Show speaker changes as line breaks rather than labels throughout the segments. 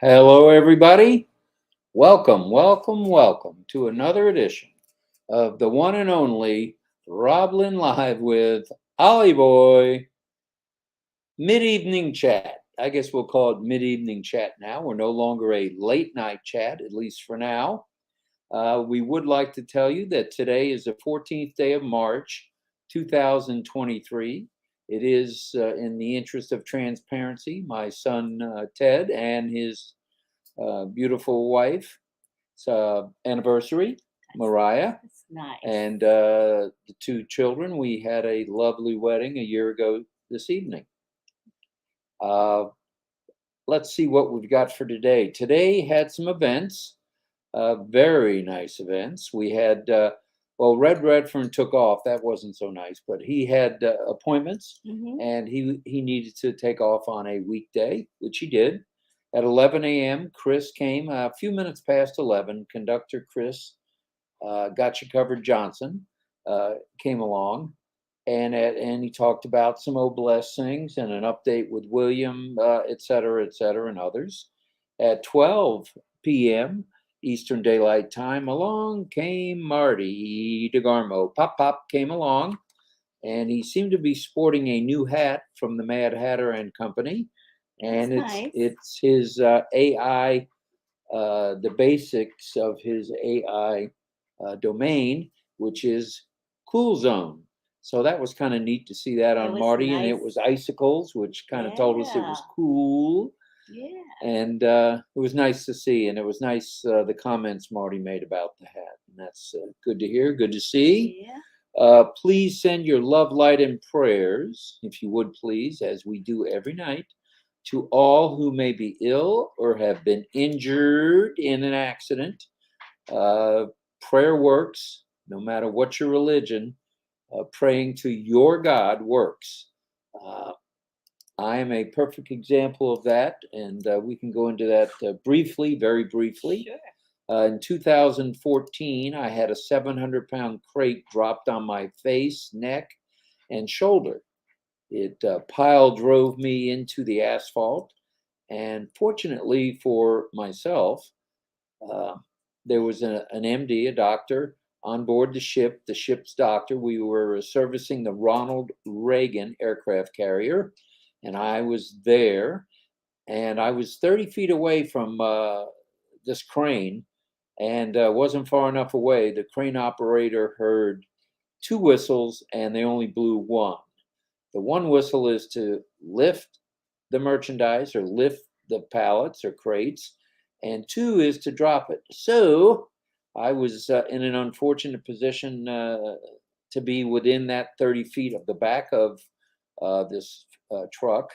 Hello, everybody. Welcome to another edition of the one and only RobLynn Live with Ollie Boy Mid-Evening Chat. I guess we'll call it Mid-Evening Chat now. We're no longer a late night chat, at least for now. We would like to tell you that today is the 14th day of March, 2023. It is, in the interest of transparency, my son Ted and his beautiful wife. It's anniversary, Mariah.
That's nice.
And the two children. We had a lovely wedding a year ago this evening. Let's see what we've got for today. Today had some events, very nice events. We had, Red Redfern took off. That wasn't so nice, but he had appointments, and he needed to take off on a weekday, which he did. At 11 a.m., Chris came a few minutes past 11. Conductor Chris, Gotcha Covered Johnson, came along, and he talked about some OBLES things and an update with William, et cetera, and others. At 12 p.m. Eastern Daylight Time, along came Marty DeGarmo. Pop came along, and he seemed to be sporting a new hat from the Mad Hatter and Company. And it's his AI, the basics of his AI domain, which is Cool Zone. So that was kind of neat to see that on Marty, and it was icicles, which kind of told us it was cool.
Yeah.
And it was nice to see, and it was nice the comments Marty made about the hat, and that's good to hear, good to see.
Yeah.
Please send your love, light, and prayers, if you would please, as we do every night, to all who may be ill or have been injured in an accident. Prayer works, no matter what your religion. Praying to your God works. I am a perfect example of that, and we can go into that briefly, very briefly.
Sure.
In 2014, I had a 700-pound crate dropped on my face, neck, and shoulder. It pile drove me into the asphalt, and fortunately for myself, there was an MD, a doctor, on board the ship, the ship's doctor. We were servicing the Ronald Reagan aircraft carrier, and I was there, and I was 30 feet away from this crane, and wasn't far enough away. The crane operator heard two whistles, and they only blew one. The one whistle is to lift the merchandise or lift the pallets or crates, and two is to drop it. So I was in an unfortunate position to be within that 30 feet of the back of this truck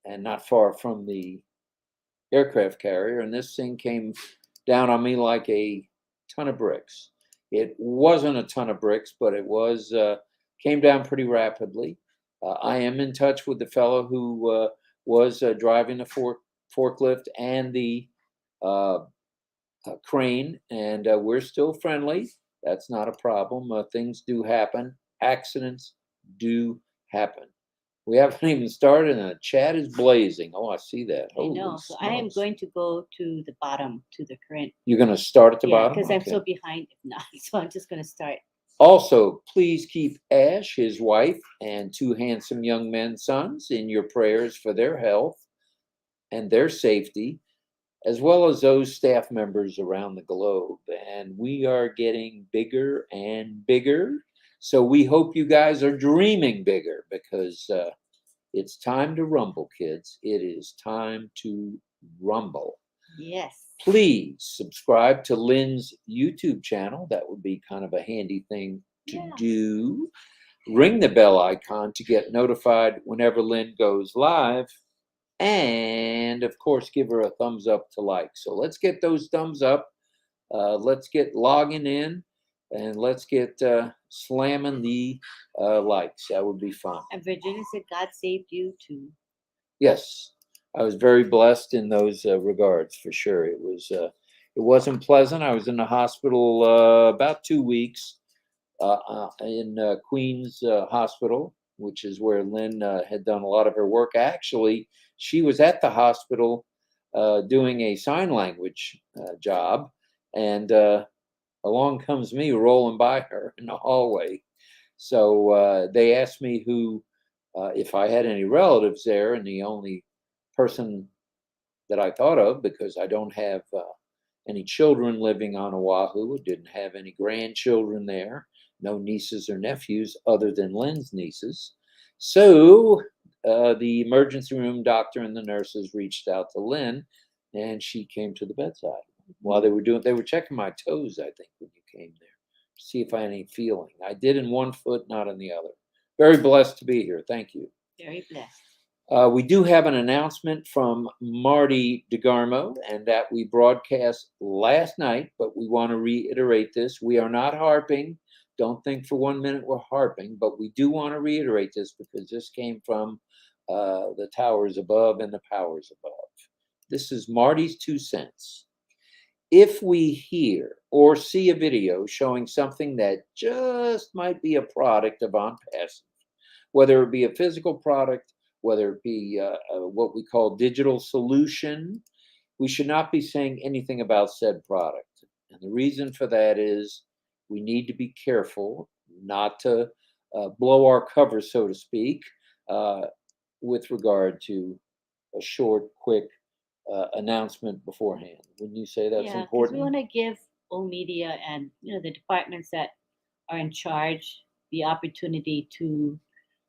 and not far from the aircraft carrier. And this thing came down on me like a ton of bricks. It wasn't a ton of bricks, but it was came down pretty rapidly. I am in touch with the fellow who was driving the forklift and the crane, and we're still friendly. That's not a problem. Things do happen. Accidents do happen. We haven't even started, and the chat is blazing. Oh, I see that.
I know. So I am going to go to the bottom, to the current.
You're going to start at the bottom?
Because I'm so behind now. So I'm just going to start.
Also, please keep Ash, his wife, and two handsome young men's sons in your prayers for their health and their safety, as well as those staff members around the globe. And we are getting bigger and bigger. So we hope you guys are dreaming bigger, because it's time to rumble, kids. It is time to rumble.
Yes.
Please subscribe to Lynn's YouTube channel. That would be kind of a handy thing to do. Ring the bell icon to get notified whenever Lynn goes live. And, of course, give her a thumbs up to like. So let's get those thumbs up. Let's get logging in. And let's get slamming the likes. That would be fun.
And Virginia said God saved you too.
Yes. I was very blessed in those regards, for sure. It wasn't pleasant. I was in the hospital about 2 weeks in Queens Hospital, which is where Lynn had done a lot of her work. Actually, she was at the hospital doing a sign language job, and along comes me rolling by her in the hallway. So they asked me if I had any relatives there, and the only person that I thought of, because I don't have any children living on Oahu, didn't have any grandchildren there, no nieces or nephews other than Lynn's nieces. So the emergency room doctor and the nurses reached out to Lynn, and she came to the bedside. While they were checking my toes, I think, when you came there, to see if I had any feeling. I did in one foot, not in the other. Very blessed to be here. Thank you.
Very blessed.
We do have an announcement from Marty DeGarmo, and that we broadcast last night, but we want to reiterate this. We are not harping. Don't think for 1 minute we're harping, but we do want to reiterate this because this came from the towers above and the powers above. This is Marty's 2 cents. If we hear or see a video showing something that just might be a product of ONPASSIVE, whether it be a physical product, whether it be what we call digital solution, we should not be saying anything about said product. And the reason for that is we need to be careful not to blow our cover, so to speak, with regard to a short, quick announcement beforehand. Wouldn't you say that's
Yeah, because
important?
we want to give all media and the departments that are in charge the opportunity to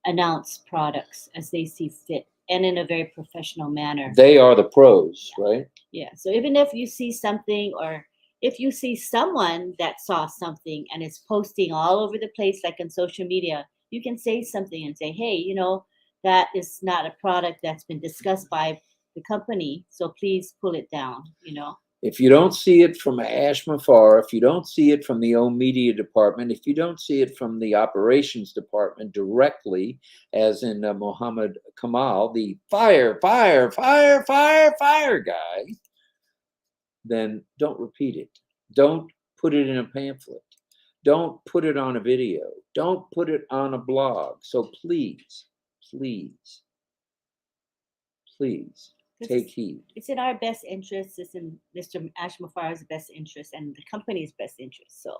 announce products as they see fit and in a very professional manner.
They are the pros, right?
Yeah. So even if you see something, or if you see someone that saw something and is posting all over the place, like on social media, you can say something and say, hey, that is not a product that's been discussed by the company. So please pull it down,
If you don't see it from Ash Mafar, if you don't see it from the own media department, if you don't see it from the operations department directly, as in Mohammed Kamal, the fire guy, then don't repeat it. Don't put it in a pamphlet. Don't put it on a video. Don't put it on a blog. So please, please, please take heed.
It's in our best interest. It's in Mr. Ashmafar's best interest and the company's best interest. So,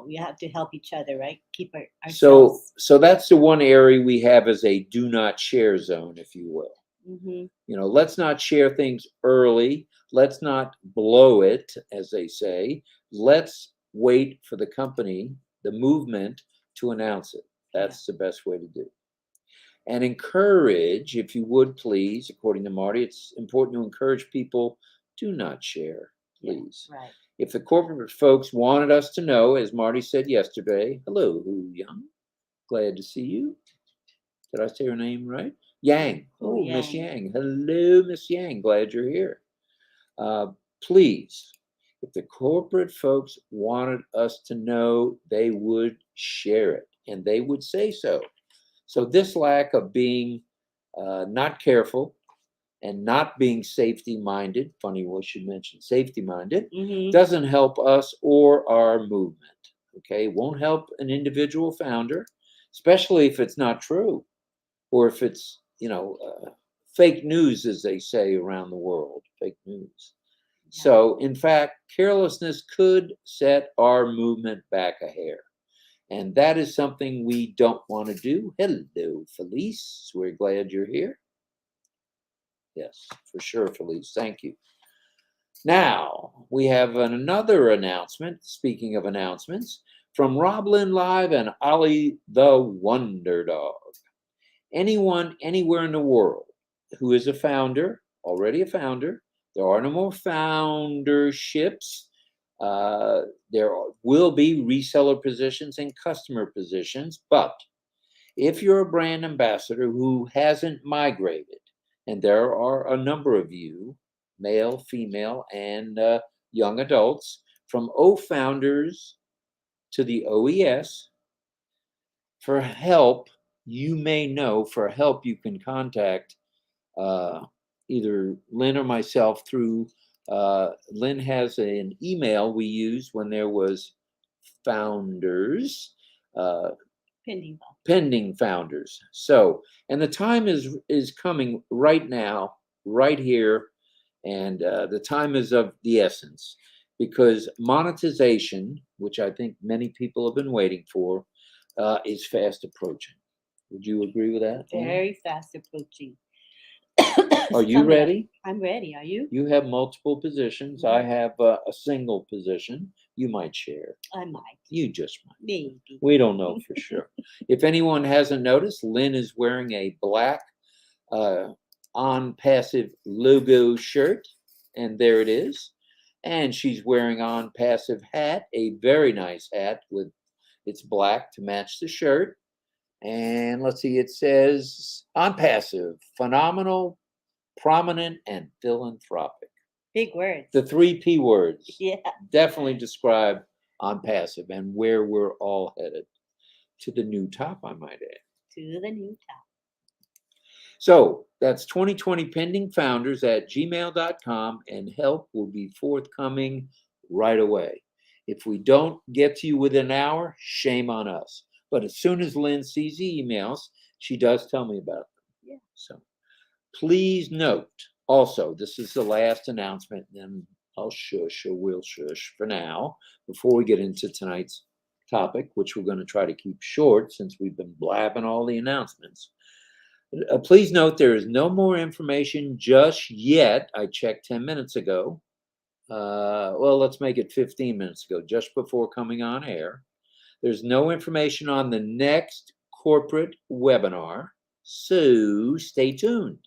we have to help each other, right? Keep ourselves.
So that's the one area we have as a do not share zone, if you will.
Mm-hmm.
Let's not share things early. Let's not blow it, as they say. Let's wait for the company, the movement, to announce it. That's the best way to do it. And encourage, if you would please, according to Marty, it's important to encourage people, do not share, please.
Yeah, right.
If the corporate folks wanted us to know, as Marty said yesterday, hello, Hu Young, glad to see you. Did I say her name right? Yang. Oh,
Yang.
Miss Yang. Hello, Miss Yang. Glad you're here. Please, if the corporate folks wanted us to know, they would share it, and they would say so. So this lack of being not careful and not being safety-minded, funny we should mention safety-minded, doesn't help us or our movement, okay? Won't help an individual founder, especially if it's not true, or if it's, fake news, as they say around the world, fake news. Yeah. So, in fact, carelessness could set our movement back a hair. And that is something we don't want to do. Hello, Felice. We're glad you're here. Yes, for sure, Felice. Thank you. Now, we have another announcement, speaking of announcements, from RobLynn Live and Ollie the Wonder Dog. Anyone, anywhere in the world who is a founder, already a founder, there are no more founderships. There will be reseller positions and customer positions, but if you're a brand ambassador who hasn't migrated, and there are a number of you, male, female, and young adults, from O-founders to the OES, for help, you may know, for help you can contact either Lynn or myself through Lynn has an email we used when there was founders, pending founders. So, and the time is coming right now, right here, And the time is of the essence because monetization, which I think many people have been waiting for, is fast approaching. Would you agree with that? Lynn?
Very fast approaching.
Are you
Sum it up.
ready?
I'm ready. Are you?
You have multiple positions. I have a single position. You might share.
I might.
You just might.
Maybe.
We don't know for sure. If anyone hasn't noticed, Lynn is wearing a black ONPASSIVE logo shirt, and there it is. And she's wearing ONPASSIVE hat, a very nice hat with it's black to match the shirt. And let's see, it says ONPASSIVE, phenomenal, prominent, and philanthropic.
Big words.
The 3 P words
Yeah.
definitely describe ONPASSIVE and where we're all headed. To the new top, I might add.
To the new top.
So that's 2020 pending founders at gmail.com, and help will be forthcoming right away. If we don't get to you within an hour, shame on us. But as soon as Lynn sees the emails, she does tell me about them.
Yeah.
So please note, also, this is the last announcement, then I'll shush, or we'll shush for now, before we get into tonight's topic, which we're going to try to keep short since we've been blabbing all the announcements. Please note there is no more information just yet. I checked 10 minutes ago. Well, let's make it 15 minutes ago, just before coming on air. There's no information on the next corporate webinar, so stay tuned.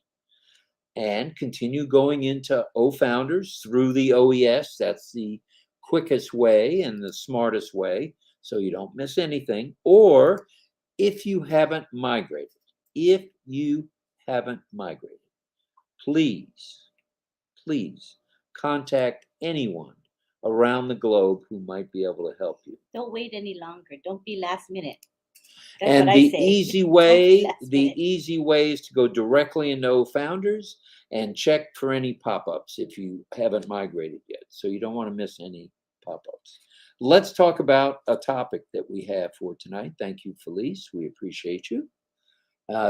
And continue going into O-Founders through the OES. That's the quickest way and the smartest way, so you don't miss anything. Or if you haven't migrated, please contact anyone around the globe who might be able to help you.
Don't wait any longer. Don't be last minute. That's
And
what I
the
say.
easy
Don't be
way,
last
the
minute.
easy way is to go directly into O-Founders and check for any pop-ups if you haven't migrated yet. So you don't want to miss any pop-ups. Let's talk about a topic that we have for tonight. Thank you, Felice. We appreciate you.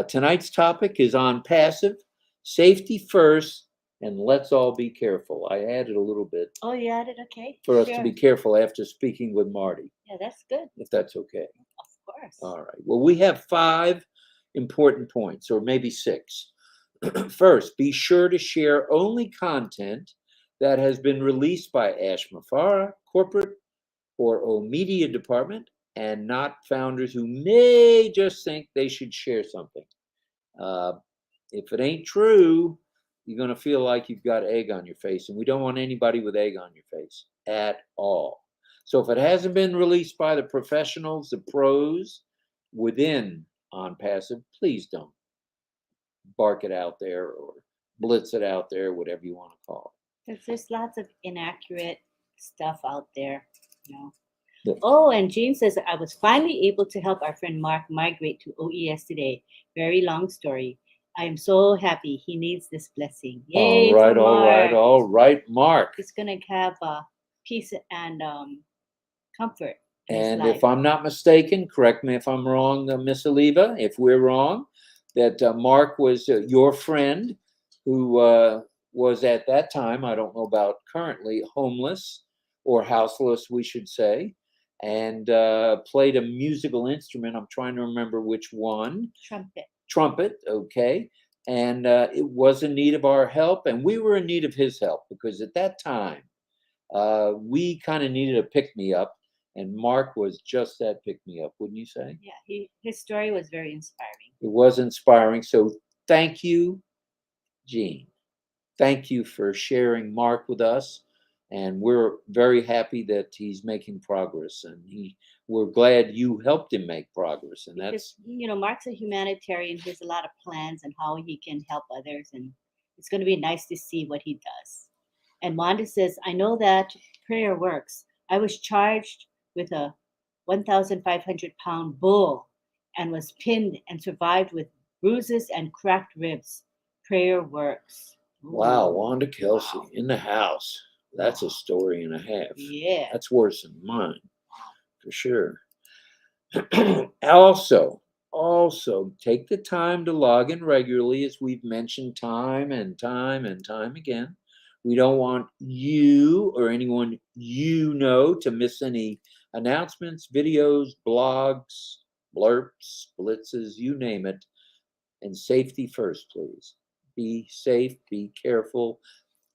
Tonight's topic is ONPASSIVE, safety first, and let's all be careful. I added a little bit
Oh, you added? Okay.
for us
Sure.
to be careful after speaking with Marty,
Yeah, that's good.
if that's okay.
Of course.
All right. Well, we have 5 important points, or maybe 6. First, be sure to share only content that has been released by Ashmafara Corporate or O Media Department, and not founders who may just think they should share something. If it ain't true, you're going to feel like you've got egg on your face, and we don't want anybody with egg on your face at all. So if it hasn't been released by the professionals, the pros within ONPASSIVE, please don't bark it out there or blitz it out there, whatever you want to call it.
There's lots of inaccurate stuff out there, you know.
Yeah.
Oh, and James says, I was finally able to help our friend Mark migrate to OES today. Very long story. I am so happy. He needs this blessing. Yay,
All right,
for
all right,
Mark.
all right, Mark.
He's going to have peace and comfort in his
And
life.
if I'm not mistaken, correct me if I'm wrong, Miss Oliva, if we're wrong, that Mark was your friend who was at that time, I don't know about currently, homeless or houseless, we should say, and played a musical instrument. I'm trying to remember which one. Trumpet, okay. And it was in need of our help, and we were in need of his help because at that time, we kind of needed a pick-me-up, and Mark was just that pick-me-up, wouldn't you say?
Yeah, his story was very inspiring.
It was inspiring. So thank you, Jean. Thank you for sharing Mark with us. And we're very happy that he's making progress. And we're glad you helped him make progress. And
Because, Mark's a humanitarian. He has a lot of plans on how he can help others. And it's going to be nice to see what he does. And Wanda says, I know that prayer works. I was charged with a 1,500-pound bull and was pinned and survived with bruises and cracked ribs. Prayer works.
Wow, Wanda Kelsey
Wow.
in the house. That's a story and a half.
Yeah.
That's worse than mine, for sure. Also, take the time to log in regularly, as we've mentioned time and time and time again. We don't want you or anyone you know to miss any announcements, videos, blogs, blurps, blitzes, you name it. And safety first, please. Be safe, be careful,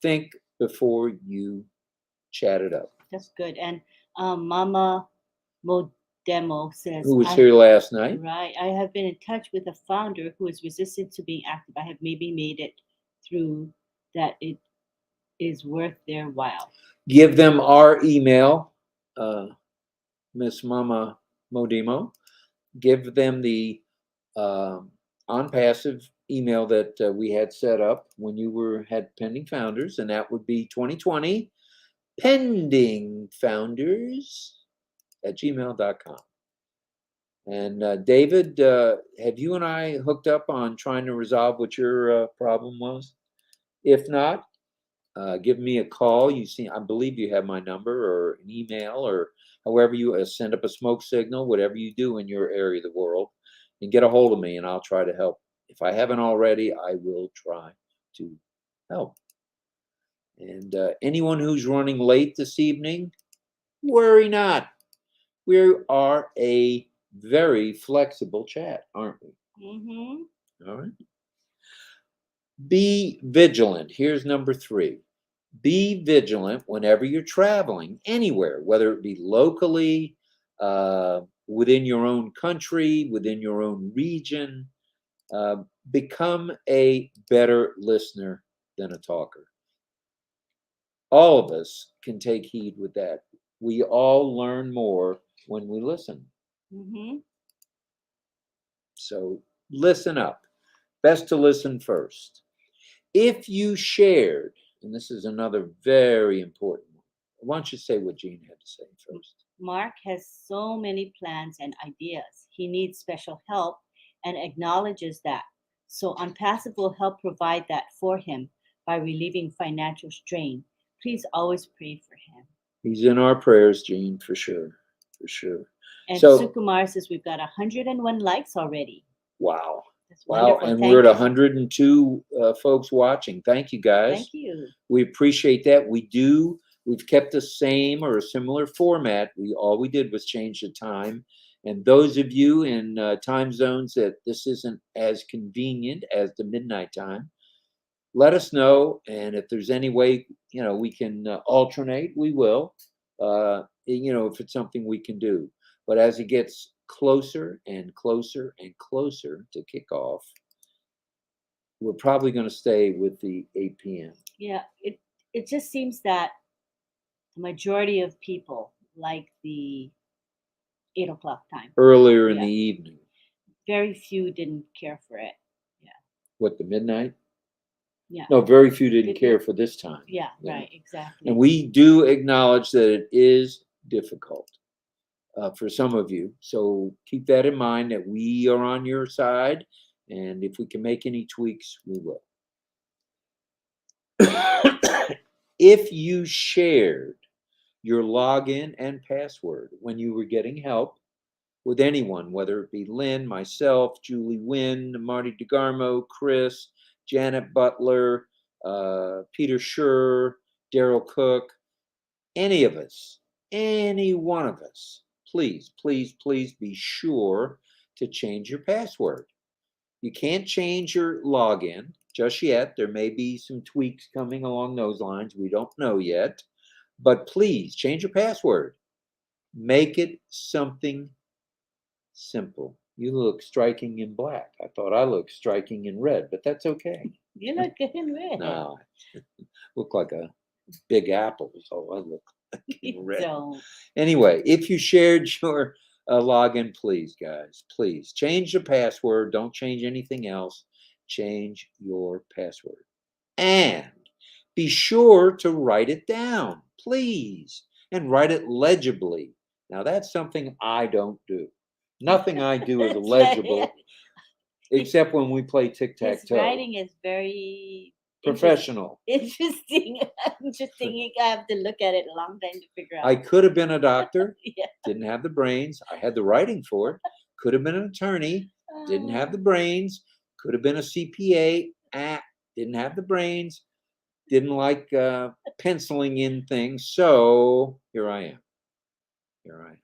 think before you chat it up.
That's good. And Mama Modemo says,
Who was here last night?
right, I have been in touch with a founder who is resistant to being active. I have maybe made it through that. It is worth their while.
Give them our email, Miss Mama Modemo. Give them the ONPASSIVE email that we had set up when you had pending founders, and that would be 2020 pendingfounders@gmail.com. And David, have you and I hooked up on trying to resolve what your problem was? If not, give me a call. I believe you have my number or an email, or however you send up a smoke signal, whatever you do in your area of the world, and get a hold of me, and I'll try to help. If I haven't already, I will try to help. And anyone who's running late this evening, worry not. We are a very flexible chat, aren't we?
Mm-hmm.
All right. Be vigilant. Here's number 3. Be vigilant whenever you're traveling anywhere, whether it be locally, within your own country, within your own region. Become a better listener than a talker. All of us can take heed with that. We all learn more when we listen.
Mm-hmm.
So listen up. Best to listen first. If you shared, and this is another very important one. Why don't you say what Jean had to say first?
Mark has so many plans and ideas. He needs special help and acknowledges that. So ONPASSIVE will help provide that for him by relieving financial strain. Please always pray for him.
He's in our prayers, Jean, for sure. For sure.
And
So,
Sukumar says we've got 101 likes already.
wow.
That's
Wow.
wonderful.
And
Thank
we're at
you.
102 folks watching. Thank you, guys.
Thank you.
We appreciate that. We've kept the same or a similar format. All we did was change the time. And those of you in time zones that this isn't as convenient as the midnight time, let us know. And if there's any way, we can alternate, we will, if it's something we can do. But as it gets closer and closer and closer to kickoff, we're probably going to stay with the 8 p.m.
Yeah, it just seems that the majority of people like the 8 o'clock time.
Earlier in the evening.
Very few didn't care for it. Yeah.
What, the midnight?
Yeah.
No, very few didn't care for this time.
Yeah, right, exactly.
And we do acknowledge that it is difficult for some of you. So keep that in mind, that we are on your side. And if we can make any tweaks, we will. If you shared your login and password when you were getting help with anyone, whether it be Lynn, myself, Julie Wynn, Marty DeGarmo, Chris, Janet Butler, Peter Schur, Daryl Cook, any of us, any one of us, please, please, please be sure to change your password. You can't change your login just yet. There may be some tweaks coming along those lines. We don't know yet. But please change your password. Make it something simple. You look striking in black. I thought I looked striking in red, but that's okay.
You look good in red.
No, I look like a big apple, so I look like in red.
Don't.
Anyway, if you shared your login, please, guys, please change the password. Don't change anything else. Change your password. And be sure to write it down, please, and write it legibly. Now, that's something I don't do. Nothing I do is legible, except when we play tic-tac-toe.
His writing is very
professional.
Interesting. You have to look at it a long time to figure out.
I could have been a doctor,
Yeah.
Didn't have the brains. I had the writing for it. Could have been an attorney, didn't have the brains. Could have been a CPA, didn't have the brains. Didn't like penciling in things. So here I am. Here I am.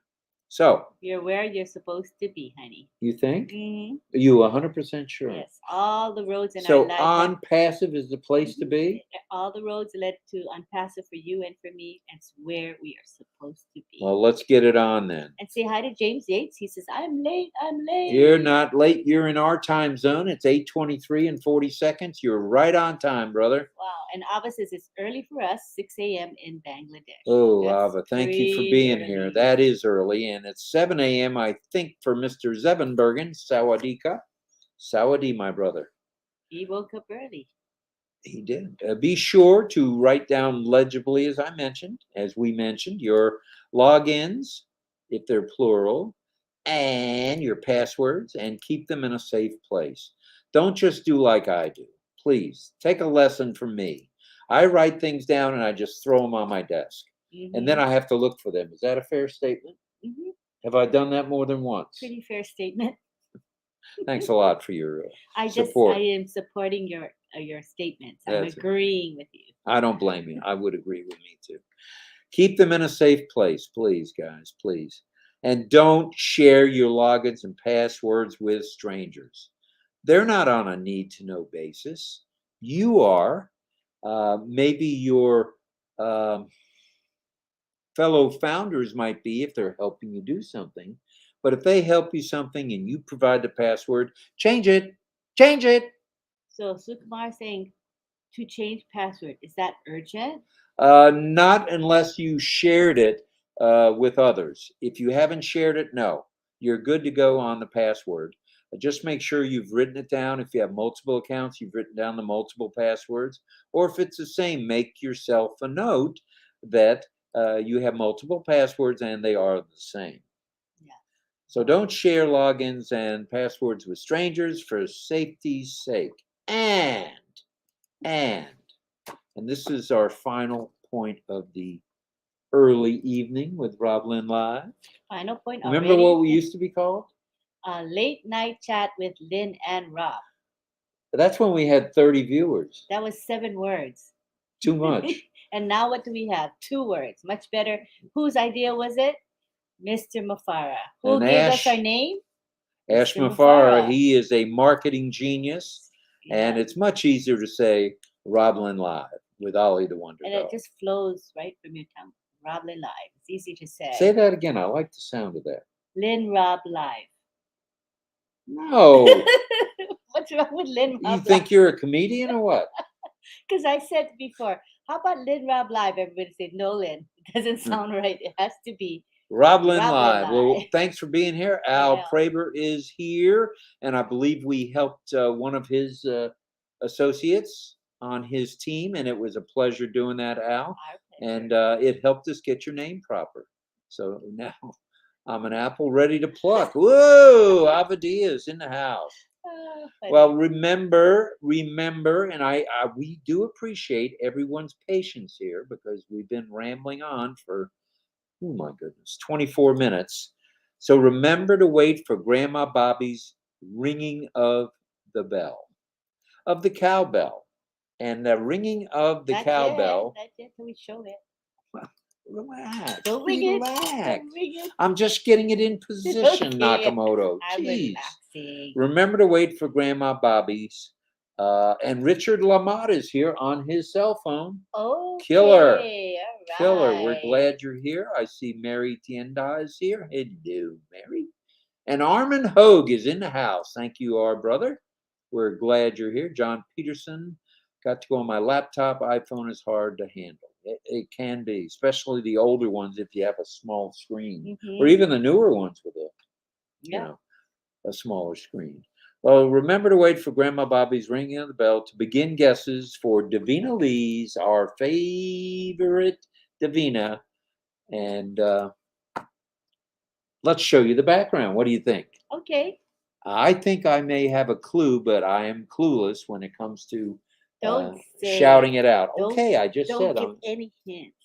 So
You're where you're supposed to be, honey.
you think?
Hmm.
Are you 100% sure?
Yes, all the roads in our
So
life.
ONPASSIVE is the place to be?
All the roads led to ONPASSIVE for you and for me. And it's where we are supposed to be.
Well, let's get it on then.
And say hi to James Yates. He says, I'm late. I'm late.
You're not late. You're in our time zone. It's 8:23 and 40 seconds. You're right on time, brother.
Wow. And Ava says it's early for us, 6 a.m. in Bangladesh.
Oh,
That's
Ava, thank you for
pretty
being here.
early.
That is early. And it's 7 a.m., I think, for Mr. Zevenbergen. Sawadika. Sawadi, my brother.
He woke up early.
He did. Be sure to write down legibly, as we mentioned, your logins, if they're plural, and your passwords, and keep them in a safe place. Don't just do like I do. Please take a lesson from me. I write things down and I just throw them on my desk. And then I have to look for them. Is that a fair statement?
Mm-hmm.
Have I done that more than once?
Pretty fair statement.
Thanks a lot for your
I
support.
am supporting your statements. I'm
That's it.
agreeing with you.
I don't blame you. I would agree with me too. Keep them in a safe place, please, guys, please. And don't share your logins and passwords with strangers. They're not on a need-to-know basis. You are. Maybe your fellow founders might be if they're helping you do something. But if they help you something and you provide the password, change it. Change it.
So Sukumar saying to change password. Is that urgent?
Not unless you shared it with others. If you haven't shared it, no. You're good to go on the password. Just make sure you've written it down. If you have multiple accounts, you've written down the multiple passwords. Or if it's the same, make yourself a note that you have multiple passwords and they are the same.
Yeah.
So don't share logins and passwords with strangers for safety's sake. And this is our final point of the early evening with RobLynn Live.
Final point.
Remember
already?
what we used to be called?
Late night chat with Lynn and Rob.
That's when we had 30 viewers.
That was 7 words.
Too much.
And now what do we have? 2 words. Much better. Whose idea was it? Mr. Mafara. Who
And
gave
Ash-
us our name?
Ash
Mr.
Mafara,
Mafara.
he is a marketing genius. And
Yeah.
it's much easier to say RobLynn Live with Ollie the Wonder
And
Dog.
it just flows right from your tongue. Rob Lynn Live. It's easy to say.
Say that again. I like the sound of that.
Lynn Rob Live.
No.
What's wrong with Lynn Rob
You
Live?
think you're a comedian or what?
Because I said before, how about Lynn Rob Live? Everybody said, no, Lynn. It doesn't sound right. It has to be
RobLynn
RobLynn
Live. Well,
Live.
thanks for being here. Al
Yeah.
Praber is here, and I believe we helped one of his associates on his team, and it was a pleasure doing that, Al.
Our pleasure.
And it helped us get your name proper. So now I'm an apple ready to pluck. Whoa, Avadia's in the house.
Funny.
Well, remember, and we do appreciate everyone's patience here because we've been rambling on for, oh my goodness, 24 minutes. So remember to wait for Grandma Bobby's ringing of the bell, of the cowbell. And the ringing of the
Not
cowbell.
Yet. Not yet till we show it.
Relax.
Don't ring it.
Relax.
Don't ring it.
I'm just getting it in position,
Okay.
Nakamoto.
I'm
Jeez.
relaxing.
Remember to wait for Grandma Bobby's. And Richard Lamott is here on his cell phone.
Okay.
Killer.
All right.
Killer. We're glad you're here. I see Mary Tienda is here. Hello, Mary. And Armin Hogue is in the house. Thank you, our brother. We're glad you're here. John Peterson. Got to go on my laptop. iPhone is hard to handle. It can be, especially the older ones if you have a small screen, or even the newer ones with a smaller screen. Well, remember to wait for Grandma Bobby's ringing of the bell to begin guesses for Davina Lee's, our favorite Davina. And let's show you the background. What do you think?
Okay.
I think I may have a clue, but I am clueless when it comes to
Don't say
shouting it out.
Don't-
Okay, I just
Don't
said
give any hints.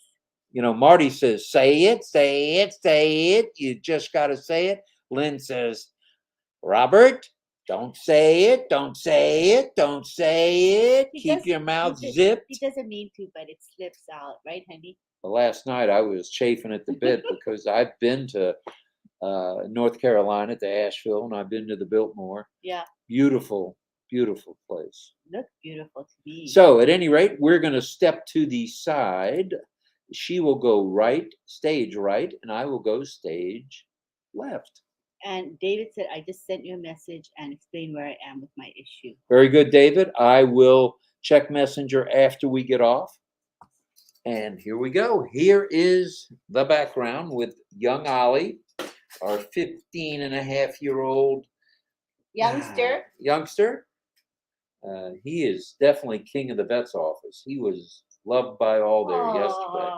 You know, Marty says, say it, say it, say it. You just got to say it. Lynn says, Robert, Don't say it. Don't say it. Don't say it. Keep your mouth zipped.
He doesn't mean to, but it slips out, right, honey?
Well, last night I was chafing at the bit because I've been to North Carolina, to Asheville, and I've been to the Biltmore.
Yeah.
Beautiful, beautiful place.
Looks beautiful to me.
So at any rate, we're going to step to the side. She will go right, stage right, and I will go stage left.
And David said, I just sent you a message and explain where I am with my issue.
Very good, David. I will check Messenger after we get off. And here we go. Here is the background with young Ollie, our 15-and-a-half-year-old
Youngster.
He is definitely king of the vet's office. He was loved by all there yesterday.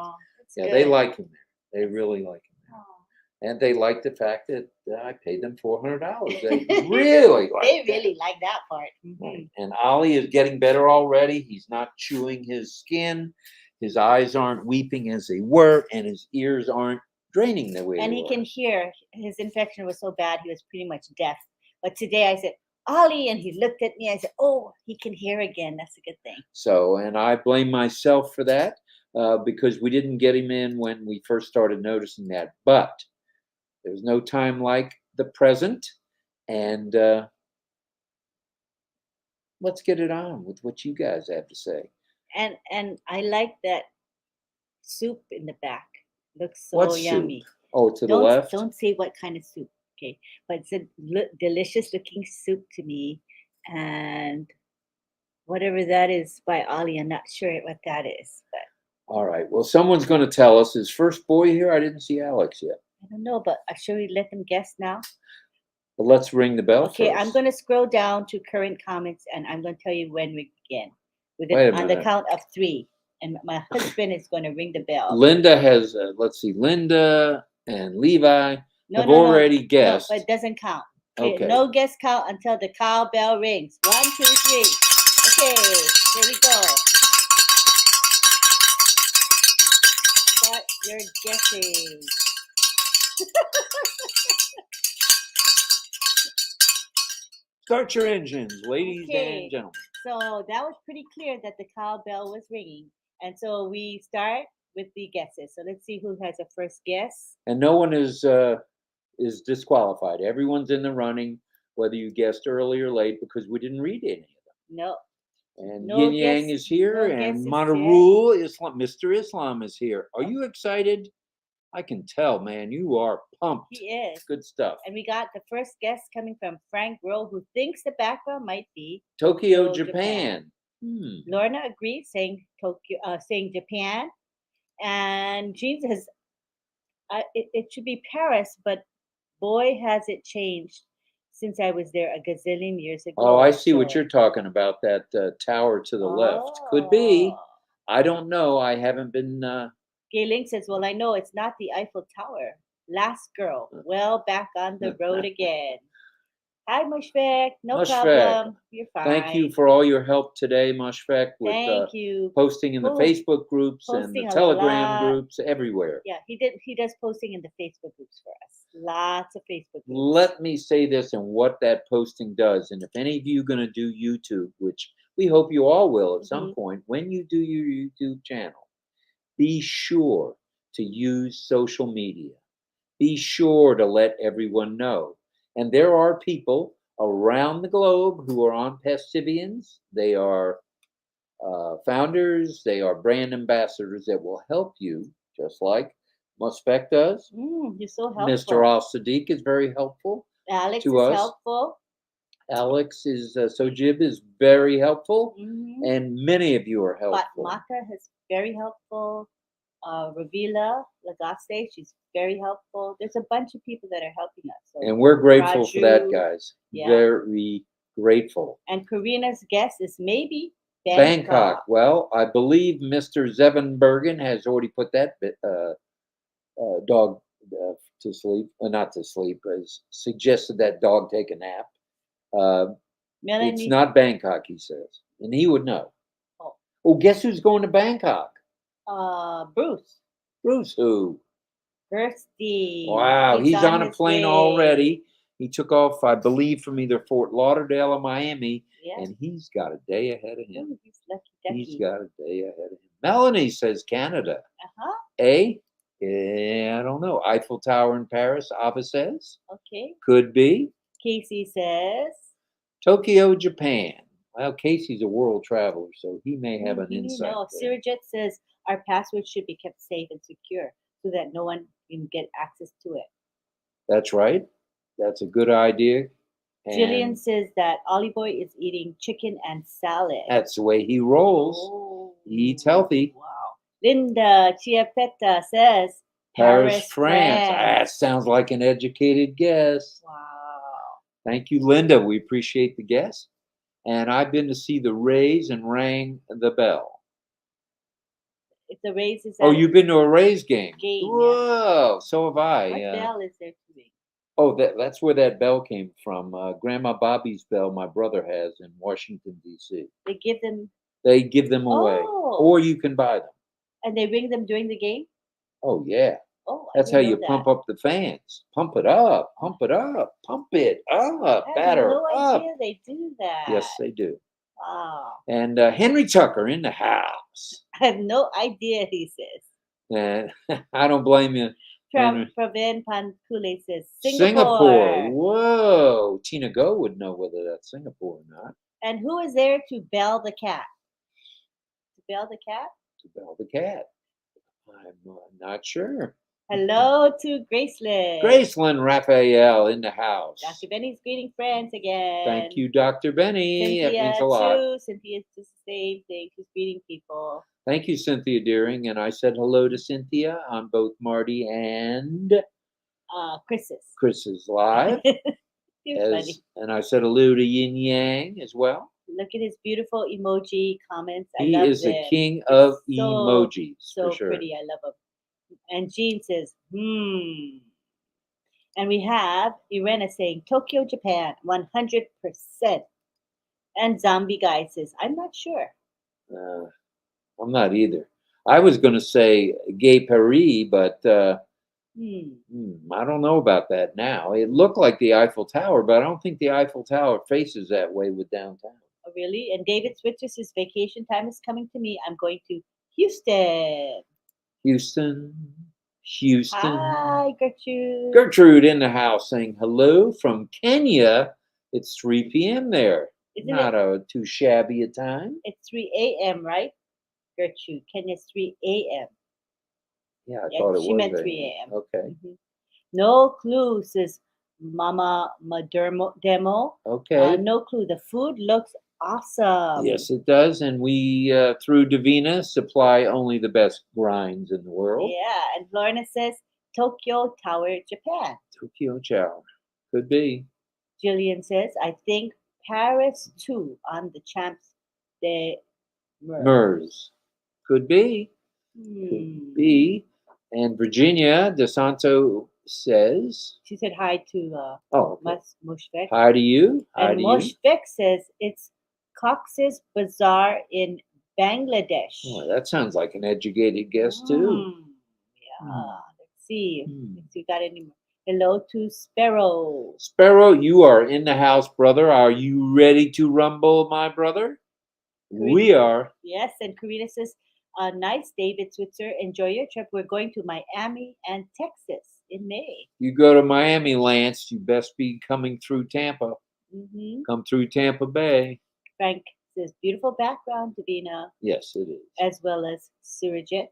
Yeah,
good.
they like him there. They really like him there. And they like the fact that I paid them $400. They really like
They really like that part.
Mm-hmm. And Ollie is getting better already. He's not chewing his skin. His eyes aren't weeping as they were, and his ears aren't draining the way
and
they
he
were.
Can hear. His infection was so bad, he was pretty much deaf. But today I said, Ollie, and he looked at me. I said, oh, he can hear again. That's a good thing.
So, and I blame myself for that because we didn't get him in when we first started noticing that. But there's no time like the present. And let's get it on with what you guys have to say.
And I like that soup in the back. Looks so
What
yummy.
Soup? Oh, to the left?
Don't say what kind of soup, okay? But it's a delicious looking soup to me. And whatever that is by Ollie, I'm not sure what that is. But
all right. Well, someone's going to tell us. His first boy here? I didn't see Alex yet.
I don't know, but should we let them guess now?
Well, let's ring the bell
Okay,
first.
I'm going to scroll down to current comments, and I'm going to tell you when we begin. On the count of 3. And my husband is going to ring the bell.
Linda has, let's see, Linda and Levi have already guessed.
No, but it doesn't count.
Okay.
No guess count until the cowbell rings. 1, 2, 3. Okay, here we go. Start your guessing.
Start your engines, ladies and gentlemen.
So that was pretty clear that the cowbell was ringing. And so we start with the guesses. So let's see who has a first guess.
And no one is disqualified. Everyone's in the running, whether you guessed early or late, because we didn't read any of them.
No.
And Yin Yang is here, and Monterey Islam, Mr. Islam is here. Are you excited? I can tell, man. You are pumped.
He is.
Good stuff.
And we got the first guest coming from Frank Rowe, who thinks the background might be
Tokyo, Japan.
Lorna agrees, saying Tokyo, saying Japan. And Jean says it should be Paris, but boy, has it changed since I was there a gazillion years ago.
Oh, I see what you're talking about. That tower to the left could be. I don't know. I haven't been.
Gay Link says, well, I know it's not the Eiffel Tower. Last girl. Well, back on the road again. Hi, Mushfek. No problem. You're fine.
Thank you for all your help today, Mushfek, with
Thank you.
Posting in the Facebook groups and the Telegram groups everywhere.
Yeah, he does posting in the Facebook groups for us. Lots of Facebook groups.
Let me say this and what that posting does. And if any of you are going to do YouTube, which we hope you all will at some point, when you do your YouTube channel, be sure to use social media. Be sure to let everyone know. And there are people around the globe who are ONPASSIVians. They are founders. They are brand ambassadors that will help you, just like Muspek does.
You're so helpful.
Mr. Al-Sadiq is very helpful.
Alex
to
is
us.
helpful.
Alex is, Sojib is very helpful. And many of you are helpful.
But Maka is very helpful. Ravila Lagaste, she's very helpful. There's a bunch of people that are helping us. So
and we're grateful for that, guys. Yeah. Very grateful.
And Karina's guess is maybe
Bangkok. Well, I believe Mr. Zevenbergen has already put that dog to sleep. Not to sleep, has suggested that dog take a nap. It's not Bangkok, he says. And he would know. Oh, guess who's going to Bangkok?
Bruce.
Bruce who?
Kirsty.
Wow, he's on a plane already. He took off, I believe, from either Fort Lauderdale or Miami,
Yeah.
and he's got a day ahead of him.
Ooh, he's lucky ducky.
He's got a day ahead of him. Melanie says Canada.
Uh-huh.
I don't know. Eiffel Tower in Paris, Ava says.
Okay.
Could be.
Casey says.
Tokyo, Japan. Well, Casey's a world traveler, so he may have an
You
insight
know,
there.
Sirajit says our passwords should be kept safe and secure so that no one can get access to it.
That's right. That's a good idea.
Jillian
And
says that Ollie Boy is eating chicken and salad.
that's the way he rolls.
Oh,
He eats healthy.
wow. Linda Chiapetta says
Paris, France. That sounds like an educated guess.
Wow.
Thank you, Linda. We appreciate the guess. And I've been to see the Rays and rang the bell.
If the Rays is
Oh, you've been to a Rays game?
Game, yeah.
Whoa, so have I.
What bell is there to ring?
Oh, that's where that bell came from. Grandma Bobby's bell my brother has in Washington, D.C.
They give them,
They give them away.
Oh.
Or you can buy them.
and they ring them during the game?
Oh, yeah.
Oh,
That's how
didn't
you
know
pump
that.
up the fans. Pump it up, pump it up, pump it up,
I
batter
had no
up.
idea they do that.
Yes, they do.
Wow.
And Henry Tucker in the house.
I have no idea, he says.
And I don't blame you. Henry.
Pravin Pankule says
Singapore. Whoa. Tina Go would know whether that's Singapore or not.
And who is there to bell the cat? To bell the cat?
To bell the cat. I'm not sure.
Hello to Gracelyn.
Gracelyn Raphael in the house.
Dr. Benny's greeting friends again.
Thank you, Dr. Benny.
Cynthia,
That means a lot.
too. Cynthia's just the same thing. She's greeting people.
Thank you, Cynthia Deering. And I said hello to Cynthia on both Marty and Chris's live.
You're funny.
And I said hello to Yin Yang as well.
Look at his beautiful emoji comments. I
He
love
is
them.
the king of emojis,
So
for sure.
pretty. I love him. And Jean says, And we have Irena saying, Tokyo, Japan, 100%. And Zombie Guy says, I'm not sure.
I'm not either. I was going to say Gay Paris, but I don't know about that now. It looked like the Eiffel Tower, but I don't think the Eiffel Tower faces that way with downtown.
Oh, really? And David Switzer says, vacation time is coming to me. I'm going to Houston.
Houston.
Hi, Gertrude.
Gertrude in the house saying hello from Kenya. It's 3 p.m. there. Not too shabby a time.
It's 3 a.m., right? Gertrude. Kenya's 3 a.m.
Yeah, I thought it was.
She meant 3 a.m.
Okay.
Mm-hmm. No clue, says Mama Demo.
Okay.
No clue. The food looks awesome.
Yes, it does. And we, through Davina, supply only the best grinds in the world.
Yeah. And Lorna says Tokyo Tower, Japan.
Tokyo Tower. Could be.
Jillian says, I think Paris too on the Champs de
Mers. Could be. Could be. And Virginia DeSanto says.
She said hi to Mushfik.
Hi to you. Hi
and
to
Mushfik says it's Cox's Bazaar in Bangladesh.
Oh, that sounds like an educated guess too.
Yeah. Let's see if you got any more. Hello to Sparrow.
Sparrow, you are in the house, brother. Are you ready to rumble, my brother? Karina, we are.
Yes, and Karina says, nice, David Switzer. Enjoy your trip. We're going to Miami and Texas in May.
You go to Miami, Lance, you best be coming through Tampa. Come through Tampa Bay.
Frank says, beautiful background, Davina.
Yes, it is.
As well as Surajit.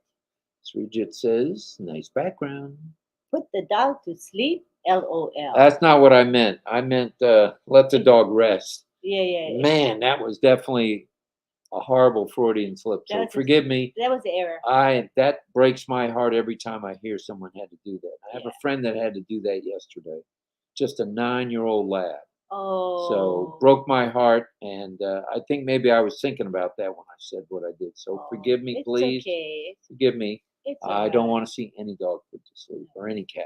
Surajit says, nice background.
Put the dog to sleep, LOL.
That's not what I meant. I meant let the dog rest.
Yeah.
Man, that was definitely a horrible Freudian slip. So forgive me.
That was the error.
That breaks my heart every time I hear someone had to do that. I have a friend that had to do that yesterday. Just a 9-year-old lad.
Oh.
So broke my heart, and I think maybe I was thinking about that when I said what I did. So forgive me, please.
Okay.
Forgive me. I don't want to see any dog put to sleep or any cat.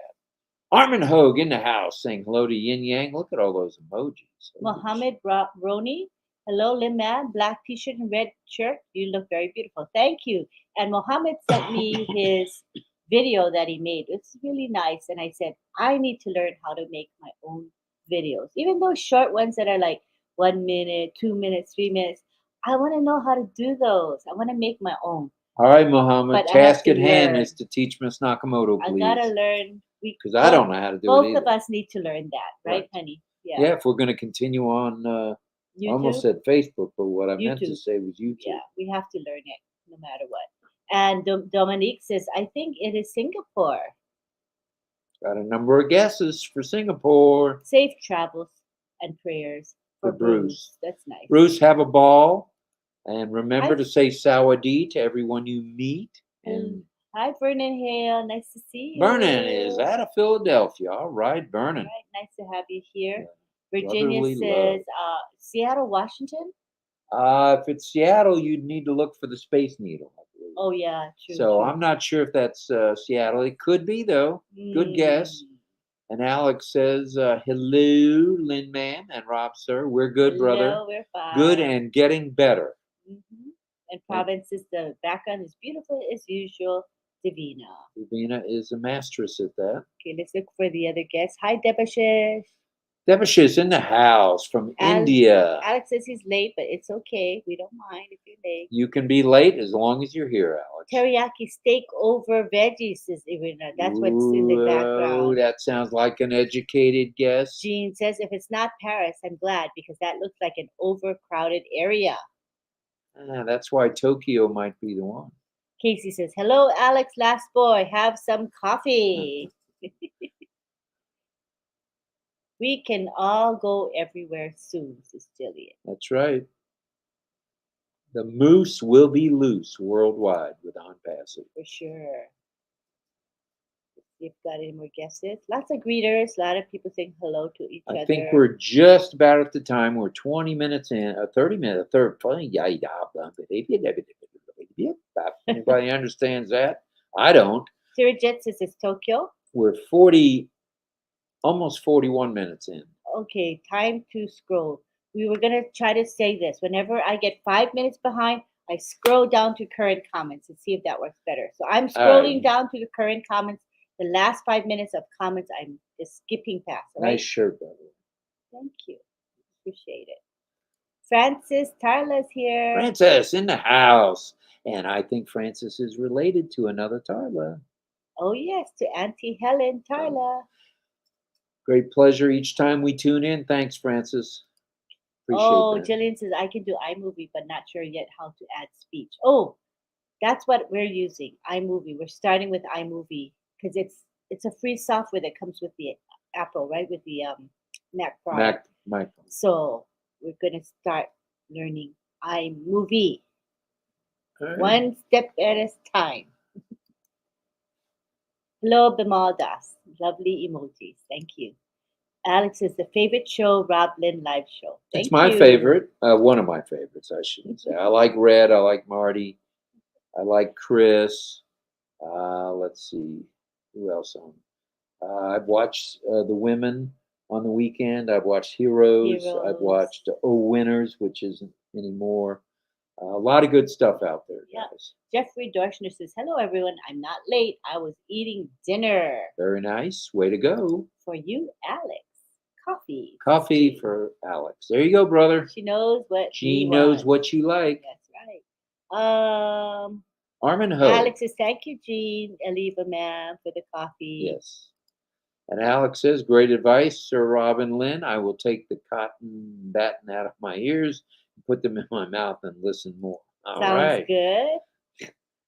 Armin Hogue in the house saying hello to Yin Yang. Look at all those emojis.
Mohammed Roni. Hello, Lim Man. Black t-shirt and red shirt. You look very beautiful. Thank you. And Mohammed sent me his video that he made. It's really nice. And I said, I need to learn how to make my own videos, even those short ones that are like 1 minute, 2 minutes, 3 minutes. I want to know how to do those. I want to make my own,
All right, Muhammad.
but I have
Task
to
at hand
learn.
is to teach Miss Nakamoto,
I gotta
please.
learn.
Because I don't know how to do it
Both
either.
of us need to learn that, right,
Right.
honey? Yeah.
Yeah, if we're going to continue on, I almost
YouTube.
said Facebook, but what I meant to
YouTube.
say was YouTube.
Yeah, we have to learn it no matter what. And Dominique says, I think it is Singapore.
Got a number of guesses for Singapore.
Safe travels and prayers
For
for
Bruce.
Bruce. That's nice.
Bruce, have a ball. And remember
Hi.
to say Sawadee to everyone you meet. And
Hi, Vernon Hale. Nice to see you.
Vernon is out of Philadelphia. All right,
All
Vernon.
right, nice to have you here.
Yeah.
Virginia
Brotherly
says, Seattle, Washington.
If it's Seattle, you'd need to look for the Space Needle, I believe.
Oh, yeah, true.
So
true.
I'm not sure if that's Seattle. It could be, though. Good guess. And Alex says, hello, Lynn ma'am and Rob, sir. We're good, brother.
Hello, we're fine.
Good and getting better.
Mm-hmm. And Province says the background is beautiful as usual. Divina.
Divina is a masteress at that.
Okay, let's look for the other guests. Hi, Debashish.
Debashish in the house from India.
Alex says he's late, but it's okay. We don't mind if you're late.
You can be late as long as you're here, Alex.
Teriyaki steak over veggies, says Irina. That's what's in the background.
Oh, that sounds like an educated guess.
Jean says, if it's not Paris, I'm glad because that looks like an overcrowded area.
That's why Tokyo might be the one.
Casey says, hello, Alex, last boy. Have some coffee. We can all go everywhere soon, says Jillian.
That's right. The moose will be loose worldwide with ONPASSIVE.
For sure. You've got any more guesses? Lots of greeters, a lot of people saying hello to each other.
I think we're just about at the time. We're 20 minutes in, 30 minutes, Anybody understands that? I don't.
Sirijet says it's Tokyo.
We're almost 41 minutes in.
Okay, time to scroll. We were going to try to say this. Whenever I get 5 minutes behind, I scroll down to current comments and see if that works better. So I'm scrolling down to the current comments. The last 5 minutes of comments, I'm just skipping past. Right?
Nice shirt, brother.
Thank you. Appreciate it. Francis Tarla's here.
Francis in the house. And I think Francis is related to another Tarla.
Oh, yes, to Auntie Helen Tarla.
Great pleasure each time we tune in. Thanks, Francis. Appreciate that.
Jillian says, I can do iMovie, but not sure yet how to add speech. Oh, that's what we're using, iMovie. We're starting with iMovie because it's a free software that comes with the Apple, right? With the Mac product.
Mac.
So we're going to start learning iMovie.
Right.
One step at a time. Hello, Bimaldas. Lovely emojis. Thank you. Alex is the favorite show, RobLynn Live Show. Thank
it's my
you.
favorite. One of my favorites, I shouldn't say. I like Red. I like Marty. I like Chris. Let's see. Who else on? I've watched The Women on the weekend. I've watched Heroes. I've watched Winners, which isn't anymore. A lot of good stuff out there, guys.
Jeffrey Dorschner says, hello, everyone. I'm not late. I was eating dinner.
Very nice. Way to go.
For you, Alex. Coffee.
Coffee for Alex. There you go, brother.
She knows what
She knows what you like.
That's right.
Armin Ho.
Alex says, thank you, Jean. Eliva, ma'am, for the coffee.
Yes. And Alex says, great advice, Sir Robin Lynn. I will take the cotton batten out of my ears, put them in my mouth, and listen more. All right.
Sounds good.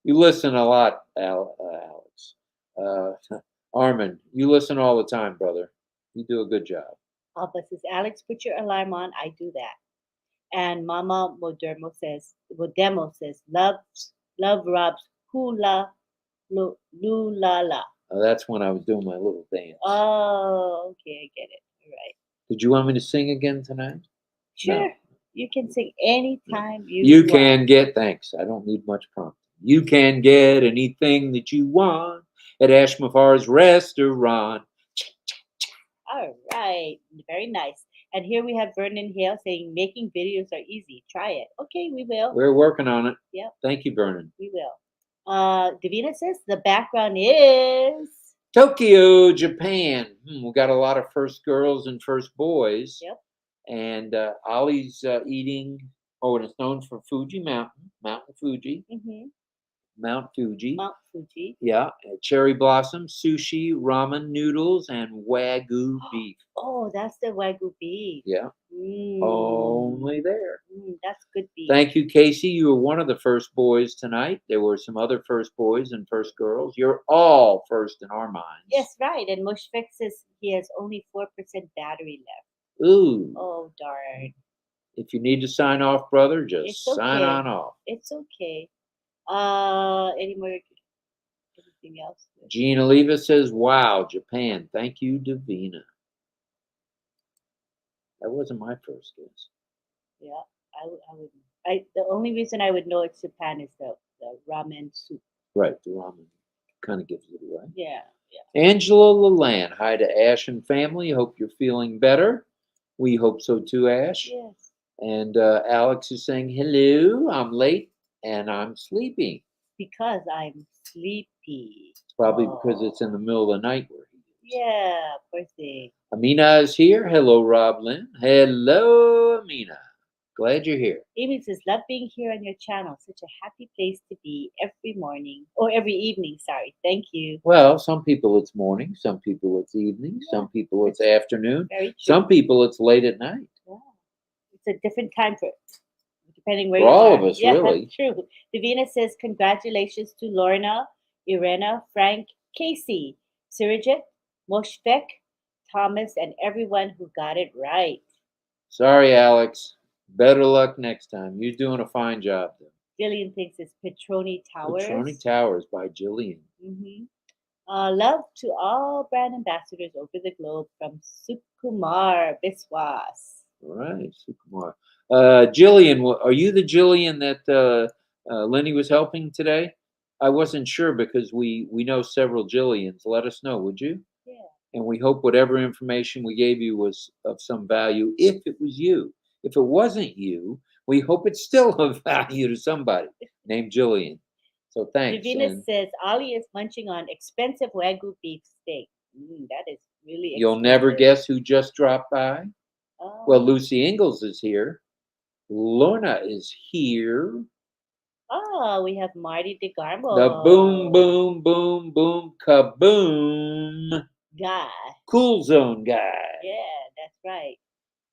You listen a lot, Alex. Armin, you listen all the time, brother. You do a good job.
Alba says, Alex, put your alarm on. I do that. And Mama Modemo says, love Rob's hula lula.
That's when I was doing my little dance.
Oh, okay, I get it. All right.
Did you want me to sing again tonight?
Sure.
No.
You can sing anytime you want.
Can get, thanks. I don't need much prompting. You can get anything that you want at Ashmafar's restaurant.
All right. Very nice. And here we have Vernon Hale saying, making videos are easy. Try it. Okay, we will.
We're working on it.
Yep.
Thank you, Vernon.
We will. Davina says the background is
Tokyo, Japan. We got a lot of first girls and first boys.
Yep.
And Ollie's eating. Oh, and it's known for Fuji Mountain, Mountain Fuji,
Mm-hmm.
Mount Fuji.
Mount Fuji.
Yeah, cherry blossom, sushi, ramen noodles, and wagyu beef.
Oh, that's the wagyu beef.
Yeah,
Mm.
only there.
That's good beef.
Thank you, Casey. You were one of the first boys tonight. There were some other first boys and first girls. You're all first in our minds.
Yes, right. And Mushfik says he has only 4% battery left.
Ooh.
Oh, darn.
If you need to sign off, brother, just
It's
sign
okay.
on off.
It's okay. Anything else?
Gina Leva says, wow, Japan. Thank you, Davina. That wasn't my first guess.
Yeah, I would. The only reason I would know it's Japan is the ramen soup.
Right, the ramen kind of gives it away.
Yeah.
Angela Leland, hi to Ash and family. Hope you're feeling better. We hope so too, Ash.
Yes.
And Alex is saying, hello, I'm late and I'm sleeping.
Because I'm sleepy.
It's probably because it's in the middle of the night where he is.
Yeah, poor thing.
Amina is here. Hello, RobLynn. Hello, Amina. Glad you're here.
Amy says, love being here on your channel. Such a happy place to be every morning. Or every evening, sorry. Thank you.
Well, some people it's morning, some people it's evening, some people it's afternoon,
Very true.
some people it's late at night.
Yeah. It's a different time for depending where
For
you
all
are.
of us,
Yeah,
really.
that's true. Davina says, congratulations to Lorna, Irena, Frank, Casey, Surajit, Moshfek, Thomas, and everyone who got it right.
Sorry, Alex. Better luck next time. You're doing a fine job.
Jillian thinks it's Petroni Towers.
Petroni Towers by Jillian.
Mm-hmm. Love to all brand ambassadors over the globe from Sukumar Biswas.
All right, Sukumar. Jillian, are you the Jillian that Lenny was helping today? I wasn't sure because we know several Jillians. Let us know, would you?
Yeah.
And we hope whatever information we gave you was of some value if it was you. If it wasn't you, we hope it's still of value to somebody named Jillian. So thanks.
Davina says Ollie is munching on expensive Wagyu beef steak. That is really expensive.
You'll never guess who just dropped by?
Oh.
Well, Lucy Ingalls is here. Lorna is here.
Oh, we have Marty DeGarmo.
The boom, boom, boom, boom, kaboom
guy.
Cool Zone guy.
Yeah, that's right.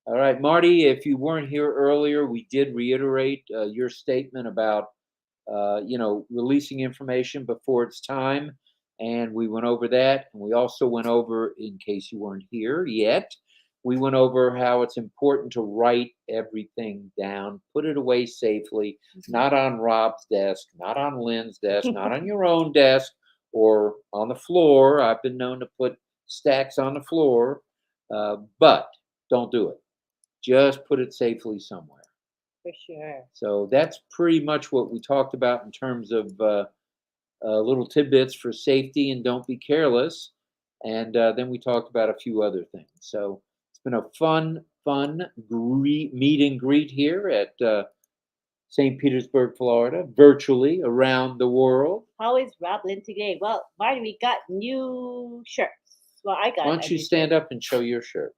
All right, Marty, if you weren't here earlier, we did reiterate your statement about, releasing information before it's time. And we went over that. And we also went over, in case you weren't here yet, we went over how it's important to write everything down, put it away safely, not on Rob's desk, not on Lynn's desk, not on your own desk or on the floor. I've been known to put stacks on the floor, but don't do it. Just put it safely somewhere.
For sure.
So that's pretty much what we talked about in terms of little tidbits for safety and don't be careless. And then we talked about a few other things. So it's been a fun meet and greet here at St. Petersburg, Florida, virtually around the world.
How is RobLynn today? Well, Marty, we got new shirts. Well, I got.
Why don't you stand up and show your shirt?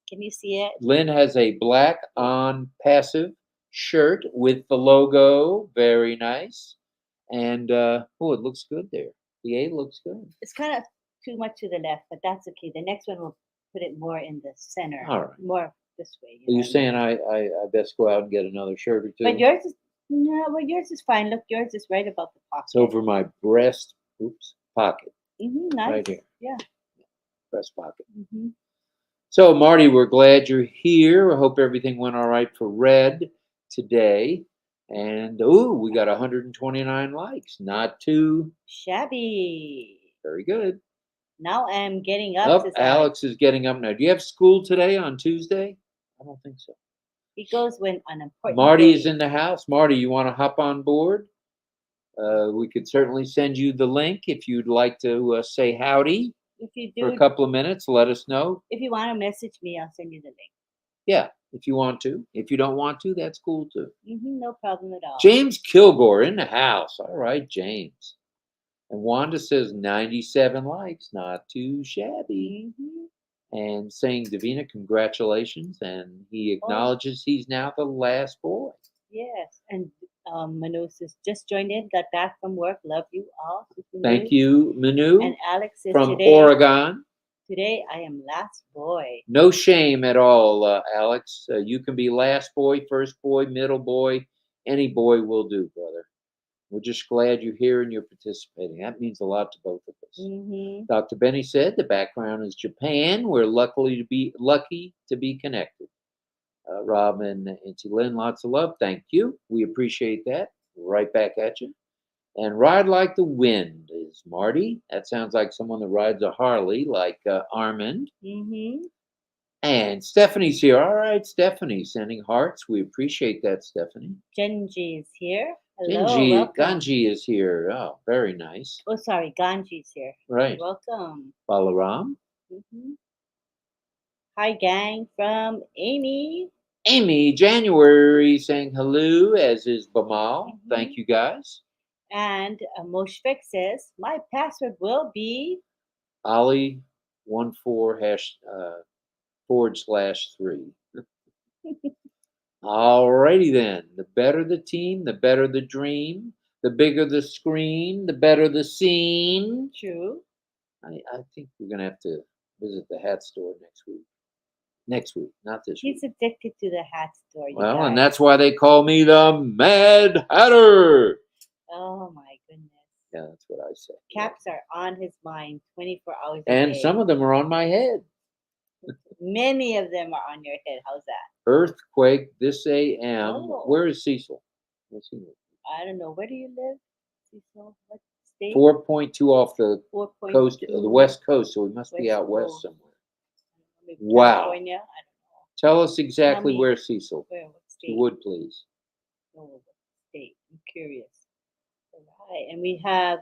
Can you see it?
Lynn has a black ONPASSIVE shirt with the logo. Very nice. And it looks good there. The A looks good.
It's kind of too much to the left, but that's okay. The next one will put it more in the center.
All right.
More this way.
Are you saying I best go out and get another shirt or two?
But yours is fine. Look, yours is right above the pocket.
It's over my breast. Pocket.
Nice.
Right here.
Yeah.
Breast pocket. So, Marty, we're glad you're here. I hope everything went all right for Red today. And, we got 129 likes. Not too
shabby.
Very good.
Now I'm getting up.
Alex is getting up now. Do you have school today on Tuesday? I don't think so.
He goes when an important
Marty
day.
is in the house. Marty, you want to hop on board? We could certainly send you the link if you'd like to say howdy.
If you do,
for a couple of minutes, let us know.
If you want to message me, I'll send you the link.
Yeah, if you want to. If you don't want to, that's cool too.
No problem at all.
James Kilgore in the house. All right, James. And Wanda says 97 likes, not too shabby. And saying, Davina, congratulations. And he acknowledges he's now the last boy.
Yes. And Manu says, just joined in, got back from work. Love you all.
Thank you, Manu.
And Alex says,
from Oregon.
Today I am last boy.
No shame at all, Alex. You can be last boy, first boy, middle boy. Any boy will do, brother. We're just glad you're here and you're participating. That means a lot to both of us. Dr. Benny said the background is Japan. We're lucky to be connected. Rob and Auntie Lynn, lots of love. Thank you. We appreciate that. Right back at you. And Ride Like the Wind is Marty. That sounds like someone that rides a Harley, like Armand. And Stephanie's here. All right, Stephanie, sending hearts. We appreciate that, Stephanie.
Genji is here. Hello, welcome.
Ganji is here. Oh, very nice.
Oh, sorry, Ganji's here.
Right.
Welcome.
Balaram.
Hi, gang, from Amy.
Amy, January, saying hello, as is Bamal. Thank you, guys.
And Moshfik says, my password will be
Ollie 14//3. Alrighty then. The better the team, the better the dream. The bigger the screen, the better the scene.
True.
I think we're going to have to visit the hat store next week. Next week, not this week.
He's addicted to the hat store.
Well, and that's why they call me the Mad Hatter.
Oh, my goodness.
Yeah, that's what I say.
Caps are on his mind 24 hours a day.
And some of them are on my head.
Many of them are on your head. How's that?
Earthquake this AM.
Oh.
Where is Cecil? What's he live?
I don't know. Where do you live, Cecil? What state?
4.2 off the
4.2.
coast, the west coast, so we must be out west somewhere.
Maybe
Wow.
California? I don't know.
Tell us exactly where, Cecil.
Where? What state?
If you would, please.
Oh, what state? I'm curious. All right. And we have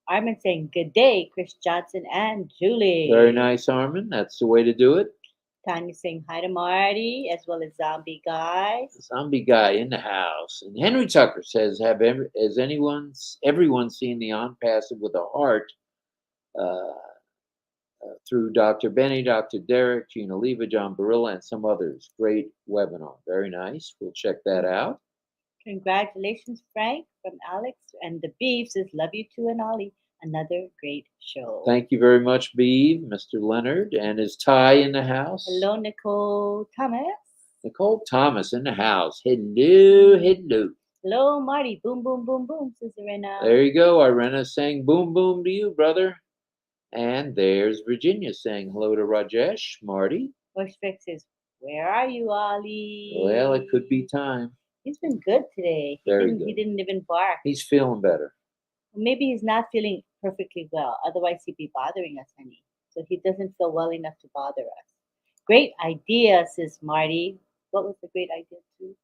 Armin saying, good day, Chris Johnson and Julie.
Very nice, Armin. That's the way to do it.
Tanya saying hi to Marty, as well as Zombie Guy.
Zombie Guy in the house. And Henry Tucker says, has everyone seen the ONPASSIVE with a heart through Dr. Benny, Dr. Derek, Gina Leva, John Barilla, and some others. Great webinar. Very nice. We'll check that out.
Congratulations, Frank, from Alex. And the Beef says, love you too, and Ollie. Another great show.
Thank you very much, Beeve, Mr. Leonard, and is Ty in the house?
Hello, Nicole Thomas.
Nicole Thomas in the house. Hello, hello.
Hello, Marty. Boom, boom, boom, boom, says Irena.
There you go. Irena saying boom, boom to you, brother. And there's Virginia saying hello to Rajesh, Marty.
Bushfix says, where are you, Ollie?
Well, it could be time.
He been good today. He didn't even bark.
He's feeling better.
Maybe he's not feeling perfectly well. Otherwise, he'd be bothering us, honey. So he doesn't feel well enough to bother us. Great idea, says Marty. What was the great idea, too?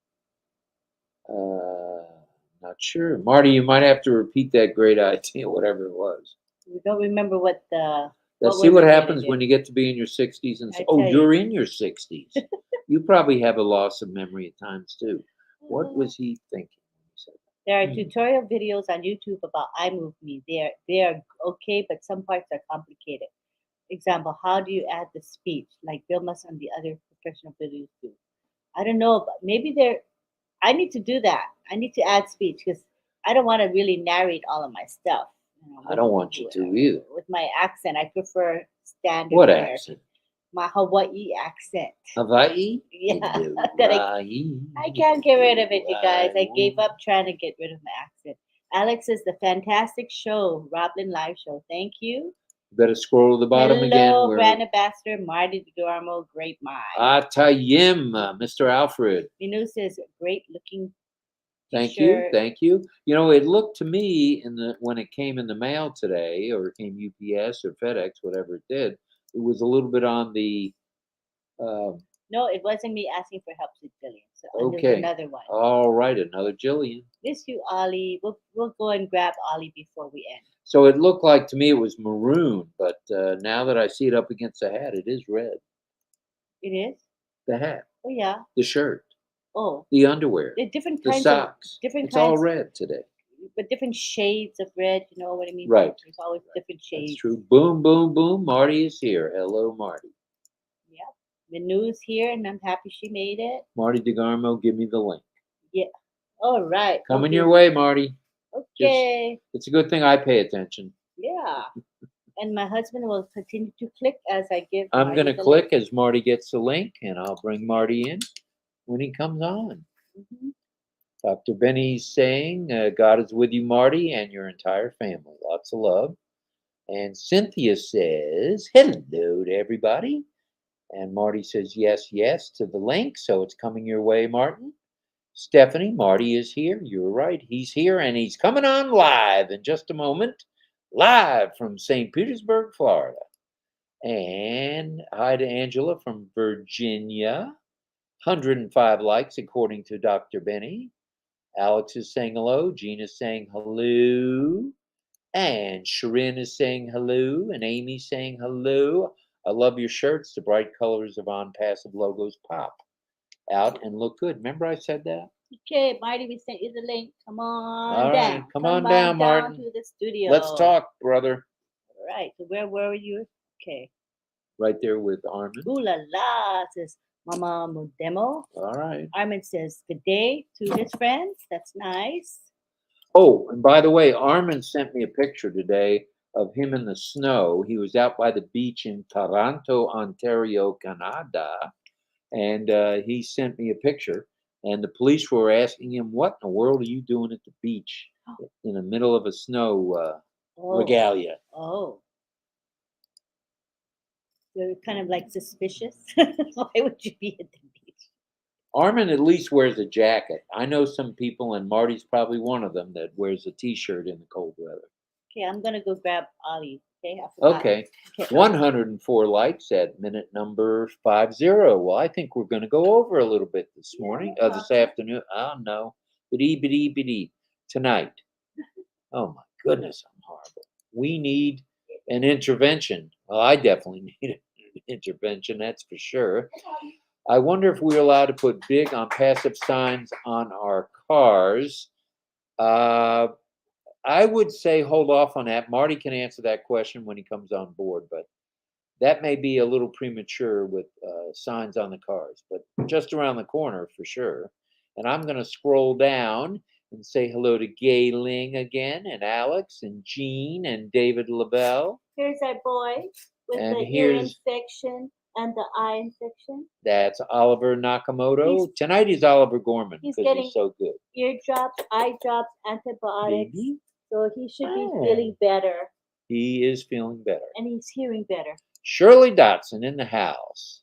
Not sure. Marty, you might have to repeat that great idea, whatever it was.
We don't remember what the...
Let's see what happens when you get to be in your 60s and say, oh, you're in your 60s. You probably have a loss of memory at times, too. What was he thinking when he said that?
There are tutorial videos on YouTube about iMovie. They are okay, but some parts are complicated. Example, how do you add the speech like Bill Must and the other professional videos do? I don't know, but maybe I need to do that. I need to add speech because I don't want to really narrate all of my stuff.
I don't want you to either.
With my accent, I prefer standard.
What
American.
accent?
My Hawaii accent.
Hawaii?
Yeah.
Hawaii.
I can't get rid of it, you guys. I gave up trying to get rid of my accent. Alex says, the fantastic show, RobLynn Live Show. Thank you.
You better scroll to the bottom again.
Hello, Brand Ambassador Marty DeDormo, great mind.
Atayim, Mr. Alfred.
Minu says, great looking.
Thank you, thank you. You know, it looked to me when it came in the mail today, or it came UPS or FedEx, whatever it did, it was a little bit on the.
No, it wasn't me asking for help with Jillian. So
okay,
another one.
All right, another Jillian.
Miss you, Ollie. We'll go and grab Ollie before we end.
So it looked like to me it was maroon, but now that I see it up against the hat, it is red.
It is?
The hat.
Oh yeah.
The shirt.
Oh.
The underwear.
Different kinds
the socks.
Different
it's
kinds.
All red today.
but different shades of red. You know what I mean?
Right.
There's always different shades.
That's true. Boom, boom, boom. Marty is here. Hello, Marty.
Yep. The news here, and I'm happy she made it.
Marty DeGarmo, give me the link.
Yeah. All right.
Coming
Okay.
your way, Marty.
Okay.
It's a good thing I pay attention.
Yeah. And my husband will continue to click as I give.
I'm
Marty
going to
the
click as Marty gets the link, and I'll bring Marty in when he comes on.
link.
Dr. Benny's saying, God is with you, Marty, and your entire family. Lots of love. And Cynthia says, hello to everybody. And Marty says, yes, yes to the link. So it's coming your way, Martin. Stephanie, Marty is here. You're right. He's here, and he's coming on live in just a moment. Live from St. Petersburg, Florida. And hi to Angela from Virginia. 105 likes, according to Dr. Benny. Alex is saying hello. Jean is saying hello. And Sharin is saying hello. And Amy's saying hello. I love your shirts. The bright colors of ONPASSIVE logos pop out and look good. Remember I said that?
Okay, Marty, we sent you the link. Come on
All
down.
right, come on down, Martin.
To the studio.
Let's talk, brother.
All right. So where were you? Okay.
Right there with Armin.
Ooh la la, says Mama Modemo.
All right.
Armin says good day to his friends. That's nice.
Oh, and by the way, Armin sent me a picture today of him in the snow. He was out by the beach in Toronto, Ontario, Canada, and he sent me a picture. And the police were asking him, "What in the world are you doing at the beach in the middle of a snow regalia?"
Oh. They're kind of like suspicious. Why would you be at the beach?
Armin at least wears a jacket. I know some people, and Marty's probably one of them, that wears a T-shirt in the cold weather.
Okay, I'm gonna go grab Ollie. Okay, I forgot.
Okay. 104 likes at minute number 50. Well, I think we're going to go over a little bit this morning, this afternoon. Oh, no. But tonight. Oh, my goodness, I'm horrible. We need an intervention. Well, I definitely need an intervention, that's for sure. I wonder if we're allowed to put big on passive signs on our cars. I would say hold off on that. Marty can answer that question when he comes on board, but that may be a little premature with signs on the cars, but just around the corner for sure. And I'm going to scroll down and say hello to Gay Ling again, and Alex, and Jean, and David LaBelle.
Here's our boy with
And
the ear infection and the eye infection.
That's Oliver Nakamoto. Tonight he's Oliver Gorman because he's so good.
Ear drops, eye drops, antibiotics.
Baby.
So he should be feeling better.
He is feeling better.
And he's hearing better.
Shirley Dotson in the house.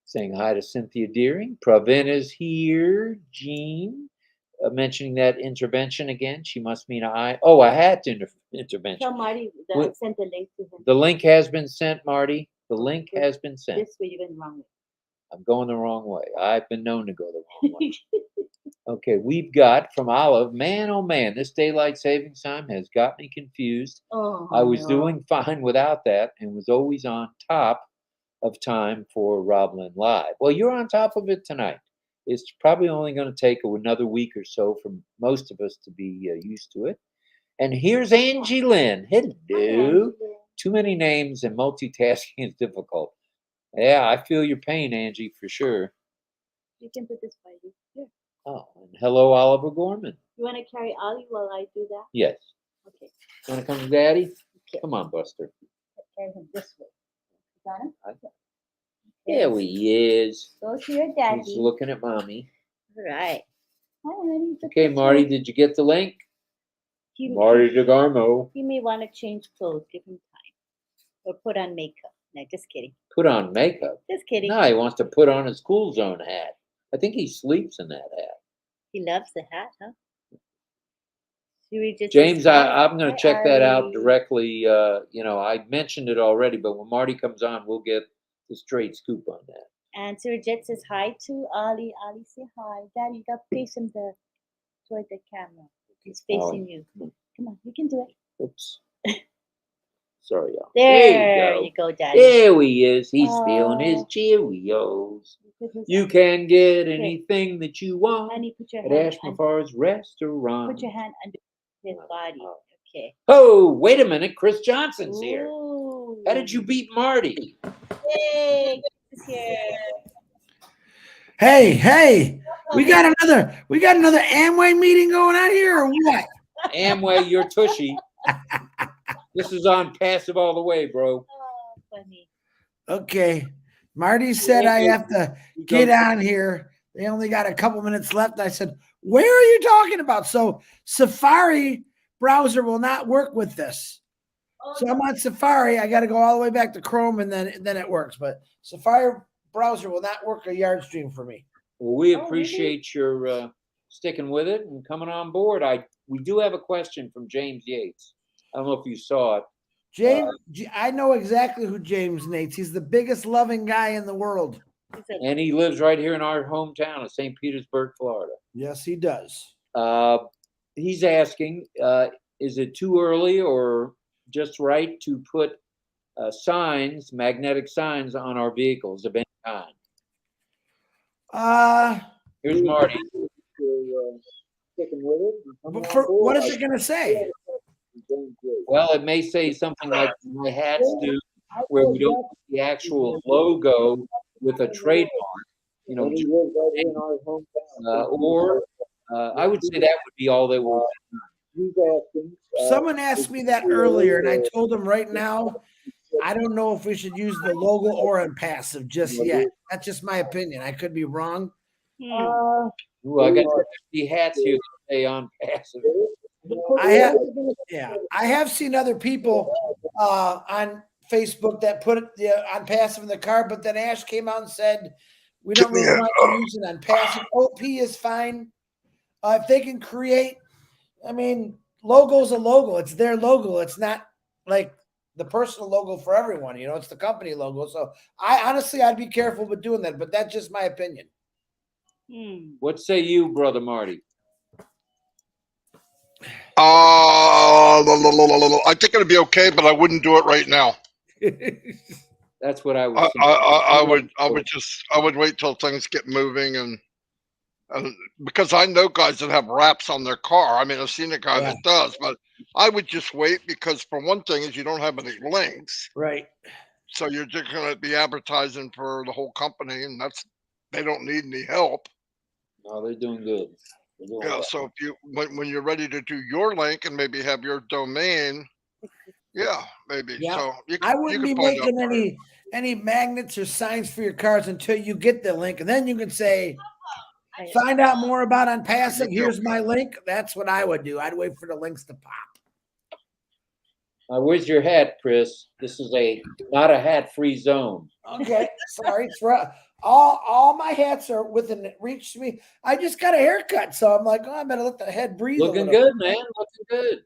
Saying hi to Cynthia Deering. Pravin is here. Jean. Mentioning that intervention again. She must mean I had to intervention.
Tell Marty sent the link to him.
The link has been sent, Marty. The link has been sent.
This way you're going the wrong way.
I'm going the wrong way. I've been known to go the wrong way. Okay, we've got from Olive, man, oh man, this daylight savings time has got me confused. I was doing fine without that and was always on top of time for RobLynn Live. Well, you're on top of it tonight. It's probably only going to take another week or so for most of us to be used to it. And here's Angie Lynn. Hello. Too many names and multitasking is difficult. Yeah, I feel your pain, Angie, for sure.
You can put this by you. Here.
Oh, and hello, Oliver Gorman.
You want to carry Ollie while I do that?
Yes.
Okay.
You want to come to Daddy?
Okay.
Come on, Buster.
Carry him this way. You got him?
I got him. There he is.
Go to your daddy.
He's looking at Mommy.
All right. Hi, honey.
Okay, Marty, did you get the link? Marty DeGarmo.
He may want to change clothes. Give him time. Or put on makeup. No, just kidding.
Put on makeup?
Just kidding.
No, he wants to put on his Cool Zone hat. I think he sleeps in that hat.
He loves the hat, huh?
James, I'm going to check that out directly. I mentioned it already, but when Marty comes on, we'll get the straight scoop on that.
And Surjit says hi to Ali. Ali, say hi. Daddy, you got to face him toward the camera. He's facing you. Come on, you can do it.
Oops. Sorry, y'all.
There you go, Daddy.
There he is. He's feeling his Cheerios. You can get anything that you want
Honey, put your
at
hand
Ashmafar's restaurant.
Put your hand under. His body. Okay.
Oh, wait a minute. Chris Johnson's here.
Ooh.
How did you beat Marty?
Yay! Chris is here.
Hey, we got another Amway meeting going on here or what?
Amway, you're tushy. This is on passive all the way, bro.
Oh, funny.
Okay. Marty said I have to get on here. They only got a couple minutes left. I said, where are you talking about? So Safari browser will not work with this. So I'm on Safari. I got to go all the way back to Chrome and then it works. But Safari browser will not work a yard stream for me.
Well, we appreciate your sticking with it and coming on board. We do have a question from James Yates. I don't know if you saw it.
James, I know exactly who James Nates. He's the biggest loving guy in the world.
And he lives right here in our hometown of St. Petersburg, Florida.
Yes, he does.
He's asking, is it too early or just right to put signs, magnetic signs on our vehicles of any kind? Here's Marty. Sticking with it.
What is it going to say?
Well, it may say something like my hats do, where we don't put the actual logo with a trademark, or I would say that would be all they were.
Someone asked me that earlier, and I told them right now, I don't know if we should use the logo or ONPASSIVE just yet. That's just my opinion. I could be wrong.
Ooh, I got 50 hats here that say ONPASSIVE.
I have seen other people on Facebook that put it ONPASSIVE in the car, but then Ash came out and said, we don't really want to use it ONPASSIVE. OP is fine. If they can create, I mean, logo's a logo. It's their logo. It's not like the personal logo for everyone. It's the company logo. So I'd be careful with doing that, but that's just my opinion.
What say you, Brother Marty?
I think it'd be okay, but I wouldn't do it right now.
That's what I was.
I would wait till things get moving and because I know guys that have wraps on their car. I mean, I've seen a guy that does, but I would just wait because for one thing is you don't have any links,
right?
So you're just going to be advertising for the whole company, and they don't need any help.
No, they're doing good.
Yeah, so if when you're ready to do your link and maybe have your domain, maybe.
Yeah.
So
I wouldn't be making any magnets or signs for your cars until you get the link, and then you can say, find out more about ONPASSIVE. Here's my link. That's what I would do. I'd wait for the links to pop.
Where's your hat, Chris? This is not a hat-free zone.
Okay, sorry. It's right. All my hats are within reach to me. I just got a haircut, so I'm like, I better let the head breathe.
Looking good, man. Looking good.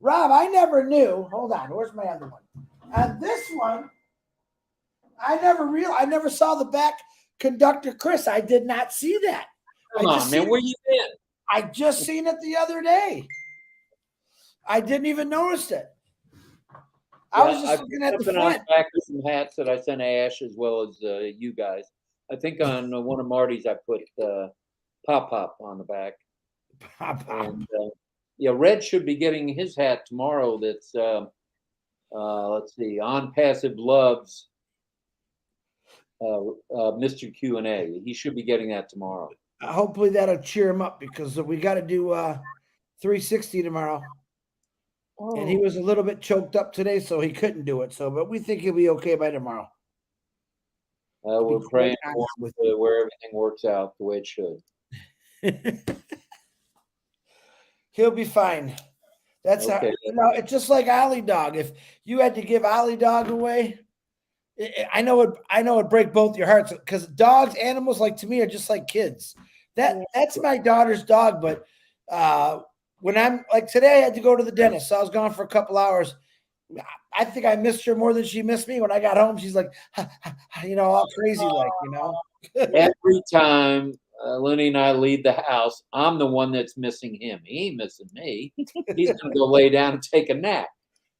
Rob, I never knew. Hold on. Where's my other one? And this one, I never saw the back conductor, Chris. I did not see that.
Come on, man. Where you been?
I just seen it the other day. I didn't even notice it. I was just looking at the front.
Back with some hats that I sent Ash as well as you guys. I think on one of Marty's I put Pop on the back.
Pop.
And Red should be getting his hat tomorrow. That's let's see, ONPASSIVE loves Mr. Q&A. He should be getting that tomorrow.
Hopefully that'll cheer him up because we got to do 360 tomorrow. Oh. And he was a little bit choked up today, so he couldn't do it. But we think he'll be okay by tomorrow.
We're praying for where everything works out the way it should.
He'll be fine. That's okay. It's just like Ollie Dog. If you had to give Ollie Dog away, I know it'd break both your hearts because dogs, animals, like to me, are just like kids. That's my daughter's dog, but when I'm like today, I had to go to the dentist, so I was gone for a couple hours. I think I missed her more than she missed me. When I got home, she's like, all crazy,
Every time Lenny and I leave the house, I'm the one that's missing him. He ain't missing me. He's going to go lay down and take a nap.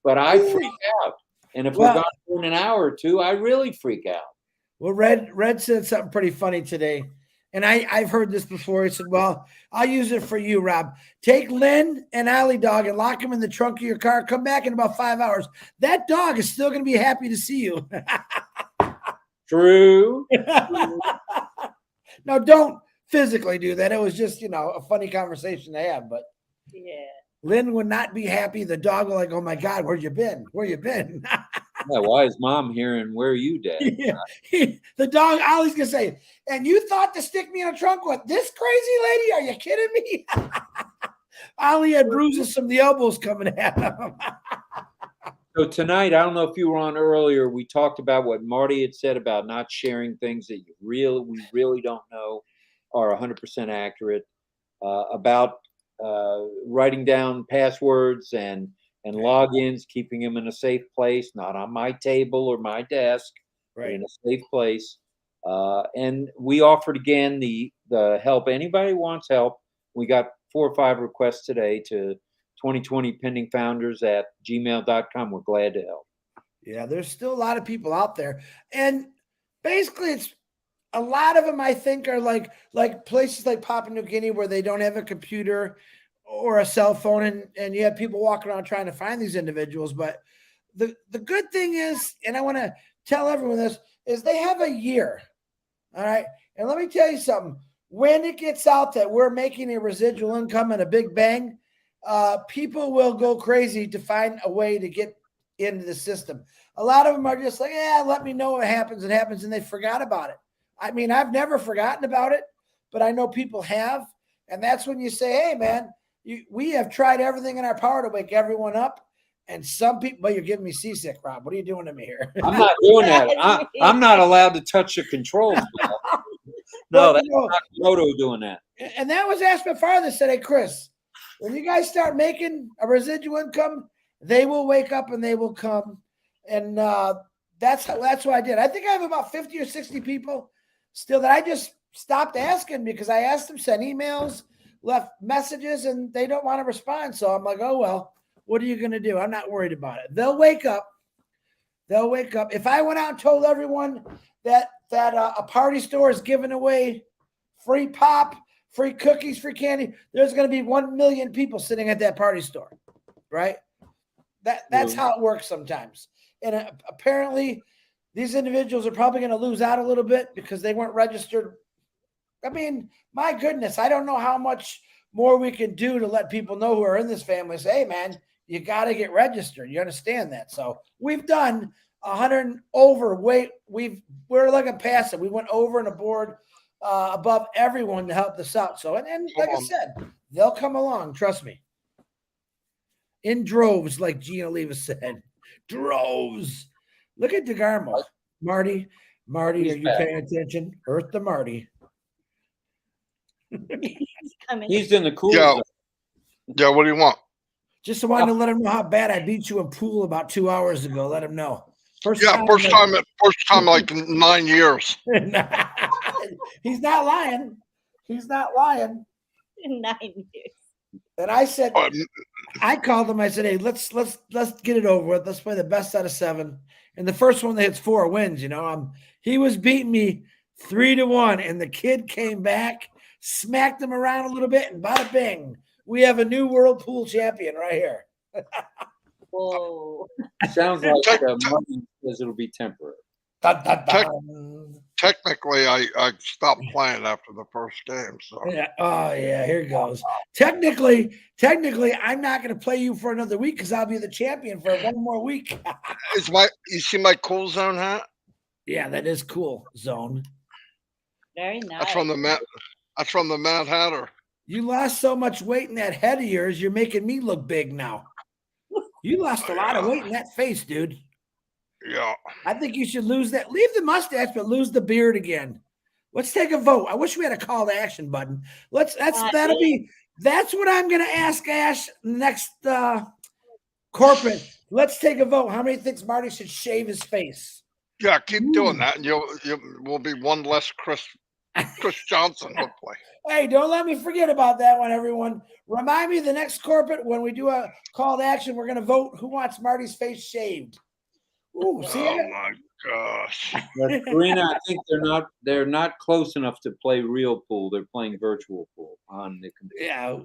But I freak out. And if we're gone for an hour or two, I really freak out.
Well, Red said something pretty funny today. and I've heard this before. He said, well, I'll use it for you, Rob. Take Lynn and Ollie dog and lock them in the trunk of your car. Come back in about 5 hours. That dog is still going to be happy to see you.
True.
No, don't physically do that. It was just, a funny conversation to have. But
Yeah.
Lynn would not be happy. The dog will like, oh my God, where you been? Where you been?
Yeah, why is mom hearing where are you, Dad?
Yeah. The dog, Ollie's gonna say, and you thought to stick me in a trunk with this crazy lady? Are you kidding me? Ollie had bruises from the elbows coming at him.
So tonight, I don't know if you were on earlier, we talked about what Marty had said about not sharing things that we really don't know are 100% accurate, about writing down passwords and logins, keeping them in a safe place, not on my table or my desk, but in a safe place. And we offered again the help. Anybody wants help, we got 4 or 5 requests today to 2020 pending founders at gmail.com. We're glad to help.
Yeah, there's still a lot of people out there. And basically it's a lot of them, I think, are like places like Papua New Guinea where they don't have a computer or a cell phone, and you have people walking around trying to find these individuals. But the good thing is, and I want to tell everyone this, is they have a year. All right. And let me tell you something. When it gets out that we're making a residual income and a big bang, people will go crazy to find a way to get into the system. A lot of them are just like, yeah, let me know what happens. It happens. And they forgot about it. I mean, I've never forgotten about it, but I know people have. And that's when you say, hey, man, we have tried everything in our power to wake everyone up. And some people, but you're giving me seasick, Rob. What are you doing to me here?
I'm not doing that. I'm not allowed to touch the controls. No, that's not Moto doing that.
And that was asked before. They said, hey, Chris, when you guys start making a residual income, they will wake up and they will come. And that's what I did. I think I have about 50 or 60 people still that I just stopped asking because I asked them, sent emails, left messages, and they don't want to respond. So I'm like, oh, well, what are you going to do? I'm not worried about it. They'll wake up. They'll wake up. If I went out and told everyone that a party store is giving away free pop, free cookies, free candy, there's going to be 1 million people sitting at that party store, right? That's how it works sometimes. And apparently these individuals are probably going to lose out a little bit because they weren't registered. I mean, my goodness, I don't know how much more we can do to let people know who are in this family. Say, hey, man, you got to get registered. You understand that? So we've done 100 over weight. We're like a passive. We went over and aboard above everyone to help this out. So, and like I said, they'll come along. Trust me. In droves, like Gina Leva said. Droves. Look at DeGarmo. Marty, are you paying attention? Earth the Marty.
He's in the cool zone.
Yeah, what do you want?
Just wanted to let him know how bad I beat you in pool about 2 hours ago. Let him know. First time
like 9 years.
He's not lying. He's not lying.
9 years.
And I said, I called him. I said, hey, let's get it over with. Let's play the best out of 7. And the first one that hits 4 wins. He was beating me 3-1, and the kid came back, smacked him around a little bit, and bada bing, we have a new world pool champion right here.
Whoa!
Sounds like Marty says it'll be temporary.
Technically, I stopped playing after the first game. So
yeah. Oh yeah, here goes. Technically, I'm not going to play you for another week because I'll be the champion for 1 more week.
You see my cool zone hat?
Yeah, that is cool zone.
Very nice.
That's from the Mad Hatter.
You lost so much weight in that head of yours, you're making me look big now. You lost a lot of weight in that face, dude.
Yeah.
I think you should lose that. Leave the mustache, but lose the beard again. Let's take a vote. I wish we had a call to action button. That's what I'm gonna ask Ash next corporate. Let's take a vote. How many thinks Marty should shave his face?
Yeah, keep doing that, and we'll be one less Chris Johnson, hopefully.
Hey, don't let me forget about that one, everyone. Remind me the next corporate when we do a call to action, we're going to vote who wants Marty's face shaved. Ooh, see
Oh
that?
my gosh.
But Karina, I think they're not close enough to play real pool. They're playing virtual pool on the computer.
Yeah.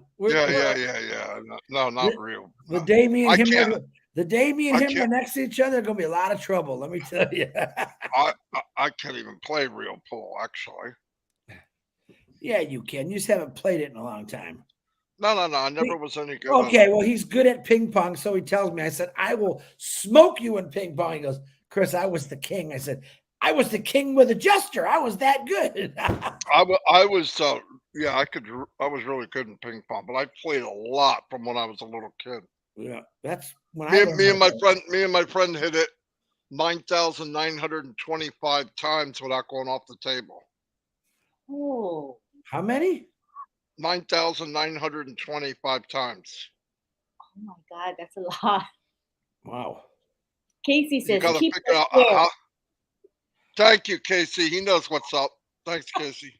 Yeah. No, not real.
The day me and
I
him
can't.
are, the day me and
I
him are
can't.
next to each other, gonna be a lot of trouble. Let me tell you.
I can't even play real pool. Actually,
Yeah, you can. You just haven't played it in a long time.
no. I never was any good.
Okay,
At it.
well, he's good at ping pong, so he tells me. I said, I will smoke you in ping pong. He goes, Chris, I was the king. I said, I was the king with a jester. I was that good.
I was. Yeah, I was really good in ping pong, but I played a lot from when I was a little kid.
Yeah, that's when
Me and my friend hit it 9,925 times without going off the table.
Oh,
How many?
9,925 times.
oh my God, that's a lot.
Wow.
Casey
You
says,
gotta
keep
figure out
it
how. Thank you, Casey. He knows what's up. Thanks, Casey.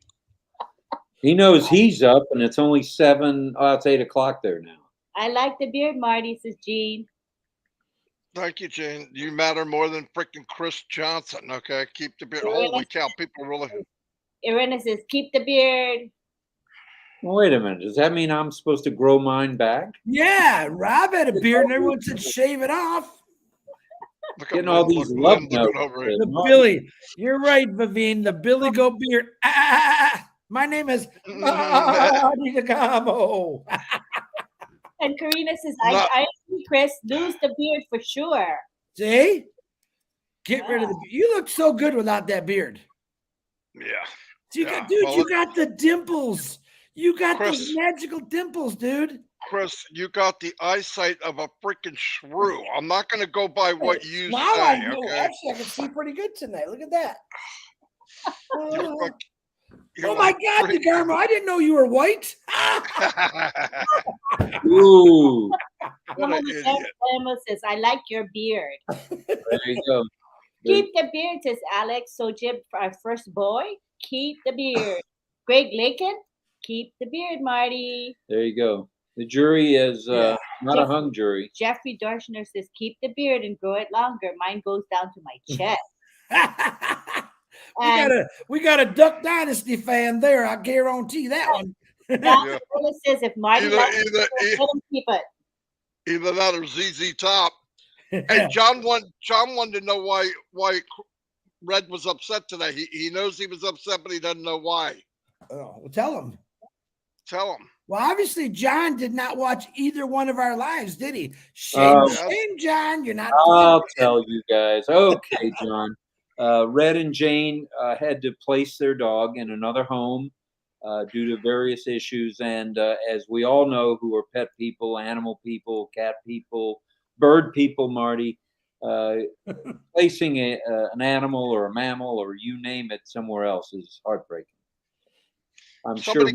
He knows he's up, and it's only 7. Oh, it's 8 o'clock there now.
I like the beard, Marty, says Jean.
Thank you, Jane. You matter more than freaking Chris Johnson. Okay, keep the beard. Holy cow, people really.
Irena says, keep the beard.
Well, wait a minute. Does that mean I'm supposed to grow mine back?
Yeah, Rob had a beard, and everyone said shave it off.
Look
Getting all these love notes.
The Billy, you're right, Vivine. The Billy Go beard. My name is Marty DeGamo.
And Karina says, I see Chris lose the beard for sure.
See? Get rid of the beard. You look so good without that beard.
Yeah.
You got the dimples. You got
Chris,
those magical dimples, dude.
Chris, you got the eyesight of a freaking shrew. I'm not going to go by what you
now
say.
I do.
Okay?
Actually, I can see pretty good tonight. Look at that.
You're
oh my God, DeGarmo, I didn't know you were white.
Ooh.
What an idiot.
Emma says, I like your beard.
There you go.
Keep the beard, says Alex. So Jim, our first boy, keep the beard. Greg Lakin, keep the beard, Marty.
There you go. The jury is not a hung jury.
Jeffrey Darshner says, keep the beard and grow it longer. Mine goes down to my chest.
we got a Duck Dynasty fan there. I guarantee that one.
Says if Marty likes it, let him keep it.
Either that or ZZ Top. And John wanted to know why Red was upset today. He knows he was upset, but he doesn't know why.
Oh, well, tell him.
Tell him.
Well, obviously, John did not watch either one of our lives, did he? Shame, John. You're not.
I'll tell you guys. Okay, John. Red and Jane had to place their dog in another home due to various issues. And as we all know, who are pet people, animal people, cat people, bird people, Marty, placing an animal or a mammal or you name it somewhere else is heartbreaking.
Somebody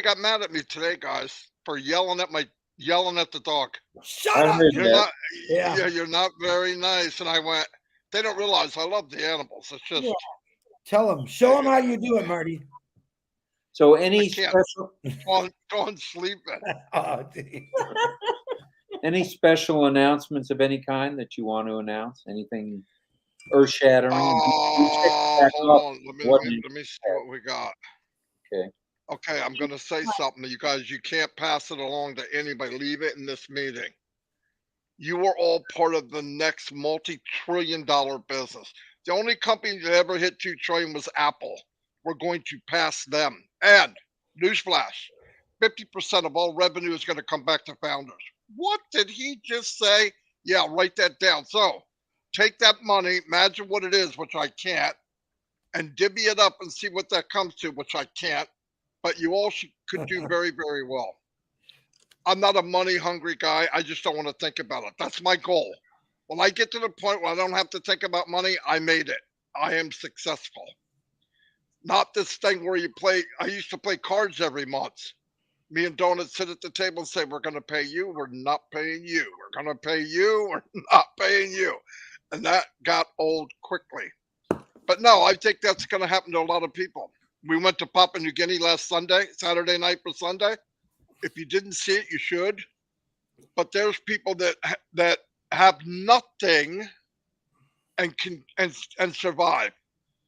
got mad at me today, guys, for yelling at the dog.
Shut up!
You're not very nice. And I went, they don't realize I love the animals. It's just
tell them, show them how you do it, Marty.
So any special
going sleeping.
Any special announcements of any kind that you want to announce? Anything earth-shattering?
Hold on. Let me see what we got. Okay, I'm going to say something. You guys, you can't pass it along to anybody. Leave it in this meeting. You are all part of the next multi-trillion-dollar business. The only company that ever hit $2 trillion was Apple. We're going to pass them. And, newsflash, 50% of all revenue is going to come back to founders. What did he just say? Yeah, write that down. So, take that money, imagine what it is, which I can't, and divvy it up and see what that comes to, which I can't. But you all could do very, very well. I'm not a money-hungry guy. I just don't want to think about it. That's my goal. When I get to the point where I don't have to think about money, I made it. I am successful. Not this thing where I used to play cards every month. Me and Donut sit at the table and say, we're going to pay you. We're not paying you. We're going to pay you. We're not paying you. And that got old quickly. But no, I think that's going to happen to a lot of people. We went to Papua New Guinea last Saturday night for Sunday. If you didn't see it, you should. But there's people that have nothing and survive.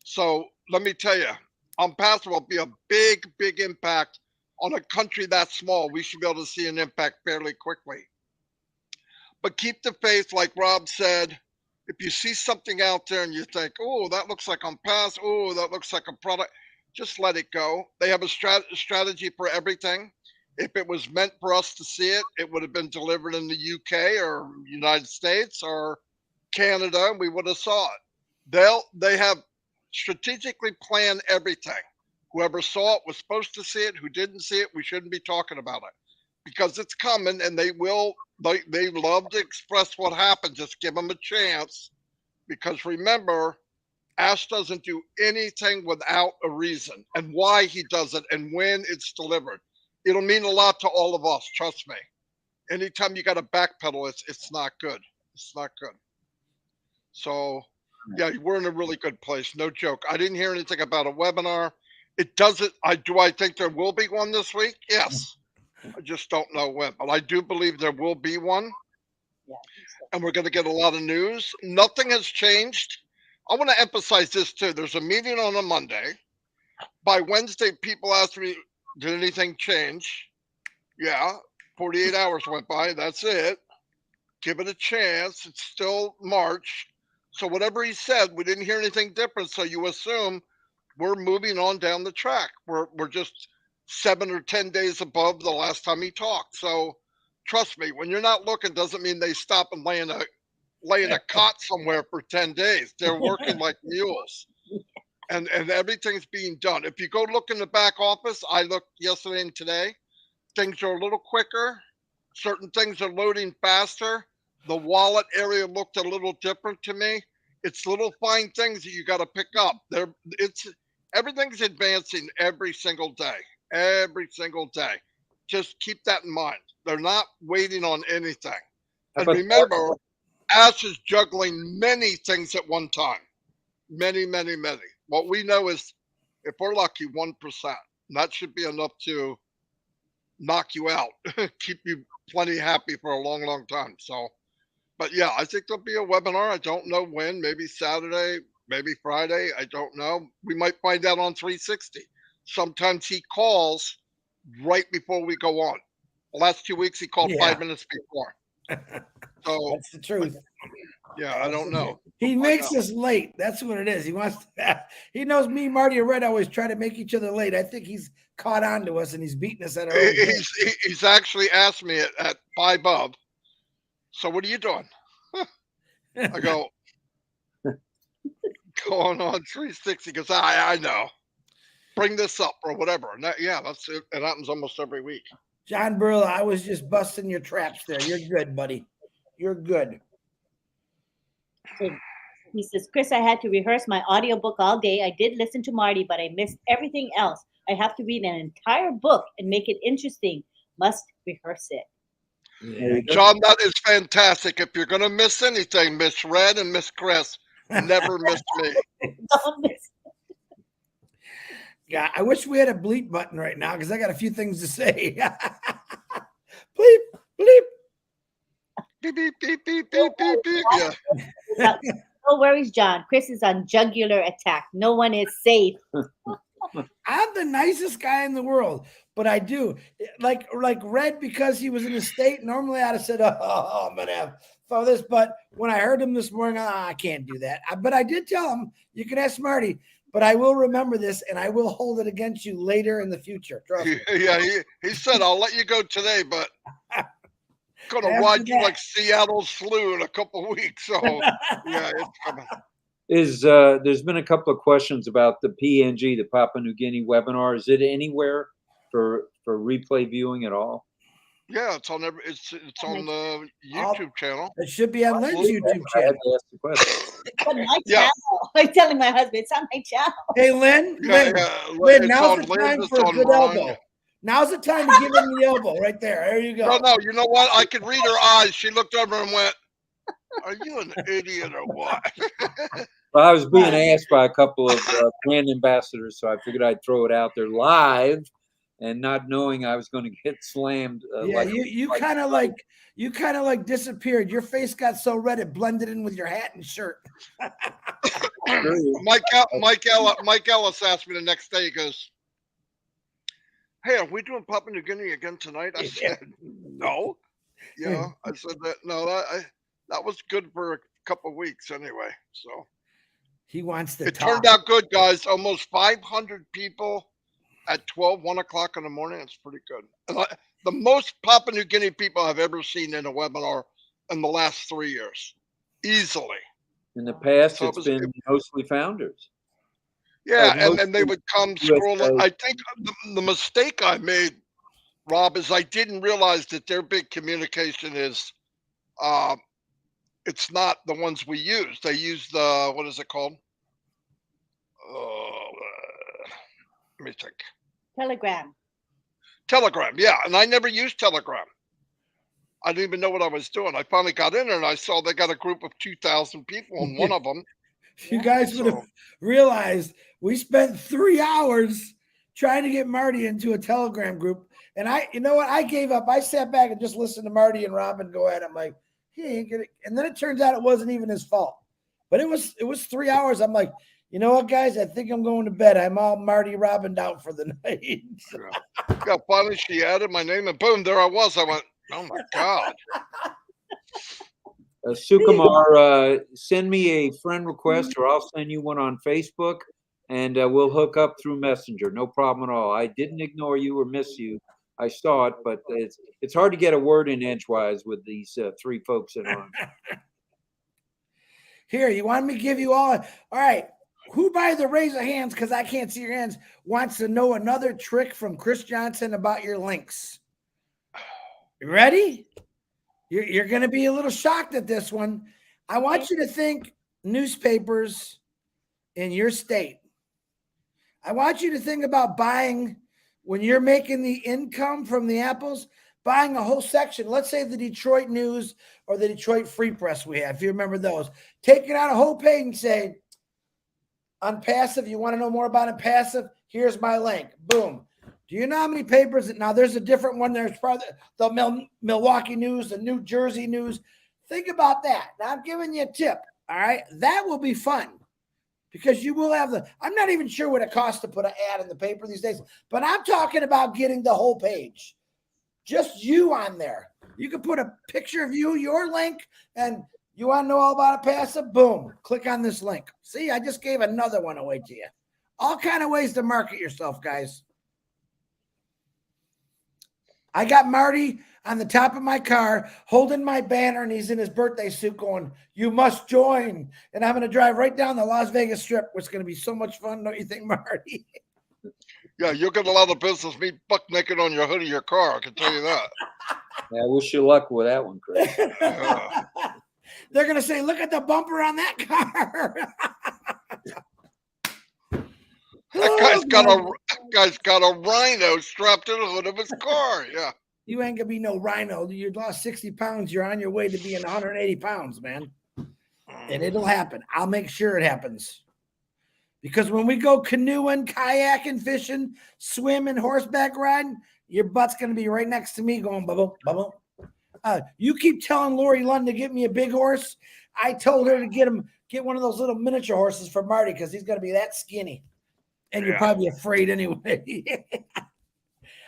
So let me tell you, ONPASSIVE will be a big impact on a country that small. We should be able to see an impact fairly quickly. But keep the faith, like Rob said. If you see something out there and you think, oh, that looks like ONPASSIVE, oh, that looks like a product, just let it go. They have a strategy for everything. If it was meant for us to see it, it would have been delivered in the UK or United States or Canada, and we would have saw it. They have strategically planned everything. Whoever saw it was supposed to see it. Who didn't see it, we shouldn't be talking about it, because it's coming, and they love to express what happened. Just give them a chance, because remember, Ash doesn't do anything without a reason, and why he does it, and when it's delivered. It'll mean a lot to all of us. Trust me. Anytime you got to backpedal, it's not good. It's not good. So, yeah, we're in a really good place. No joke. I didn't hear anything about a webinar. It doesn't. Do I think there will be one this week? Yes. I just don't know when. But I do believe there will be one.
Yeah.
And we're going to get a lot of news. Nothing has changed. I want to emphasize this too. There's a meeting on a Monday. By Wednesday, people ask me, did anything change? Yeah. 48 hours went by. That's it. Give it a chance. It's still March. So whatever he said, we didn't hear anything different. So you assume we're moving on down the track. We're just 7 or 10 days above the last time he talked. So trust me, when you're not looking, doesn't mean they stop and lay in a cot somewhere for 10 days. They're working like mules. And everything's being done. If you go look in the back office, I looked yesterday and today, things are a little quicker. Certain things are loading faster. The wallet area looked a little different to me. It's little fine things that you got to pick up. Everything's advancing every single day. Every single day. Just keep that in mind. They're not waiting on anything. And remember, Ash is juggling many things at one time. Many. What we know is, if we're lucky, 1%. That should be enough to knock you out, keep you plenty happy for a long time. So, but yeah, I think there'll be a webinar. I don't know when, maybe Saturday, maybe Friday. I don't know. We might find out on 360. Sometimes he calls right before we go on. The last 2 weeks, he called 5 minutes before. So
that's the truth.
Yeah, I don't know.
He makes us late. That's what it is. He wants to, he knows me, Marty, and Red always try to make each other late. I think he's caught on to us and he's beating us at our own game.
He's actually asked me at 5 of, so what are you doing? I go, going on 360. He goes, I know. Bring this up or whatever. And that's it. It happens almost every week.
John Burl, I was just busting your traps there. You're good, buddy. You're good.
He says, Chris, I had to rehearse my audiobook all day. I did listen to Marty, but I missed everything else. I have to read an entire book and make it interesting. Must rehearse it.
Yeah.
John, that is fantastic. If you're going to miss anything, Miss Red and Miss Chris, never miss me.
Don't miss.
Yeah, I wish we had a bleep button right now because I got a few things to say. Bleep, bleep.
Beep, beep, beep, beep, beep, beep, beep. Yeah.
No worries, John. Chris is on jugular attack. No one is safe.
I'm the nicest guy in the world, but I do like Red because he was in the state. Normally I'd have said, "Oh, I'm gonna have for this," but when I heard him this morning, I can't do that. But I did tell him, you can ask Marty. But I will remember this, and I will hold it against you later in the future. Trust me.
Yeah, he said, I'll let you go today, but going to ride you like Seattle's flu in a couple of weeks. So, yeah, it's coming.
There's been a couple of questions about the PNG, the Papua New Guinea webinar. Is it anywhere for replay viewing at all?
Yeah, it's on it's on the YouTube channel.
It should be on Lynn's YouTube channel.
It's on my channel. I'm telling my husband, it's on my channel.
Hey, Lynn, Lynn, now's the time for a good elbow. Now's the time to give him the elbow right there. There you go.
No, you know what? I could read her eyes. She looked over and went, "Are you an idiot or what?"
Well, I was being asked by a couple of brand ambassadors, so I figured I'd throw it out there live and not knowing I was going to get slammed.
Yeah, you kind of like disappeared. Your face got so red it blended in with your hat and shirt.
Mike Ellis asked me the next day. He goes, "Hey, are we doing Papua New Guinea again tonight?" I said, "No." Yeah, I said that. No, that was good for a couple of weeks anyway. So
he wants to.
It turned out good, guys. Almost 500 people at 1 o'clock in the morning. It's pretty good. And the most Papua New Guinea people I've ever seen in a webinar in the last 3 years, easily.
In the past,
So
it's been mostly founders.
Yeah, and then they would come scrolling. I think the mistake I made, Rob, is I didn't realize that their big communication is, it's not the ones we use. They use the, what is it called? Let me think. Telegram, yeah. And I never used Telegram. I didn't even know what I was doing. I finally got in there and I saw they got a group of 2,000 people on one of them.
You guys would have realized we spent 3 hours trying to get Marty into a Telegram group. And you know what? I gave up. I sat back and just listened to Marty and Robin go at it. I'm like, he ain't gonna. And then it turns out it wasn't even his fault. But it was 3 hours. I'm like, you know what, guys? I think I'm going to bed. I'm all Marty Robin out for the night.
Yeah, finally she added my name and boom, there I was. I went, oh my God.
Sukumar, send me a friend request or I'll send you one on Facebook and we'll hook up through Messenger. No problem at all. I didn't ignore you or miss you. I saw it, but it's hard to get a word in edgewise with these three folks in on.
Here, you want me to give you all right. Who, by the raise of hands, because I can't see your hands, wants to know another trick from Chris Johnson about your links? You ready? You're going to be a little shocked at this one. I want you to think newspapers in your state. I want you to think about buying, when you're making the income from the apples, buying a whole section. Let's say the Detroit News or the Detroit Free Press we have, if you remember those. Take it out a whole page and say, ONPASSIVE, you want to know more about ONPASSIVE? Here's my link. Boom. Do you know how many papers? Now, there's a different one. There's probably the Milwaukee News, the New Jersey News. Think about that. Now, I'm giving you a tip, all right? That will be fun because you will have I'm not even sure what it costs to put an ad in the paper these days, but I'm talking about getting the whole page. Just you on there. You can put a picture of you, your link, and you want to know all about ONPASSIVE? Boom. Click on this link. See, I just gave another one away to you. All kind of ways to market yourself, guys. I got Marty on the top of my car holding my banner, and he's in his birthday suit going, you must join. And I'm going to drive right down the Las Vegas Strip, which is going to be so much fun, don't you think, Marty?
Yeah, you'll get a lot of business me buck naked on your hood of your car, I can tell you that.
Yeah, I wish you luck with that one, Chris.
They're going to say, look at the bumper on that car.
That guy's got a rhino strapped to the hood of his car. Yeah.
You ain't gonna be no rhino. You lost 60 pounds. You're on your way to being 180 pounds, man. And it'll happen. I'll make sure it happens. Because when we go canoeing, kayaking, fishing, swimming, horseback riding, your butt's gonna be right next to me going bubble, bubble. You keep telling Lori Lund to get me a big horse. I told her to get one of those little miniature horses for Marty because he's gonna be that skinny. And you're probably afraid anyway.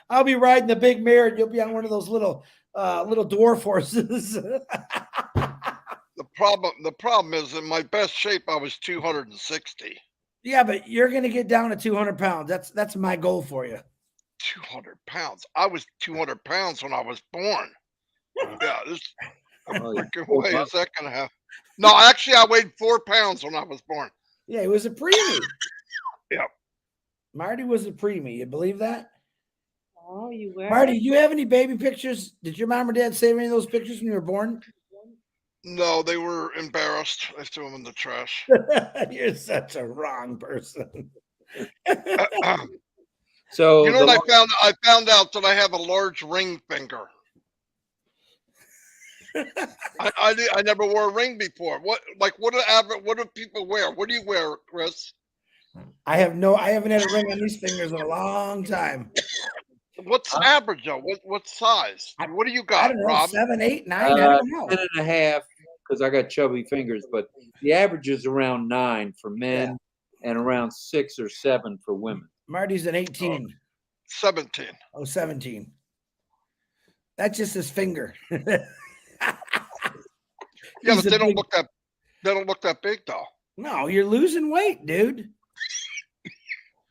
I'll be riding the big mare, and you'll be on one of those little dwarf horses. The
problem is, in my best shape, I was 260.
Yeah, but you're gonna get down to 200 pounds. That's my goal for you.
200 pounds. I was 200 pounds when I was born. Yeah, this freaking way is that gonna happen? No, actually, I weighed 4 pounds when I was born.
Yeah, he was a preemie.
Yeah.
Marty was a preemie. You believe that?
Oh, you were?
Marty, do you have any baby pictures? Did your mom or dad save any of those pictures when you were born?
No, they were embarrassed. I threw them in the trash.
You're such a wrong person.
So you know what I found out that I have a large ring finger. I never wore a ring before. What do people wear? What do you wear, Chris?
I haven't had a ring on these fingers in a long time.
What's average though? What size? What do you
I
got,
don't know,
Rob?
7, 8, 9. I don't know.
10.5, because I got chubby fingers, but the average is around 9 for men and around 6 or 7 for women.
Marty's an 18.
17.
Oh, 17. That's just his finger.
Yeah,
He's
but
a
they don't
big-
look that big though.
No, you're losing weight, dude.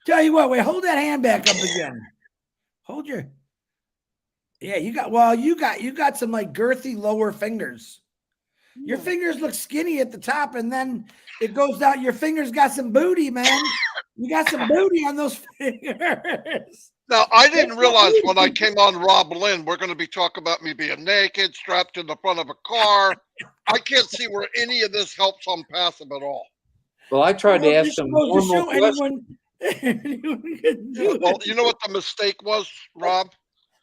Tell you what, wait, hold that hand back up again. Hold your. Yeah, you got some like girthy lower fingers. Your fingers look skinny at the top, and then it goes down. Your fingers got some booty, man. You got some booty on those fingers.
Now, I didn't realize when I came on RobLynn, we're going to be talking about me being naked, strapped to the front of a car. I can't see where any of this helps on passive at all.
Well, I tried to ask some normal questions.
Well, you know what the mistake was, Rob?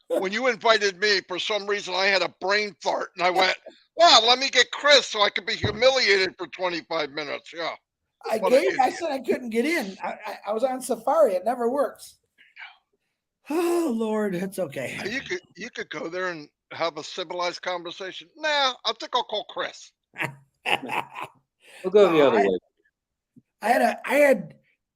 When you invited me, for some reason, I had a brain fart, and I went, wow, let me get Chris so I could be humiliated for 25 minutes. Yeah.
I said I couldn't get in. I was on Safari. It never works. Oh Lord, it's okay.
You could go there and have a civilized conversation. Nah, I think I'll call Chris.
We'll go the other way.
I had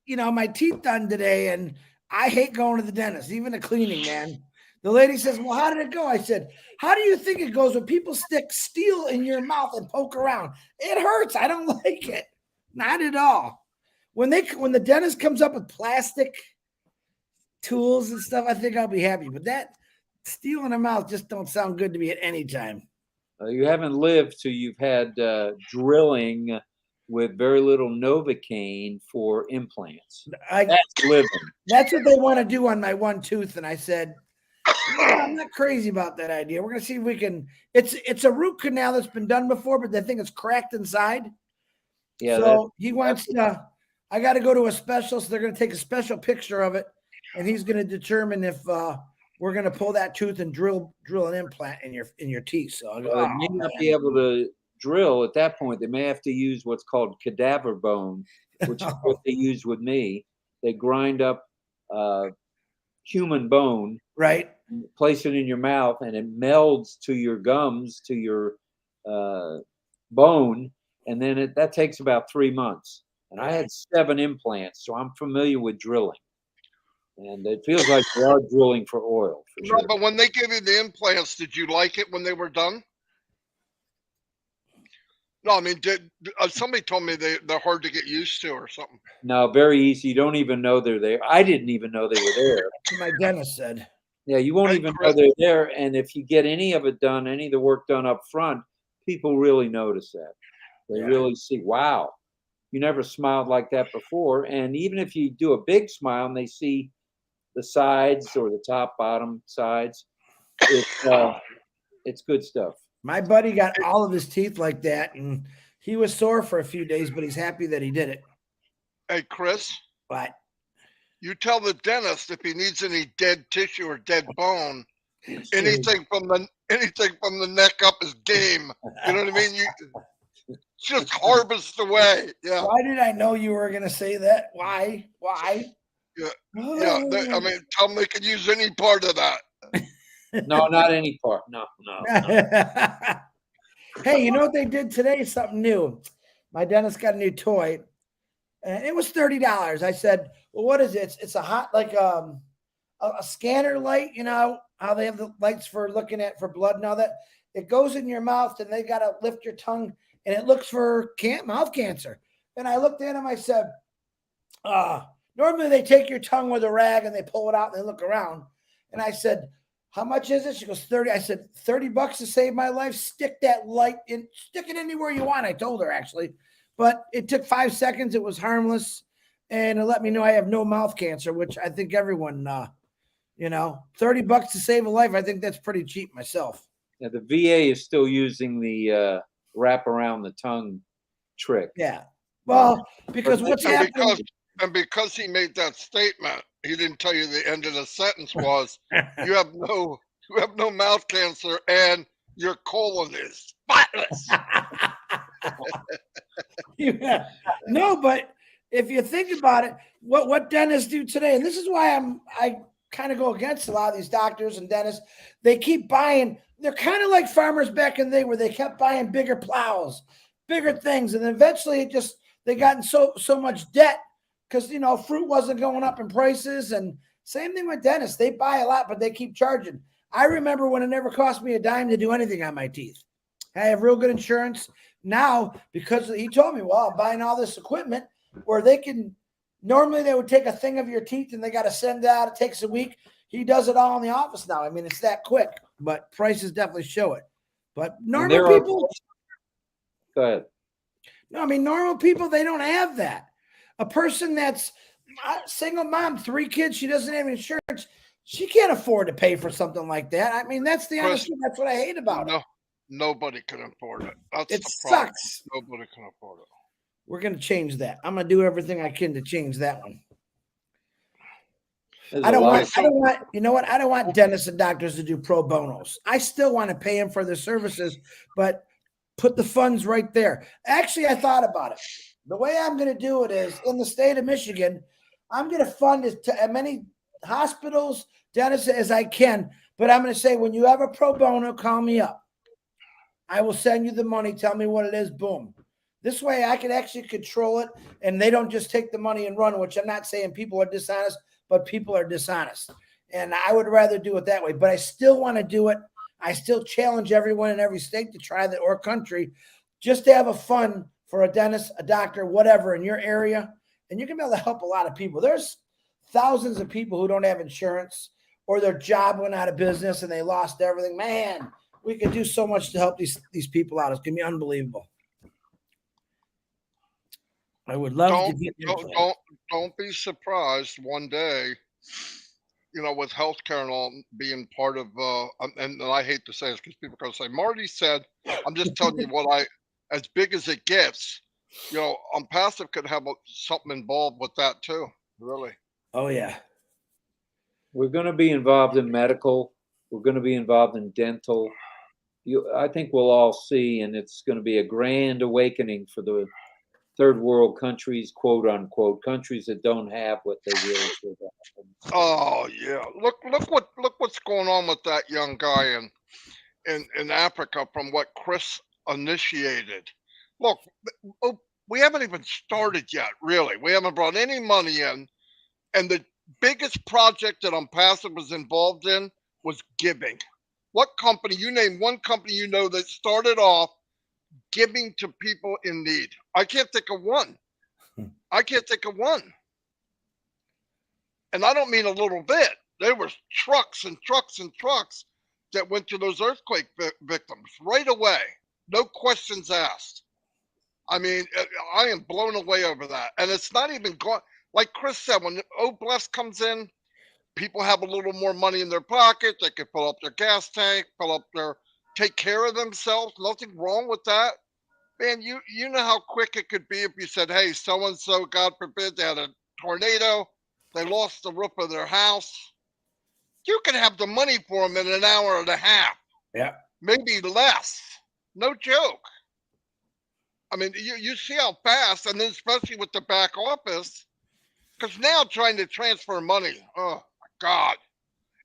my teeth done today, and I hate going to the dentist, even the cleaning, man. The lady says, well, how did it go? I said, how do you think it goes when people stick steel in your mouth and poke around? It hurts. I don't like it. Not at all. When the dentist comes up with plastic tools and stuff, I think I'll be happy. But that steel in the mouth just don't sound good to me at any time.
You haven't lived till you've had drilling with very little Novocaine for implants. That's living.
That's what they want to do on my one tooth. And I said, I'm not crazy about that idea. We're going to see if we can. It's a root canal that's been done before, but they think it's cracked inside. Yeah. So he wants to. I got to go to a specialist. They're going to take a special picture of it, and he's going to determine if we're going to pull that tooth and drill an implant in your teeth. So I'll go,
they may not be able to drill at that point. They may have to use what's called cadaver bone, which is what they use with me. They grind up human bone,
right?
Place it in your mouth, and it melds to your gums, to your bone, and then that takes about 3 months. And I had 7 implants, so I'm familiar with drilling. And it feels like they are drilling for oil. For sure.
But when they gave you the implants, did you like it when they were done? No, I mean, somebody told me they're hard to get used to or something.
No, very easy. You don't even know they're there. I didn't even know they were there.
My dentist said.
Yeah, you won't even know they're there. And if you get any of it done, any of the work done up front, people really notice that. They really see, wow, you never smiled like that before. And even if you do a big smile and they see the sides or the top, bottom sides, it's good stuff.
My buddy got all of his teeth like that, and he was sore for a few days, but he's happy that he did it.
Hey, Chris.
What?
You tell the dentist if he needs any dead tissue or dead bone, anything from the neck up is game. You know what I mean? You just harvest away. Yeah.
Why did I know you were gonna say that? Why?
Yeah. I mean, tell them they can use any part of that.
No, not any part. No.
Hey, you know what they did today? Something new. My dentist got a new toy, and it was $30. I said, well, what is it? It's a hot, like a scanner light, you know, how they have the lights for looking at for blood and all that. It goes in your mouth, and they got to lift your tongue, and it looks for mouth cancer. And I looked at him, I said, normally they take your tongue with a rag, and they pull it out, and they look around. And I said, how much is it? She goes, 30. I said, $30 to save my life. Stick that light in, stick it anywhere you want. I told her, actually, but it took 5 seconds. It was harmless. And it let me know I have no mouth cancer, which I think everyone, $30 to save a life. I think that's pretty cheap myself.
Yeah, the VA is still using the wrap around the tongue trick.
Yeah. Well, because what's happening.
And because he made that statement, he didn't tell you the end of the sentence was, you have no mouth cancer and your colon is spotless.
Yeah. No, but if you think about it, what dentists do today, and this is why kind of go against a lot of these doctors and dentists. They keep buying. They're kind of like farmers back in the day where they kept buying bigger plows, bigger things, and eventually they got in so much debt because fruit wasn't going up in prices. And same thing with dentists. They buy a lot, but they keep charging. I remember when it never cost me a dime to do anything on my teeth. I have real good insurance now because he told me, well, I'm buying all this equipment where normally they would take a thing of your teeth and they got to send it out. It takes a week. He does it all in the office now. I mean, it's that quick, but prices definitely show it. But normal people.
Go ahead.
No, I mean, normal people, they don't have that. A person that's a single mom, 3 kids, she doesn't have insurance. She can't afford to pay for something like that. I mean, that's the honest truth. That's what I hate about it.
Nobody can afford it. That's
it
the problem.
Sucks.
Nobody can afford it.
We're going to change that. I'm going to do everything I can to change that one. I don't want dentists and doctors to do pro bonos. I still want to pay them for their services, but put the funds right there. Actually, I thought about it. The way I'm going to do it is in the state of Michigan, I'm going to fund as many hospitals, dentists as I can, but I'm going to say, when you have a pro bono, call me up. I will send you the money. Tell me what it is. Boom. This way I can actually control it, and they don't just take the money and run, which I'm not saying people are dishonest, but people are dishonest. And I would rather do it that way, but I still want to do it. I still challenge everyone in every state to try that, or country, just to have a fund for a dentist, a doctor, whatever in your area. And you're going to be able to help a lot of people. There's thousands of people who don't have insurance, or their job went out of business and they lost everything. Man, we could do so much to help these people out. It's going to be unbelievable. I would love to get
don't be surprised one day, with healthcare and all being part of and I hate to say this because people are going to say, Marty said, I'm just telling you as big as it gets, ONPASSIVE could have something involved with that too. Really.
Oh yeah.
We're going to be involved in medical. We're going to be involved in dental. I think we'll all see, and it's going to be a grand awakening for the third world countries, quote unquote, countries that don't have what they really should have.
Oh yeah, look what's going on with that young guy in Africa from what Chris initiated. Look, we haven't even started yet, really. We haven't brought any money in, and the biggest project that ONPASSIVE was involved in was giving. What company? You name one company that started off giving to people in need. I can't think of one. And I don't mean a little bit. There was trucks and trucks and trucks that went to those earthquake victims right away. No questions asked. I mean, I am blown away over that. And it's not even gone. Like Chris said, when Bless comes in, people have a little more money in their pocket. They can fill up their gas tank, take care of themselves. Nothing wrong with that. Man, you know how quick it could be if you said, hey, so-and-so, God forbid, they had a tornado. They lost the roof of their house. You can have the money for them in an hour and a half.
Yeah.
Maybe less. No joke. I mean, you see how fast, and then especially with the back office, because now trying to transfer money, oh, my God.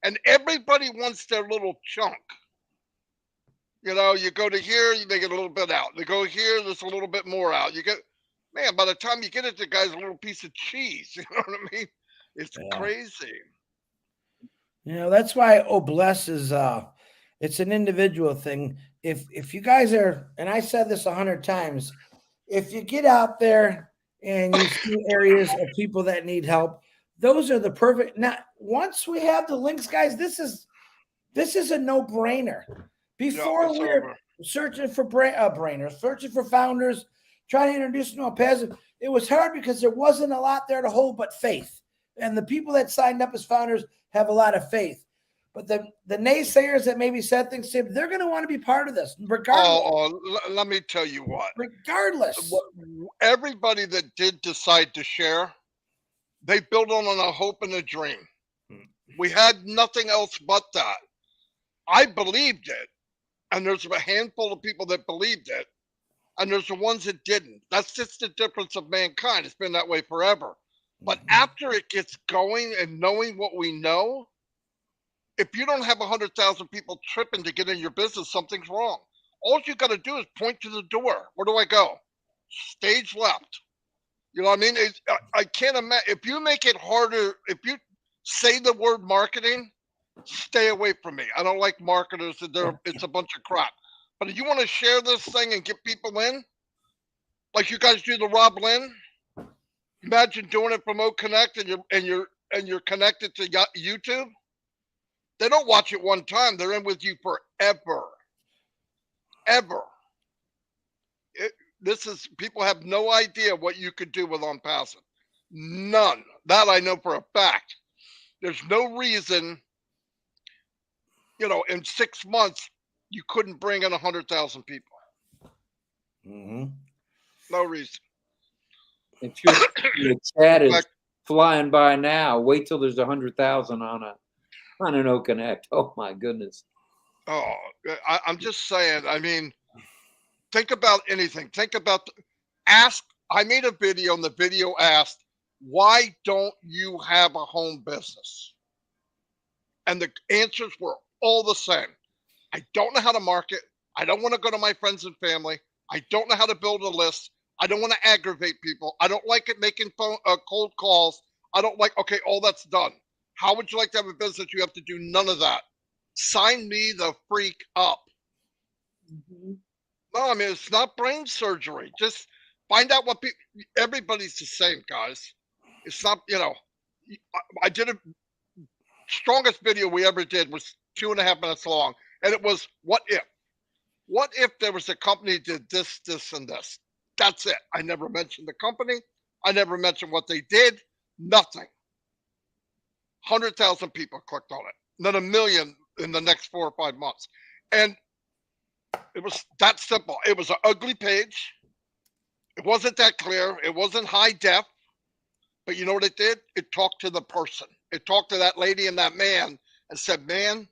And everybody wants their little chunk. You go to here, they get a little bit out. They go here, there's a little bit more out. Man, by the time you get it, the guy's a little piece of cheese. You know what I mean? It's crazy.
That's why Bless is it's an individual thing. If you guys are, and I said this 100 times, if you get out there and you see areas of people that need help, those are the perfect. Now, once we have the links, guys, this is a no-brainer. Before we're searching for brainers, searching for founders, trying to introduce them to ONPASSIVE, it was hard because there wasn't a lot there to hold but faith. And the people that signed up as founders have a lot of faith. But the naysayers that maybe said things, they're going to want to be part of this, regardless.
Let me tell you what.
Regardless.
Everybody that did decide to share, they built on a hope and a dream. We had nothing else but that. I believed it. And there's a handful of people that believed it. And there's the ones that didn't. That's just the difference of mankind. It's been that way forever. But after it gets going and knowing what we know, if you don't have 100,000 people tripping to get in your business, something's wrong. All you got to do is point to the door. Where do I go? Stage left. You know what I mean? I can't imagine. If you make it harder, if you say the word marketing, stay away from me. I don't like marketers. It's a bunch of crap. But if you want to share this thing and get people in, like you guys do the RobLynn, imagine doing it from OConnect and you're connected to YouTube. They don't watch it one time. They're in with you forever. Ever. People have no idea what you could do with ONPASSIVE. None. That I know for a fact. There's no reason, in 6 months, you couldn't bring in 100,000 people.
Mm-hmm.
No reason.
If your chat is flying by now, wait till there's 100,000 on an OConnect. Oh my goodness.
Oh, I'm just saying. I mean, think about anything. I made a video, and the video asked, why don't you have a home business? And the answers were all the same. I don't know how to market. I don't want to go to my friends and family. I don't know how to build a list. I don't want to aggravate people. I don't like it making cold calls. I don't like, okay, all that's done. How would you like to have a business? You have to do none of that. Sign me the freak up.
Mm-hmm.
No, I mean, it's not brain surgery. Just find out what everybody's the same, guys. It's not, I did a strongest video we ever did was 2.5 minutes long. And it was, what if? What if there was a company that did this, this, and this? That's it. I never mentioned the company. I never mentioned what they did. Nothing. 100,000 people clicked on it. Then 1 million in the next 4 or 5 months. And it was that simple. It was an ugly page. It wasn't that clear. It wasn't high def. But you know what it did? It talked to the person. It talked to that lady and that man and said, man,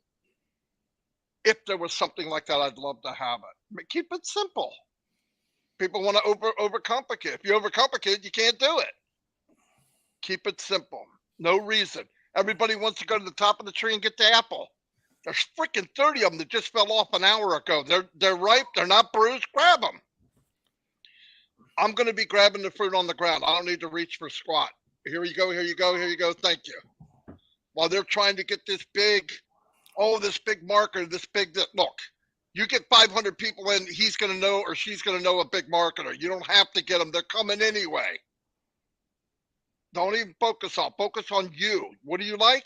if there was something like that, I'd love to have it. But keep it simple. People want to overcomplicate. If you overcomplicate, you can't do it. Keep it simple. No reason. Everybody wants to go to the top of the tree and get the apple. There's freaking 30 of them that just fell off an hour ago. They're ripe. They're not bruised. Grab them. I'm going to be grabbing the fruit on the ground. I don't need to reach for squat. Here you go. Here you go. Here you go. Thank you. While they're trying to get this big marketer, look, you get 500 people in, he's going to know or she's going to know a big marketer. You don't have to get them. They're coming anyway. Don't even focus on you. What do you like?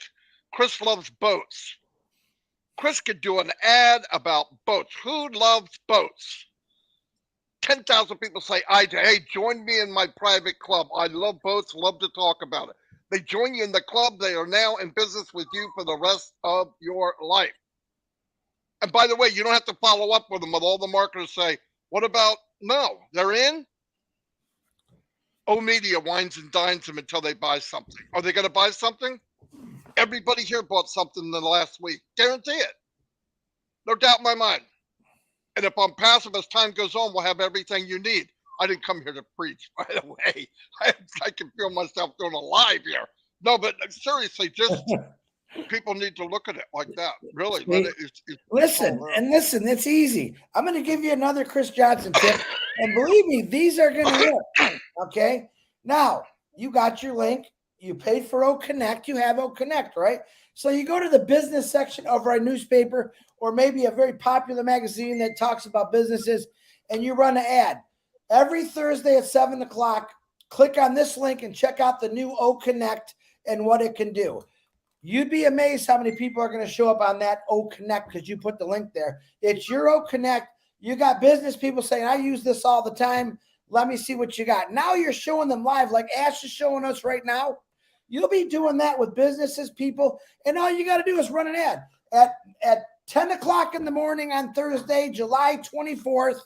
Chris loves boats. Chris could do an ad about boats. Who loves boats? 10,000 people say, hey, join me in my private club. I love boats, love to talk about it. They join you in the club. They are now in business with you for the rest of your life. And by the way, you don't have to follow up with them with all the marketers say, what about, no, they're in. Media wines and dines them until they buy something. Are they going to buy something? Everybody here bought something in the last week. Guarantee it. No doubt in my mind. And if ONPASSIVE, as time goes on, we'll have everything you need. I didn't come here to preach, by the way. I can feel myself doing a live here. No, but seriously, just people need to look at it like that. Really.
Listen, it's easy. I'm going to give you another Chris Johnson tip. And believe me, these are going to work. Okay. Now, you got your link. You paid for OConnect. You have OConnect, right? So you go to the business section of our newspaper or maybe a very popular magazine that talks about businesses, and you run an ad. Every Thursday at 7 o'clock, click on this link and check out the new OConnect and what it can do. You'd be amazed how many people are going to show up on that OConnect because you put the link there. It's your OConnect. You got business people saying, I use this all the time. Let me see what you got. Now you're showing them live like Ash is showing us right now. You'll be doing that with businesses, people, and all you got to do is run an ad at 10 o'clock in the morning on Thursday, July 24th.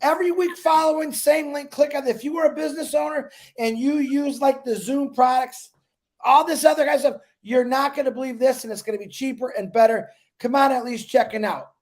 Every week following, same link, click on it. If you were a business owner and you use like the Zoom products, all this other kind of stuff, you're not going to believe this, and it's going to be cheaper and better. Come on, at least checking out.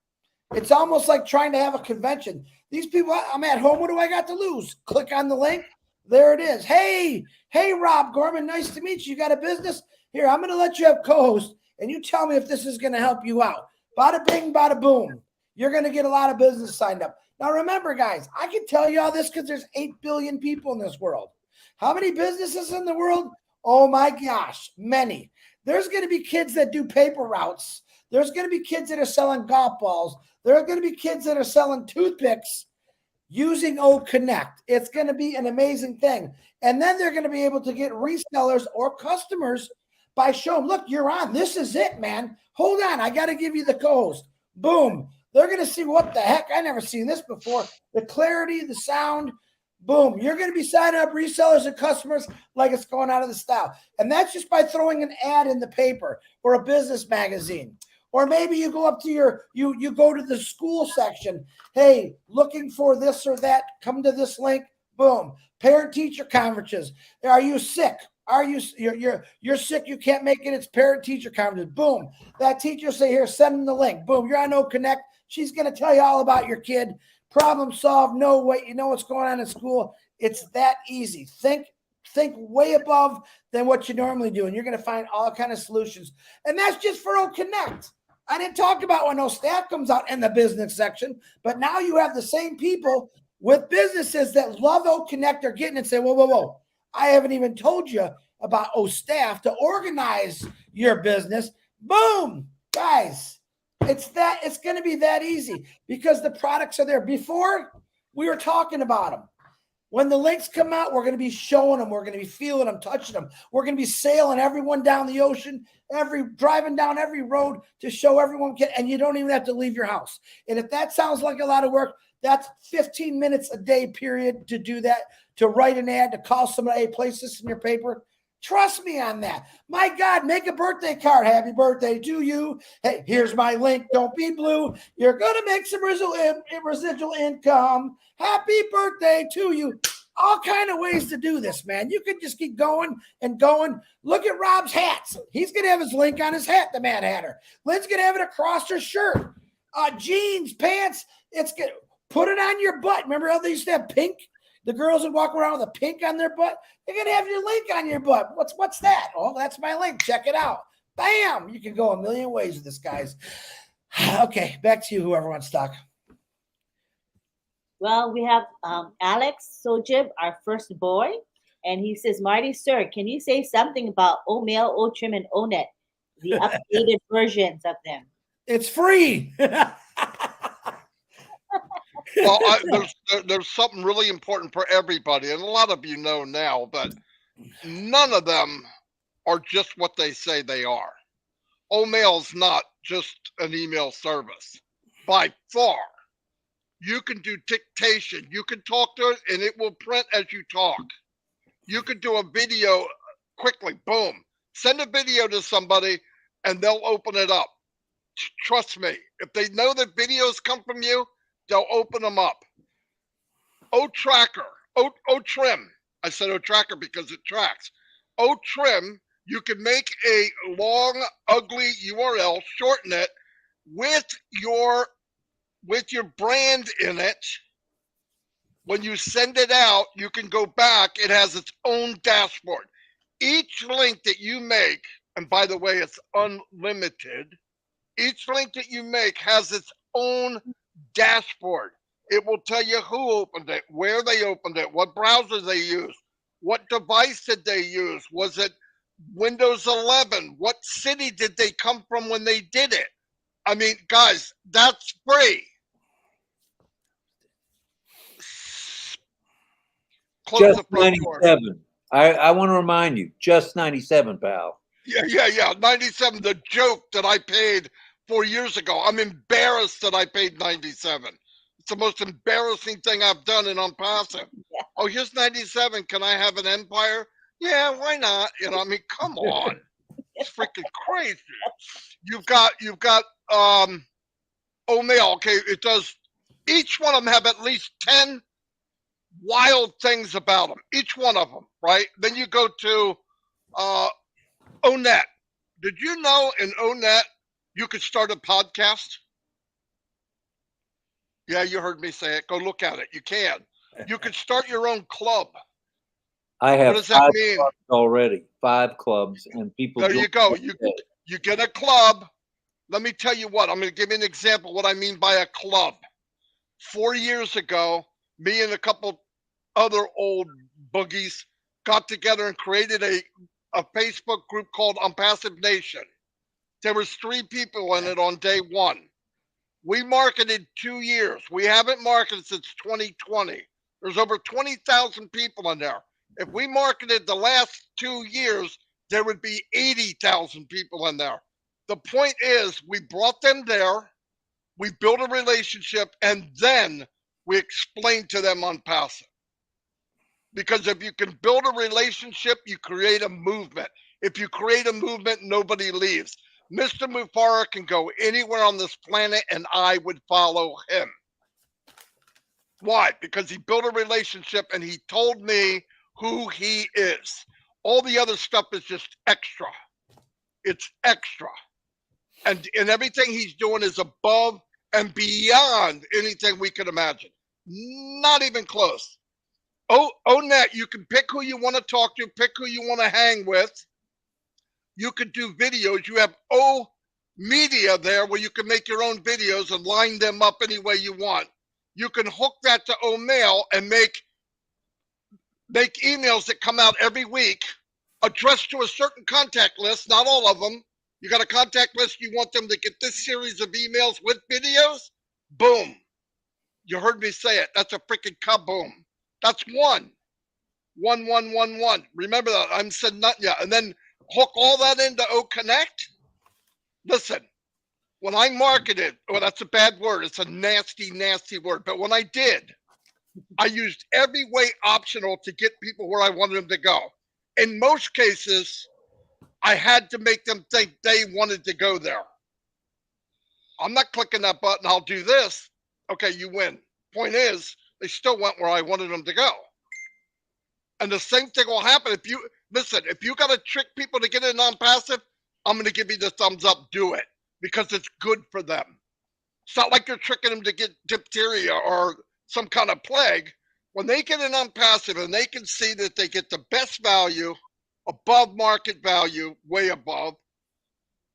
It's almost like trying to have a convention. These people, I'm at home. What do I got to lose? Click on the link. There it is. Hey, Rob Gorman, nice to meet you. You got a business? Here, I'm going to let you have co-host. and you tell me if this is going to help you out. Bada bing, bada boom. You're going to get a lot of business signed up. Now, remember, guys, I can tell you all this because there's 8 billion people in this world. How many businesses in the world? Oh, my gosh, many. There's going to be kids that do paper routes. There's going to be kids that are selling golf balls. There are going to be kids that are selling toothpicks using O Connect. It's going to be an amazing thing. And then they're going to be able to get resellers or customers by showing, look, you're on. This is it, man. Hold on. I got to give you the co-host. Boom. They're going to see what the heck. I never seen this before. The clarity, the sound. Boom. You're going to be signing up resellers and customers like it's going out of the style. And that's just by throwing an ad in the paper or a business magazine. Or maybe you go up to you go to the school section. Hey, looking for this or that, come to this link. Boom. Parent-teacher conferences. Are you sick? You're sick, you can't make it. It's parent-teacher conferences. Boom. That teacher say, here, send them the link. Boom. You're on O Connect. She's going to tell you all about your kid. Problem solved. No, wait, you know what's going on in school. It's that easy. Think way above than what you normally do, and you're going to find all kind of solutions. And that's just for O Connect. I didn't talk about when no staff comes out in the business section, but now you have the same people with businesses that love O Connect are getting and say, whoa. I haven't even told you about O Staff to organize your business. Boom, guys. It's going to be that easy because the products are there. Before, we were talking about them. When the links come out, we're going to be showing them. We're going to be feeling them, touching them. We're going to be sailing everyone down the ocean, driving down every road to show everyone. And you don't even have to leave your house. And if that sounds like a lot of work, that's 15 minutes a day period to do that, to write an ad, to call somebody, hey, place this in your paper. Trust me on that. My God, make a birthday card. Happy birthday to you. Hey, here's my link. Don't be blue. You're going to make some residual income. Happy birthday to you. All kind of ways to do this, man. You could just keep going and going. Look at Rob's hats. He's going to have his link on his hat, the Mad Hatter. Lynn's going to have it across her shirt. Jeans, pants. It's good. Put it on your butt. Remember how they used to have pink? The girls would walk around with a pink on their butt. They're going to have your link on your butt. What's that? Oh, that's my link. Check it out. Bam. You can go a million ways with this, guys. Okay, back to you, whoever wants to talk.
Well, we have Alex Sojib, our first boy. And he says, Marty, sir, can you say something about O-Mail, O-Trim, and O-Net, the updated versions of them?
It's free.
Well, there's something really important for everybody, and a lot of you know now, but none of them are just what they say they are. O-Mail's not just an email service. By far, you can do dictation. You can talk to it, and it will print as you talk. You can do a video quickly. Boom. Send a video to somebody, and they'll open it up. Trust me. If they know that videos come from you, they'll open them up. O-Tracker, O-Trim. I said O-Tracker because it tracks. O-Trim, you can make a long, ugly URL, shorten it with your brand in it. When you send it out, you can go back. It has its own dashboard. Each link that you make, and by the way, it's unlimited. Each link that you make has its own dashboard. It will tell you who opened it, where they opened it, what browser they used, what device did they use, was it Windows 11, what city did they come from when they did it. I mean, guys, that's free.
Just 97. I want to remind you, just 97, pal.
Yeah. 97, the joke that I paid 4 years ago. I'm embarrassed that I paid 97. It's the most embarrassing thing I've done in ONPASSIVE. Yeah. Oh, here's 97. Can I have an empire? Yeah, why not? You know, I mean, come on. It's freaking crazy. You've got O-Mail. Okay, it does. Each one of them have at least 10 wild things about them. Each one of them, right? Then you go to O-Net. Did you know in O-Net you could start a podcast? Yeah, you heard me say it. Go look at it. You can. You could start your own club.
I have
what does that mean?
Clubs already. 5 clubs, and people.
There you go. You get a club. Let me tell you what, I'm going to give you an example what I mean by a club. 4 years ago, me and a couple other old boogies got together and created a Facebook group called ONPASSIVE Nation. There was 3 people in it on day 1. We marketed 2 years. We haven't marketed since 2020. There's over 20,000 people in there. If we marketed the last 2 years, there would be 80,000 people in there. The point is, we brought them there, we built a relationship, and then we explained to them ONPASSIVE. Because if you can build a relationship, you create a movement. If you create a movement, nobody leaves. Mr. Mufara can go anywhere on this planet, and I would follow him. Why? Because he built a relationship, and he told me who he is. All the other stuff is just extra. It's extra. And everything he's doing is above and beyond anything we could imagine. Not even close. Net, you can pick who you want to talk to, pick who you want to hang with. You could do videos. You have Media there where you can make your own videos and line them up any way you want. You can hook that to Mail and make emails that come out every week addressed to a certain contact list, not all of them. You got a contact list, you want them to get this series of emails with videos? Boom. You heard me say it. That's a freaking kaboom. That's 1. 1, 1, 1, 1. Remember that. I'm saying nothing yet. And then hook all that into Connect. Listen, when I marketed, well, that's a bad word. It's a nasty, nasty word. But when I did, I used every way optional to get people where I wanted them to go. In most cases, I had to make them think they wanted to go there. I'm not clicking that button, I'll do this. Okay, you win. Point is, they still went where I wanted them to go. And the same thing will happen if you, listen, if you got to trick people to get in ONPASSIVE, I'm going to give you the thumbs up, do it. Because it's good for them. It's not like you're tricking them to get diphtheria or some kind of plague. When they get in ONPASSIVE and they can see that they get the best value, above market value, way above,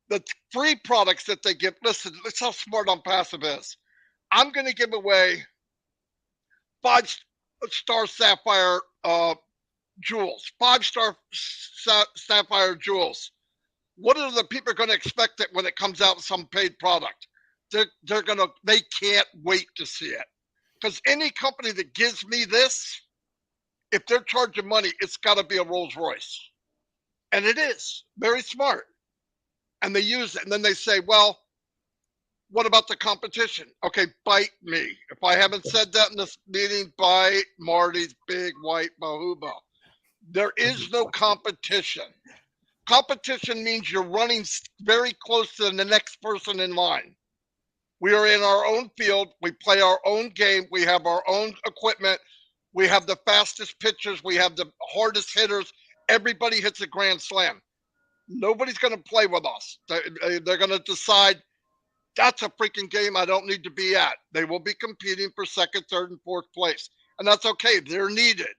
the free products that they give, listen, that's how smart ONPASSIVE is. I'm going to give away 5-star sapphire jewels, 5-star sapphire jewels. What are the people going to expect that when it comes out with some paid product? They can't wait to see it. Because any company that gives me this, if they're charging money, it's got to be a Rolls Royce. And it is. Very smart. And they use it. And then they say, well, what about the competition? Okay, bite me. If I haven't said that in this meeting, bite Marty's big white bahuba. There is no competition. Competition means you're running very close to the next person in line. We are in our own field. We play our own game. We have our own equipment. We have the fastest pitchers. We have the hardest hitters. Everybody hits a grand slam. Nobody's going to play with us. They're going to decide that's a freaking game I don't need to be at. They will be competing for 2nd, 3rd, and 4th place. And that's okay. They're needed.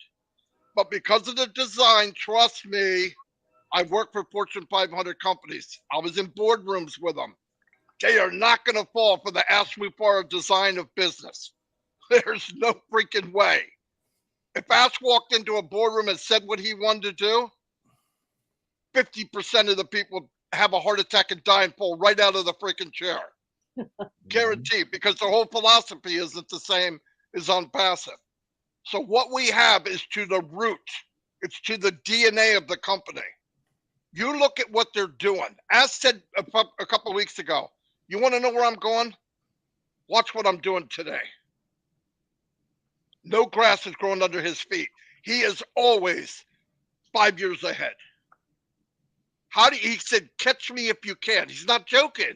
But because of the design, trust me, I work for Fortune 500 companies. I was in boardrooms with them. They are not going to fall for the Ask Mufara design of business. There's no freaking way. If Ask walked into a boardroom and said what he wanted to do, 50% of the people have a heart attack and die and fall right out of the freaking chair. Guaranteed, because their whole philosophy isn't the same as ONPASSIVE. So what we have is to the root. It's to the DNA of the company. You look at what they're doing. As said a couple of weeks ago, you want to know where I'm going? Watch what I'm doing today. No grass is growing under his feet. He is always 5 years ahead. He said, catch me if you can. He's not joking.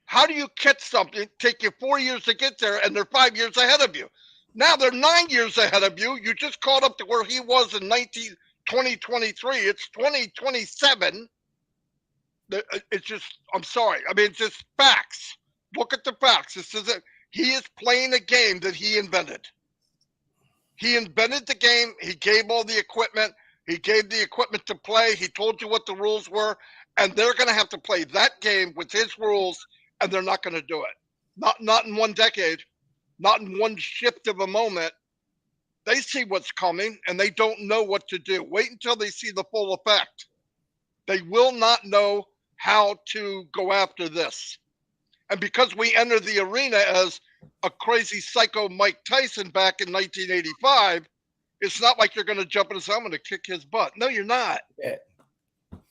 How do you catch something, take you 4 years to get there, and they're 5 years ahead of you? Now they're 9 years ahead of you. You just caught up to where he was in 2023. It's 2027. It's just, I'm sorry. I mean, it's just facts. Look at the facts. He is playing a game that he invented. He invented the game. He gave all the equipment. He gave the equipment to play. He told you what the rules were. and they're going to have to play that game with his rules, and they're not going to do it. Not in one decade, not in one shift of a moment. They see what's coming, and they don't know what to do. Wait until they see the full effect. They will not know how to go after this. And because we entered the arena as a crazy psycho Mike Tyson back in 1985, it's not like you're going to jump in and say, I'm going to kick his butt. No, you're not.
Yeah.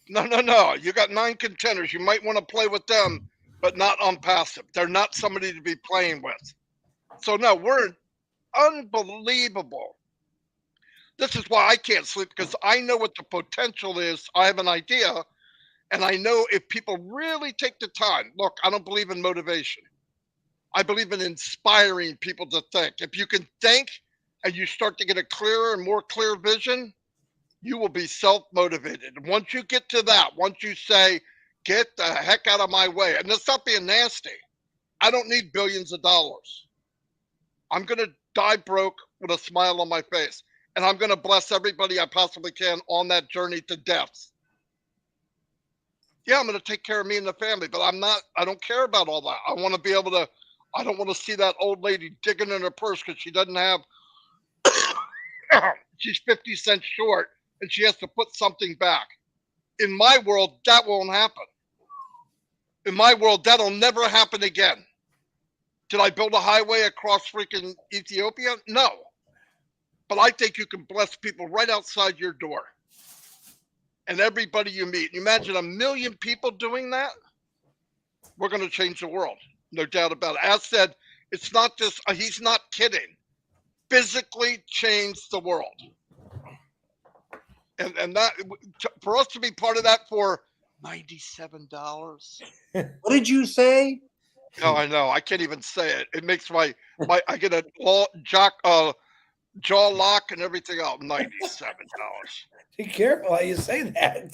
No. You got 9 contenders. You might want to play with them, but not on passive. They're not somebody to be playing with. So, no, we're unbelievable. This is why I can't sleep, because I know what the potential is. I have an idea, and I know if people really take the time. Look, I don't believe in motivation. I believe in inspiring people to think. If you can think and you start to get a clearer and more clear vision, you will be self-motivated. Once you get to that, once you say, get the heck out of my way, and it's not being nasty. I don't need billions of dollars. I'm going to die broke with a smile on my face. And I'm going to bless everybody I possibly can on that journey to death. Yeah, I'm going to take care of me and the family, but I don't care about all that. I want to be able to, I don't want to see that old lady digging in her purse because she doesn't have, she's 50 cents short and she has to put something back. In my world, that won't happen. In my world, that'll never happen again. Did I build a highway across freaking Ethiopia? No. But I think you can bless people right outside your door. And everybody you meet. Imagine 1 million people doing that. We're going to change the world. No doubt about it. As said, it's not just, he's not kidding. Physically change the world. And that, for us to be part of that for $97.
What did you say?
Oh, I know. I can't even say it. It makes my I get a jaw lock and everything else. $97.
Be careful how you say that.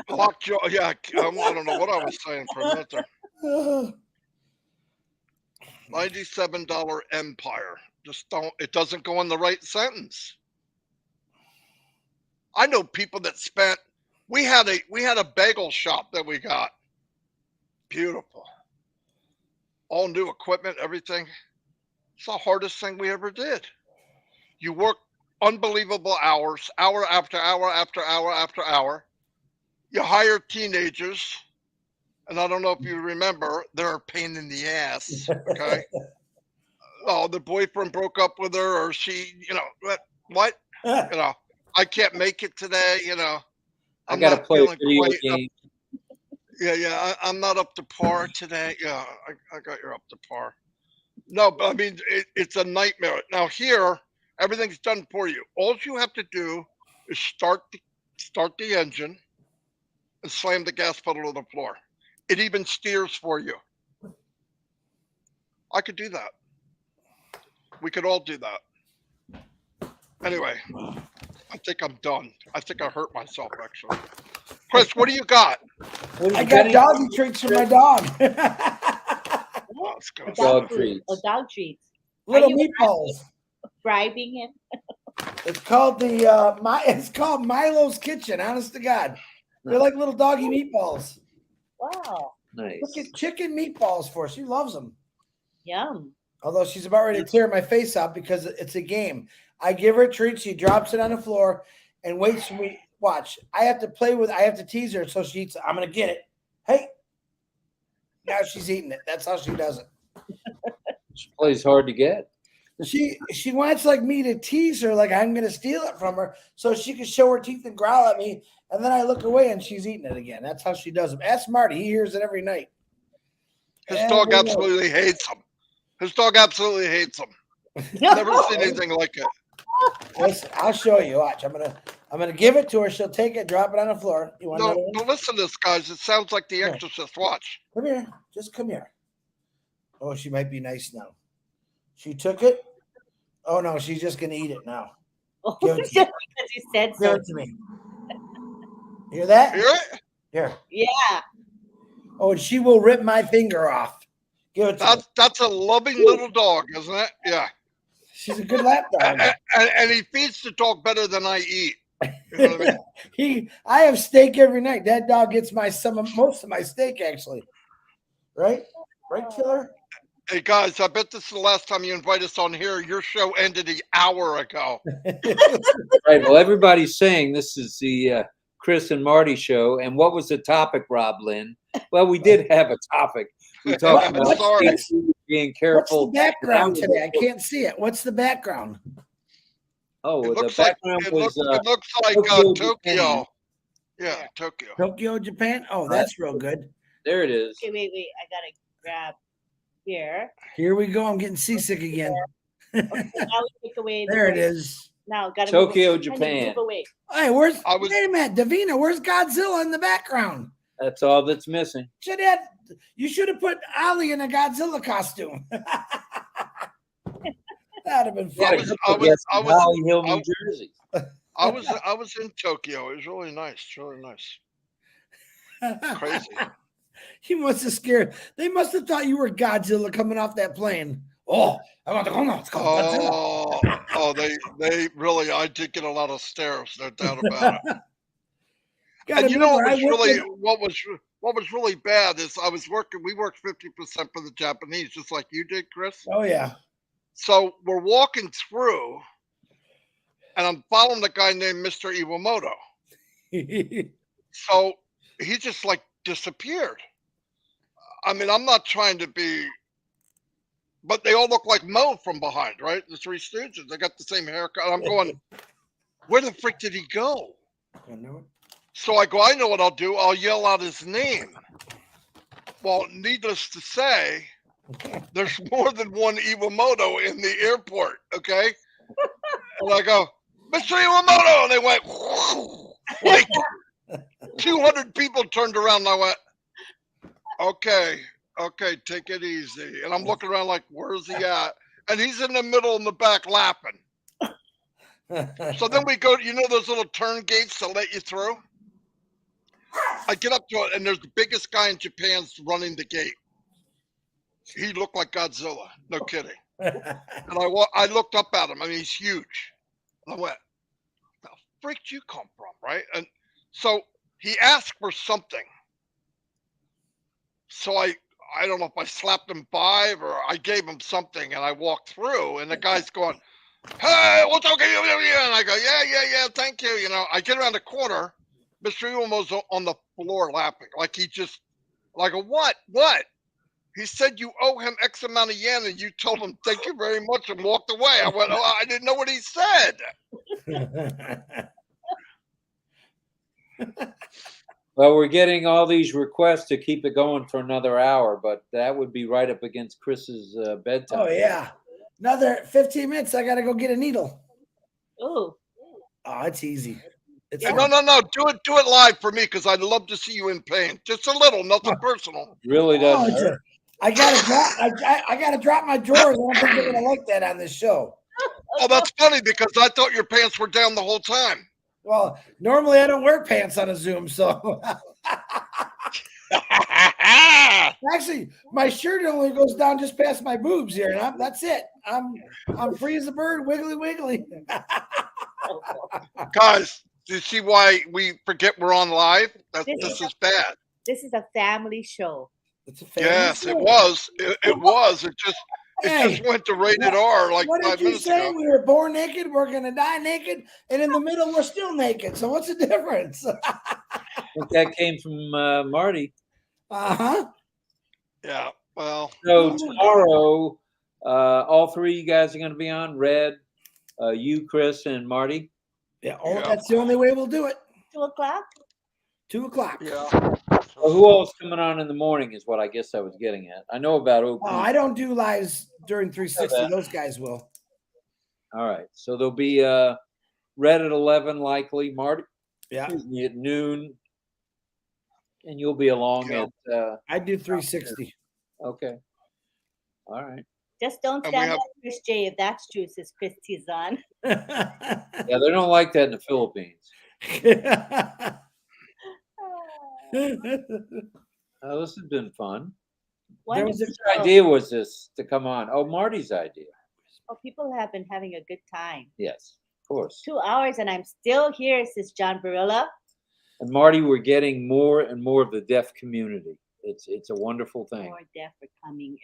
Lock jaw. Yeah, I don't know what I was saying for a minute there. $97 empire. Just don't. It doesn't go in the right sentence. I know people that spent. We had a bagel shop that we got. Beautiful. All new equipment, everything. It's the hardest thing we ever did. You work unbelievable hours, hour after hour after hour after hour. You hire teenagers, and I don't know if you remember, they're a pain in the ass, okay? Oh, the boyfriend broke up with her, or she, what? I can't make it today,
I got to play a video game.
Yeah, I'm not up to par today. Yeah, I got you up to par. No, but I mean, it's a nightmare. Now here, everything's done for you. All you have to do is start the engine and slam the gas pedal to the floor. It even steers for you. I could do that. We could all do that. Anyway, I think I'm done. I think I hurt myself, actually. Chris, what do you got?
I got doggy treats for my dog.
Oh, it's good.
Dog treats.
Dog treats.
Little meatballs.
Bribing him?
It's called it's called Milo's Kitchen. Honest to God, they're like little doggy meatballs.
Wow.
Nice.
Look at chicken meatballs for her. She loves them.
Yum.
Although she's about ready to tear my face out because it's a game. I give her a treat. She drops it on the floor and waits for me. Watch. I have to tease her so she eats it. I'm going to get it. Hey. Now she's eating it. That's how she does it.
She plays hard to get.
She wants like me to tease her, like I'm going to steal it from her so she can show her teeth and growl at me. And then I look away and she's eating it again. That's how she does it. Ask Marty. He hears it every night.
His dog absolutely hates him. His dog absolutely hates him. Never seen anything like it.
Listen, I'll show you. Watch. I'm gonna give it to her. She'll take it, drop it on the floor. You want
No, but listen to this, guys. It sounds like The Exorcist. Watch.
Come here. Just come here. Oh, she might be nice now. She took it. Oh no, she's just gonna eat it now. Give it to me.
Because you said
Give
so.
it to me. Hear that?
Hear it?
Here.
Yeah.
Oh, and she will rip my finger off. Give it to me.
That's a loving little dog, isn't it? Yeah.
She's a good lap dog.
And he feeds the dog better than I eat. You know what I mean?
I have steak every night. That dog gets most of my steak, actually. Right, Killer.
Hey guys, I bet this is the last time you invite us on here. Your show ended an hour ago.
Right. Well, everybody's saying this is the Chris and Marty show. And what was the topic, RobLynn? Well, we did have a topic. We talked about being careful.
What's the background today? I can't see it. What's the background?
Oh,
It
the
looks like
background
it
was
looks like
Tokyo,
Tokyo.
Japan.
Yeah, Tokyo.
Tokyo, Japan. Oh, that's real good.
There it is.
Okay, wait. I gotta grab here.
Here we go. I'm getting seasick again.
Okay, now we take away.
There it is.
Now gotta
Tokyo,
move
Japan.
Move away.
Hey, wait a minute, Davina, where's Godzilla in the background?
That's all that's missing.
You should have put Ollie in a Godzilla costume. That'd have been fun.
I was
Holly Hill, New Jersey.
I was in Tokyo. It was really nice. Really nice. Crazy.
He must have scared. They must have thought you were Godzilla coming off that plane. Oh, I want to go now.
Oh, they really. I did get a lot of stares. No doubt about it. And you know what was really bad is we worked 50% for the Japanese, just like you did, Chris.
Oh yeah.
So we're walking through, and I'm following a guy named Mr. Iwamoto. So he just like disappeared. I mean, I'm not trying to be, but they all look like Mo from behind, right? The Three Stooges. They got the same haircut. I'm going, where the frick did he go? So I go, I know what I'll do. I'll yell out his name. Well, needless to say, there's more than one Iwamoto in the airport, okay? And I go, Mr. Iwamoto! And they went, like 200 people turned around and I went, okay, take it easy. And I'm looking around like, where's he at? And he's in the middle in the back laughing. So then we go, you know those little turn gates that let you through? I get up to it, and there's the biggest guy in Japan running the gate. He looked like Godzilla, no kidding. And I looked up at him. I mean, he's huge. And I went, "The freak did you come from?" Right? And so he asked for something. So I don't know if I slapped him 5 or I gave him something, and I walked through, and the guy's going, "Hey, what's okay?" And I go, yeah, thank you. You know, I get around the corner. Mr. Iwamoto's on the floor laughing. Like like a what? He said you owe him X amount of yen and you told him thank you very much and walked away. I went, oh, I didn't know what he said.
Well, we're getting all these requests to keep it going for another hour, but that would be right up against Chris's bedtime.
Oh, yeah. Another 15 minutes. I got to go get a needle.
Oh,
it's easy.
No. Do it live for me because I'd love to see you in pain. Just a little, nothing personal.
Really doesn't hurt.
I gotta drop my drawers. I don't think they're gonna like that on this show.
Oh, that's funny because I thought your pants were down the whole time.
Well, normally I don't wear pants on a Zoom, so actually my shirt only goes down just past my boobs here, and that's it. I'm free as a bird, wiggly.
Guys, do you see why we forget we're on live? This is bad.
This is a family show.
It's a family
yes,
show.
it was. It was. It just went to rated R like 5 minutes ago. What did you say?
We were born naked, we're gonna die naked, and in the middle we're still naked. So what's the difference?
I think that came from Marty.
Yeah. Well.
So tomorrow, all 3 of you guys are going to be on. Red, you, Chris, and Marty.
Yeah. That's the only way we'll do it.
2 o'clock.
2 o'clock.
Yeah.
Well, who else coming on in the morning is what I guess I was getting at. I know about OP.
Oh, I don't do lives during 360. Those guys will.
All right. So there'll be Red at 11 likely. Marty at noon. And you'll be along at
I do 360.
Okay. All right.
Just don't stand up, Chris J. If that's true, says Chris Tizan.
Yeah, they don't like that in the Philippines. This has been fun. Whose idea was this to come on? Oh, Marty's idea.
Oh, people have been having a good time.
Yes. course.
2 hours, and I'm still here, says John Barilla.
And Marty, we're getting more and more of the deaf community. It's a wonderful thing.
More deaf are coming.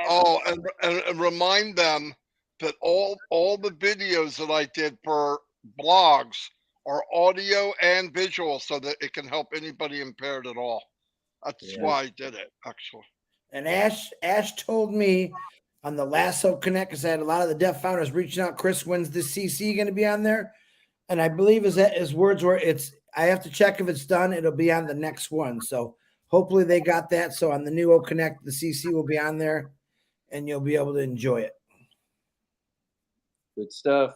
Oh, and remind them that all the videos that I did for blogs are audio and visual, so that it can help anybody impaired at all. That's why I did it, actually.
And Ash told me on the Lasso Connect, because I had a lot of the deaf founders reaching out. Chris, when's the CC going to be on there? And I believe his words were, I have to check if it's done. It'll be on the next one. So hopefully they got that. So on the new O Connect, the CC will be on there, and you'll be able to enjoy it.
Good stuff.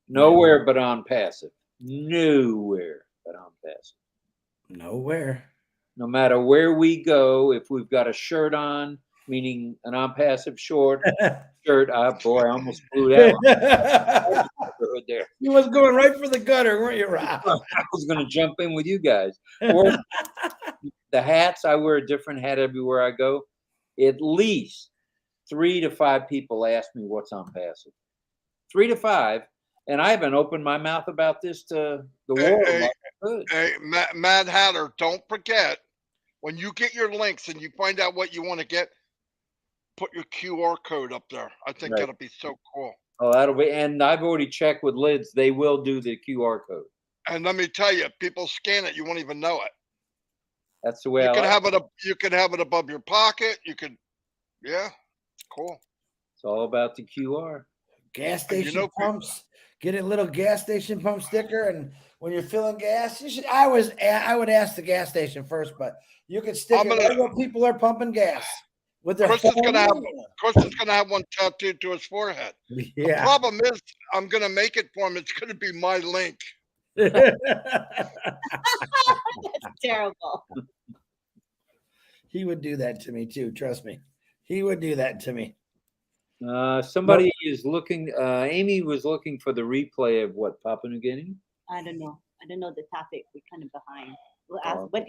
Nowhere but on passive. Nowhere but on passive.
Nowhere.
No matter where we go, if we've got a shirt on, meaning an on-passive shirt, boy, I almost blew that one. There.
You was going right for the gutter, weren't you, Rob?
I was going to jump in with you guys. Or the hats, I wear a different hat everywhere I go. At least 3 to 5 people ask me what's on passive. 3 to 5. And I haven't opened my mouth about this to the world.
Hey, Mad Hatter, don't forget, when you get your links and you find out what you want to get, put your QR code up there. I think that'll be so cool.
Oh, that'll be, and I've already checked with Lids. They will do the QR code.
And let me tell you, if people scan it, you won't even know it.
That's the way
you can have it. You can have it above your pocket. You could, yeah, cool.
It's all about the QR.
Gas station pumps. Get a little gas station pump sticker, and when you're filling gas, you should. I would ask the gas station first, but you could stick it right where people are pumping gas. With their
Chris is gonna have one tattooed to his forehead. Yeah. The problem is, I'm gonna make it for him. It's gonna be my link.
That's terrible.
He would do that to me too. Trust me, he would do that to me.
Somebody is looking. Amy was looking for the replay of what, Papua New Guinea?
I don't know. I don't know the topic. We're kind of behind. We'll ask what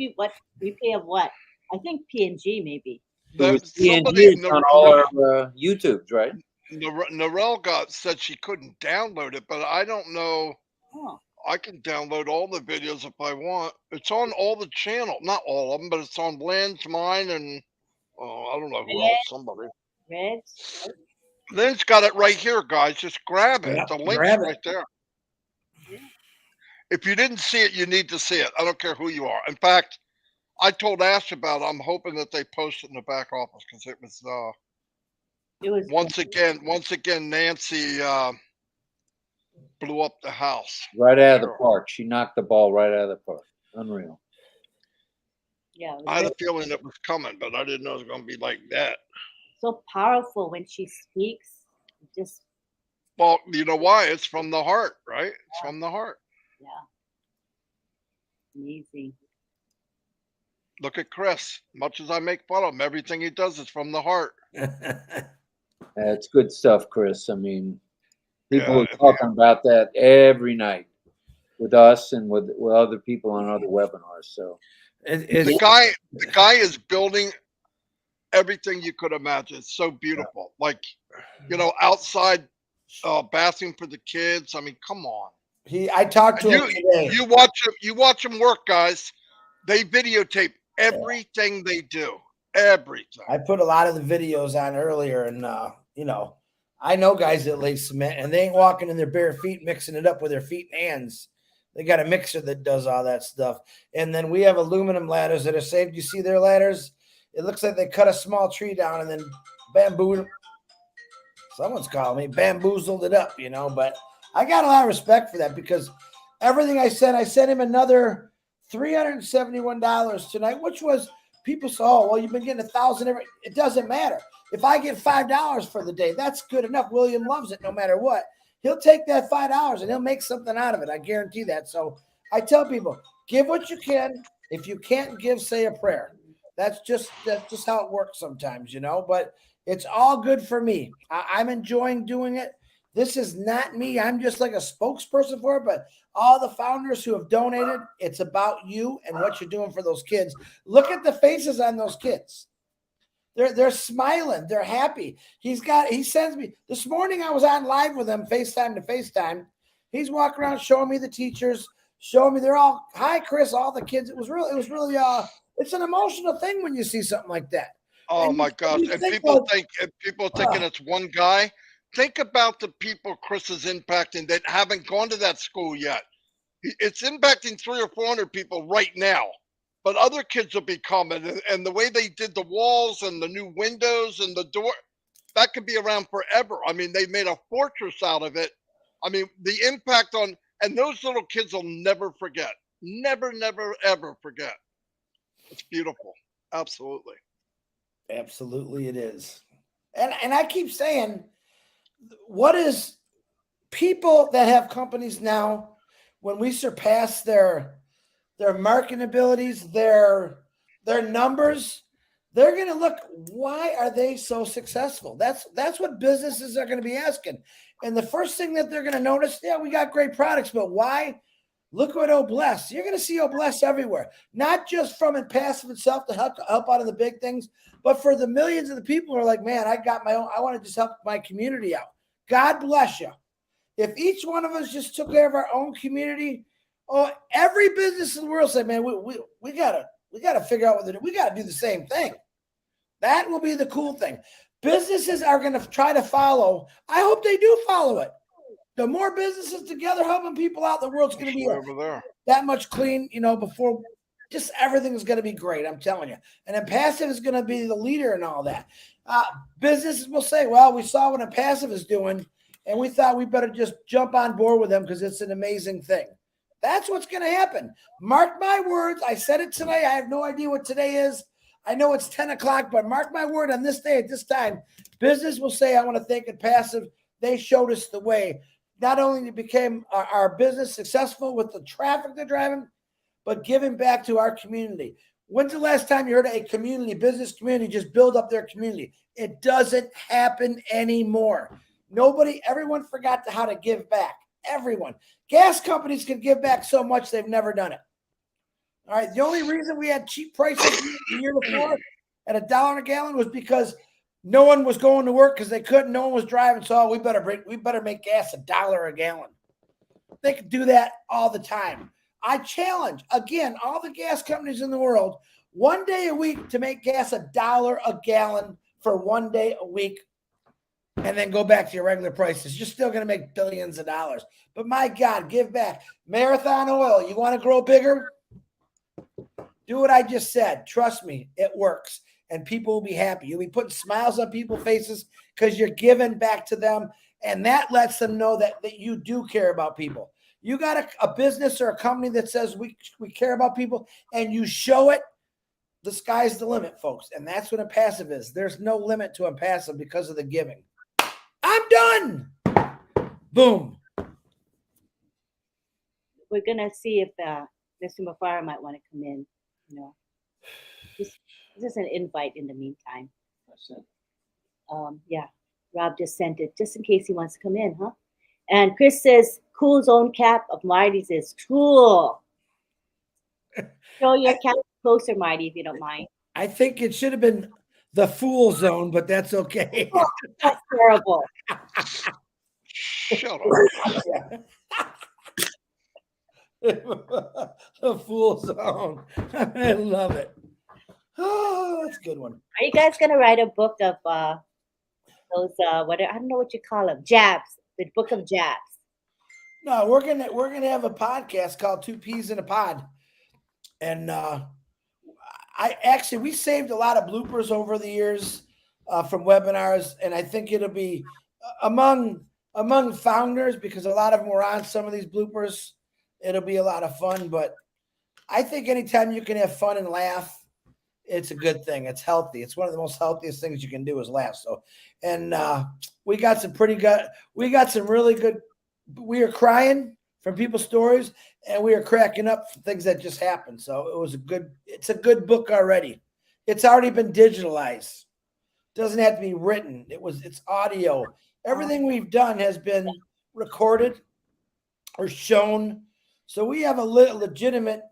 replay of what? I think PNG maybe.
PNG on all our YouTubes, right?
Narelle said she couldn't download it, but I don't know.
Oh.
I can download all the videos if I want. It's on all the channels, not all of them, but it's on Lynn's, mine, and I don't know who else. Somebody.
Red's.
Lynn's got it right here, guys. Just grab it. The link's right there. Yeah. If you didn't see it, you need to see it. I don't care who you are. In fact, I told Ash about it. I'm hoping that they post it in the back office because it was once again Nancy blew up the house.
Right out of the park. She knocked the ball right out of the park. Unreal.
Yeah.
I had a feeling it was coming, but I didn't know it was going to be like that.
So powerful when she speaks. Just
well, you know why? It's from the heart, right? It's from the heart.
Yeah. Amazing.
Look at Chris. Much as I make fun of him, everything he does is from the heart.
That's good stuff, Chris. I mean, people are talking about that every night with us and with other people on other webinars. So
the guy is building everything you could imagine. It's so beautiful. Like, outside bathroom for the kids. I mean, come on.
I talked to him today.
You watch him work, guys. They videotape everything they do. Everything.
I put a lot of the videos on earlier, and I know guys that lay cement, and they ain't walking in their bare feet mixing it up with their feet and hands. They got a mixer that does all that stuff. And then we have aluminum ladders that are saved. You see their ladders? It looks like they cut a small tree down and then someone's calling me, bamboozled it up, but I got a lot of respect for that because everything I sent him another $371 tonight, which was people say, oh, well, you've been getting $1,000 it doesn't matter. If I get $5 for the day, that's good enough. William loves it no matter what. He'll take that $5 and he'll make something out of it. I guarantee that. So I tell people, give what you can. If you can't give, say a prayer. That's just how it works sometimes, but it's all good for me. I'm enjoying doing it. This is not me. I'm just like a spokesperson for it, but all the founders who have donated, it's about you and what you're doing for those kids. Look at the faces on those kids. They're smiling. They're happy. He sends me this morning. I was on live with him, FaceTime to FaceTime. He's walking around showing me the teachers, showing me they're all, hi, Chris, all the kids. It was really, it's an emotional thing when you see something like that.
Oh
And
my gosh!
you
If
think,
people
well,
think, if people thinking it's one guy, think about the people Chris is impacting that haven't gone to that school yet. It's impacting 300 or 400 people right now, but other kids will be coming. And the way they did the walls and the new windows and the door, that could be around forever. I mean, they made a fortress out of it. I mean, the impact on, and those little kids will never forget. Never, never, ever forget. It's beautiful. Absolutely.
absolutely it is. And I keep saying, what is people that have companies now, when we surpass their marketing abilities, their numbers, they're going to look, why are they so successful? That's what businesses are going to be asking. And the first thing that they're going to notice, yeah, we got great products, but why? Look what OBless. You're going to see OBless everywhere, not just from ONPASSIVE itself to help out of the big things, but for the millions of the people who are like, man, I got my own, I want to just help my community out. God bless you. If each one of us just took care of our own community, oh, every business in the world said, man, we gotta figure out what to do. We gotta do the same thing. That will be the cool thing. Businesses are going to try to follow. I hope they do follow it. The more businesses together helping people out, the world's going to be
over there
that much clean, before just everything is going to be great. I'm telling you. And ONPASSIVE is going to be the leader in all that. Businesses will say, well, we saw what ONPASSIVE is doing, and we thought we better just jump on board with them because it's an amazing thing. That's what's going to happen. Mark my words. I said it today. I have no idea what today is. I know it's 10 o'clock, but mark my word, on this day at this time, business will say, I want to thank ONPASSIVE. They showed us the way. Not only became our business successful with the traffic they're driving, but giving back to our community. When's the last time you heard a business community just build up their community? It doesn't happen anymore. Everyone forgot how to give back. Everyone. Gas companies can give back so much, they've never done it. All right. The only reason we had cheap prices the year before at $1 a gallon was because no one was going to work because they couldn't. No one was driving. So we better make gas $1 a gallon. They could do that all the time. I challenge, again, all the gas companies in the world, one day a week to make gas $1 a gallon for one day a week, and then go back to your regular prices. You're still going to make billions of dollars. But my God, give back. Marathon Oil, you want to grow bigger? Do what I just said. Trust me, it works. And people will be happy. You'll be putting smiles on people's faces because you're giving back to them. And that lets them know that you do care about people. You got a business or a company that says we care about people, and you show it, the sky's the limit, folks. And that's what ONPASSIVE is. There's no limit to ONPASSIVE because of the giving. I'm done. Boom.
We're going to see if Mr. Mafara might want to come in, Just an invite in the meantime. Yeah, Rob just sent it just in case he wants to come in, huh? And Chris says, cool zone cap of Marty's is cool. Show your cap closer, Marty, if you don't mind.
I think it should have been the fool zone, but that's okay.
Oh, that's terrible.
Shut up.
The fool zone. I love it. Oh, that's a good one.
Are you guys gonna write a book of those I don't know what you call them, jabs, the book of jabs?
No, we're gonna have a podcast called Two Peas in a Pod. And we saved a lot of bloopers over the years from webinars, and I think it'll be among founders, because a lot of them were on some of these bloopers. It'll be a lot of fun, but I think anytime you can have fun and laugh, it's a good thing. It's healthy. It's one of the most healthiest things you can do is laugh. So, and we got some really good. We are crying from people's stories, and we are cracking up from things that just happened. So it's a good book already. It's already been digitalized. It doesn't have to be written. It's audio. Everything we've done has been recorded or shown. So we have a legitimate,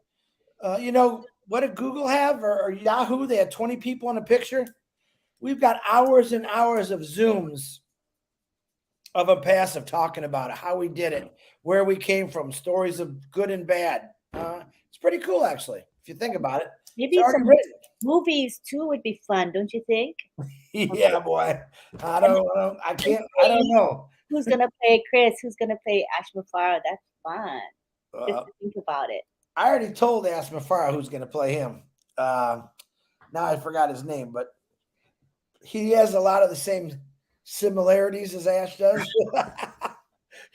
what did Google have or Yahoo? They had 20 people in a picture. We've got hours and hours of Zooms of ONPASSIVE talking about it, how we did it, where we came from, stories of good and bad. It's pretty cool, actually, if you think about it.
Maybe
It's already
some
written.
movies too would be fun, don't you think?
Yeah, boy. I don't know.
Who's gonna play Chris? Who's gonna play Ash Mufara? That's fun. Just to think about it.
I already told Ash Mufara who's going to play him. Now I forgot his name, but he has a lot of the same similarities as Ash does.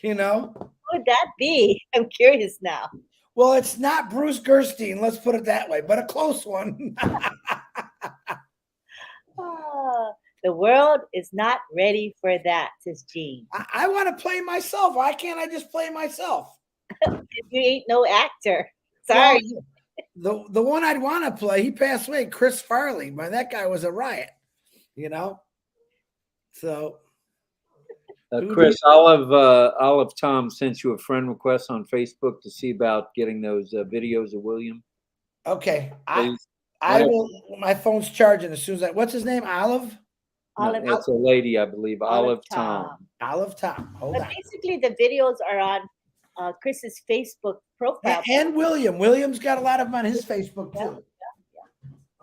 You know?
Who would that be? I'm curious now.
Well, it's not Bruce Gerstein, let's put it that way, but a close one.
The world is not ready for that, says Jean.
I want to play myself. Why can't I just play myself?
You ain't no actor. Sorry.
Well, the one I'd want to play, he passed away, Chris Farley. Man, that guy was a riot, you know? So.
Chris, Olive Tom sent you a friend request on Facebook to see about getting those videos of William.
Okay. I will. My phone's charging as soon as what's his name? Olive?
Olive.
It's a lady, I believe. Olive Tom.
Olive Tom. Hold on.
Basically, the videos are on Chris's Facebook profile.
And William. William's got a lot of them on his Facebook too.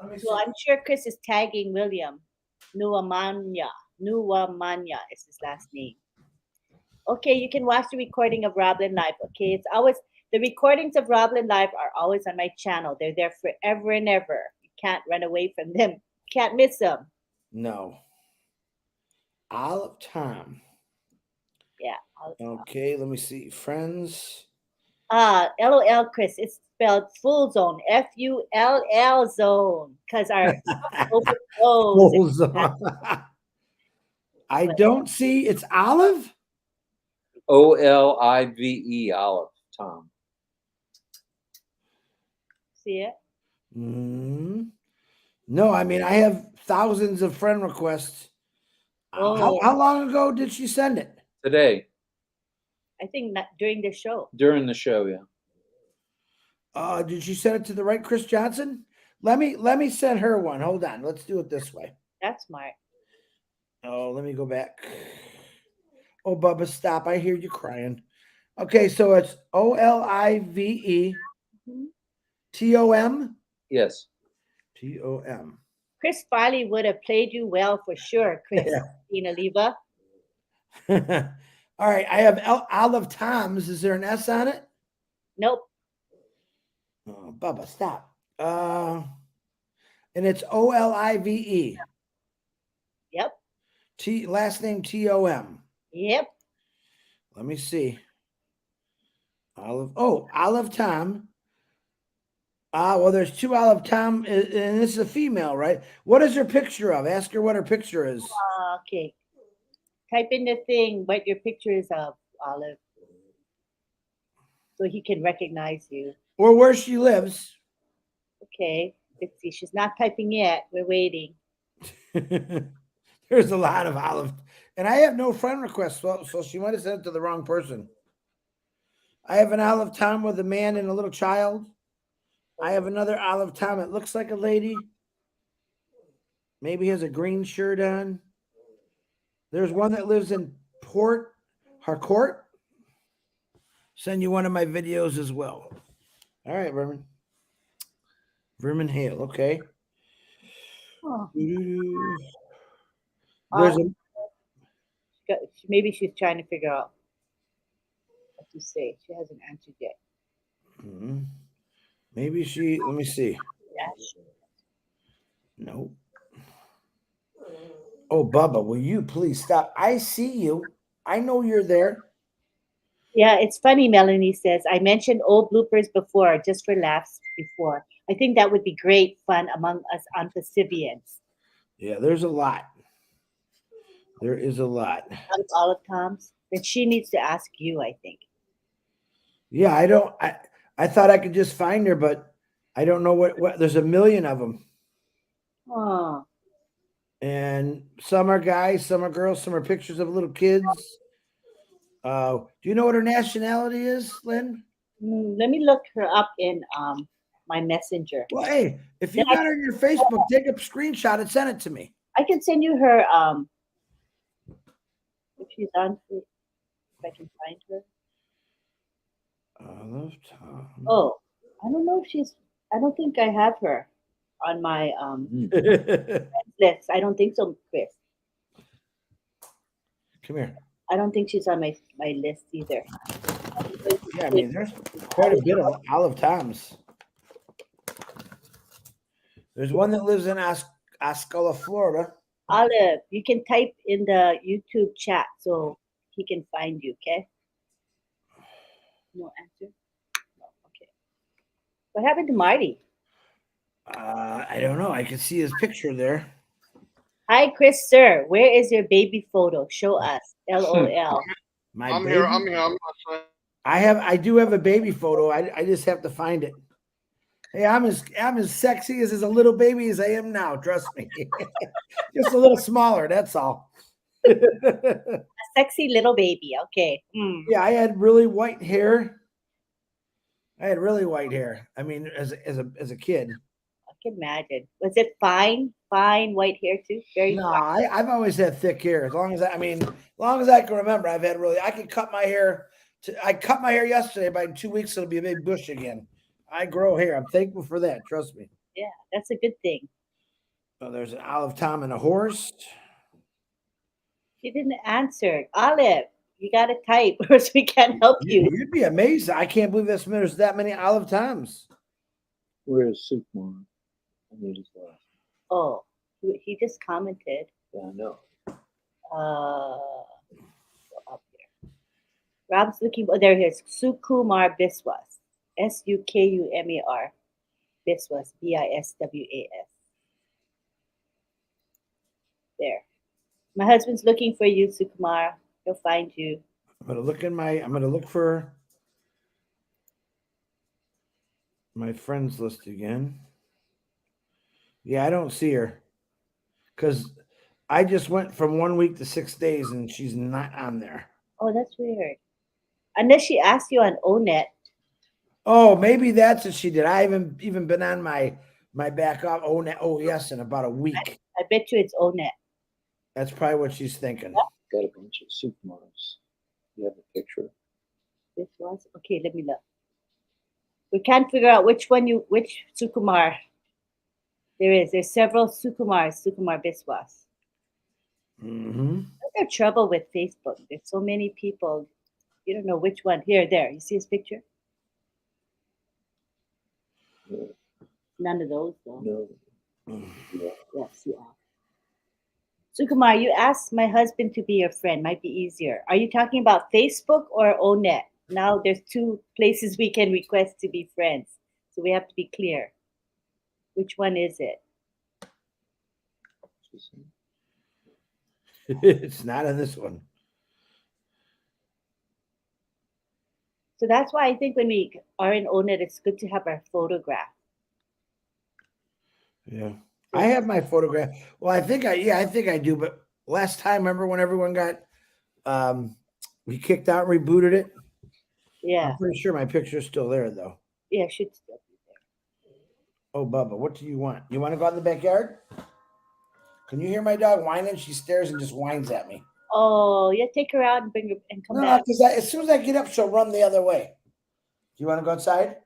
Yeah. So I'm sure Chris is tagging William. Nuwamanya is his last name. Okay, you can watch the recording of RobLynn Live. Okay, it's always the recordings of RobLynn Live are always on my channel. They're there forever and ever. You can't run away from them. Can't miss them.
No. Olive Tom.
Yeah. Olive Tom.
Okay, let me see. Friends.
LOL, Chris. It's spelled full zone. FULL zone. Because our
Full zone. I don't see. It's Olive.
OLIVE, Olive Tom.
See it?
No, I mean I have thousands of friend requests.
Oh.
How long ago did she send it?
Today.
I think not during the show.
During the show, yeah.
Did she send it to the right Chris Johnson? Let me send her one. Hold on. Let's do it this way.
That's smart.
Oh, let me go back. Oh, Bubba, stop. I hear you crying. Okay, so it's OLIVE TOM?
Yes.
TOM.
Chris Farley would have played you well for sure, Chris. Tina Leva.
All right, I have Olive Tom's. Is there an S on it?
Nope.
Oh, Bubba, stop. And it's OLIVE.
Yep.
Last name TOM.
Yep.
Let me see. Olive Tom. Well, there's two Olive Tom, and this is a female, right? What is her picture of? Ask her what her picture is.
Okay. Type in the thing what your picture is of, Olive, so he can recognize you.
Or where she lives.
Okay. Let's see. She's not typing yet. We're waiting.
There's a lot of Olive. And I have no friend requests, so she might have sent it to the wrong person. I have an Olive Tom with a man and a little child. I have another Olive Tom. It looks like a lady. Maybe has a green shirt on. There's one that lives in Port Harcourt. Send you one of my videos as well. All right, Vermin. Vermin Hale. Okay.
Oh.
There's
maybe she's trying to figure out what to say. She hasn't answered yet.
Maybe she. Let me see.
Yes.
No. Oh, Bubba, will you please stop? I see you. I know you're there.
Yeah, it's funny, Melanie says. I mentioned old bloopers before, just for laughs before. I think that would be great fun among us ONPASSIVians.
Yeah, there's a lot. There is a lot.
Olive Tom's. Then she needs to ask you, I think.
Yeah, I thought I could just find her, but I don't know what there's a million of them.
Oh.
And some are guys, some are girls, some are pictures of little kids. Do you know what her nationality is, Lynn?
Let me look her up in my messenger.
Well, hey, if you got her on your Facebook, take a screenshot and send it to me.
I can send you her If she's on, if I can find her.
Olive Tom.
Oh, I don't know if she's. I don't think I have her on my list. I don't think so, Chris.
Come here.
I don't think she's on my list either.
Yeah, I mean, there's quite a bit of Olive Toms. There's one that lives in Osceola, Florida.
Olive, you can type in the YouTube chat so he can find you, okay? No answer? No, okay. What happened to Marty?
I don't know. I can see his picture there.
Hi, Chris, sir. Where is your baby photo? Show us. LOL.
I'm here. I'm not saying.
I do have a baby photo. I just have to find it. Hey, I'm as sexy as a little baby as I am now. Trust me. Just a little smaller. That's all.
A sexy little baby. Okay.
Yeah, I had really white hair. I mean, as a kid.
I can imagine. Was it fine white hair too? Very
No,
fine.
I've always had thick hair. As long as I can remember, I've had I can cut my hair. I cut my hair yesterday. By 2 weeks, it'll be a big bush again. I grow hair. I'm thankful for that. Trust me.
Yeah, that's a good thing.
Oh, there's an Olive Tom and a horse.
She didn't answer. Olive, you got to type or else we can't help you.
You'd be amazed. I can't believe there's that many Olive Toms.
Where's Sukmar? I need his last.
Oh, he just commented.
Yeah, I know.
Go up here. Rob's looking. Oh, there he is. Sukumar Biswas. Sukumar. Biswas. Biswas. There. My husband's looking for you, Sukumar. He'll find you.
I'm gonna look for my friends list again. Yeah, I don't see her. Because I just went from 1 week to 6 days and she's not on there.
Oh, that's weird. Unless she asked you on ONET.
Oh, maybe that's what she did. I haven't even been on my back off ONET. Oh, yes, in about a week.
I bet you it's ONET.
That's probably what she's thinking.
Got a bunch of Sukmars. You have a picture?
This was okay. Let me look. We can't figure out which Sukumar there is. There's several Sukumars. Sukumar Biswas.
Mm-hmm.
There's trouble with Facebook. There's so many people. You don't know which one. There. You see his picture?
No.
None of those, though.
No.
Yes, you are. Sukumar, you asked my husband to be your friend. Might be easier. Are you talking about Facebook or ONET? Now there's 2 places we can request to be friends. So we have to be clear. Which one is it?
It's not in this one.
So that's why I think when we are in ONET, it's good to have our photograph.
Yeah. I have my photograph. Well, I think I do. But last time, remember when everyone got we kicked out and rebooted it?
Yeah.
I'm pretty sure my picture's still there, though.
Yeah, it should still be there.
Oh, Bubba, what do you want? You want to go out in the backyard? Can you hear my dog whining? She stares and just whines at me.
Oh, yeah, take her out and bring her and come
No,
back.
because as soon as I get up, she'll run the other way. Do you want to go outside?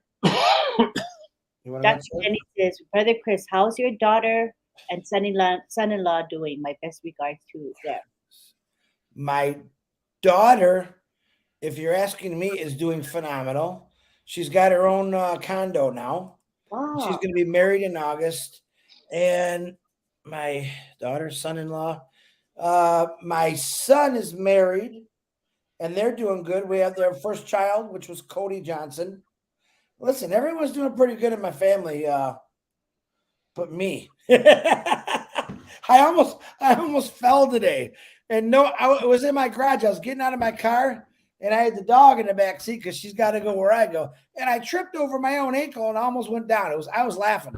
You want to go
Dr.
outside?
Jenny says, Brother Chris, how's your daughter and son-in-law doing? My best regards to them.
My daughter, if you're asking me, is doing phenomenal. She's got her own condo now.
Wow.
She's going to be married in August. And my daughter's son-in-law, my son is married, and they're doing good. We have their first child, which was Cody Johnson. Listen, everyone's doing pretty good in my family, but me. I almost fell today. And it was in my garage. I was getting out of my car, and I had the dog in the back seat because she's got to go where I go. And I tripped over my own ankle and almost went down. I was laughing.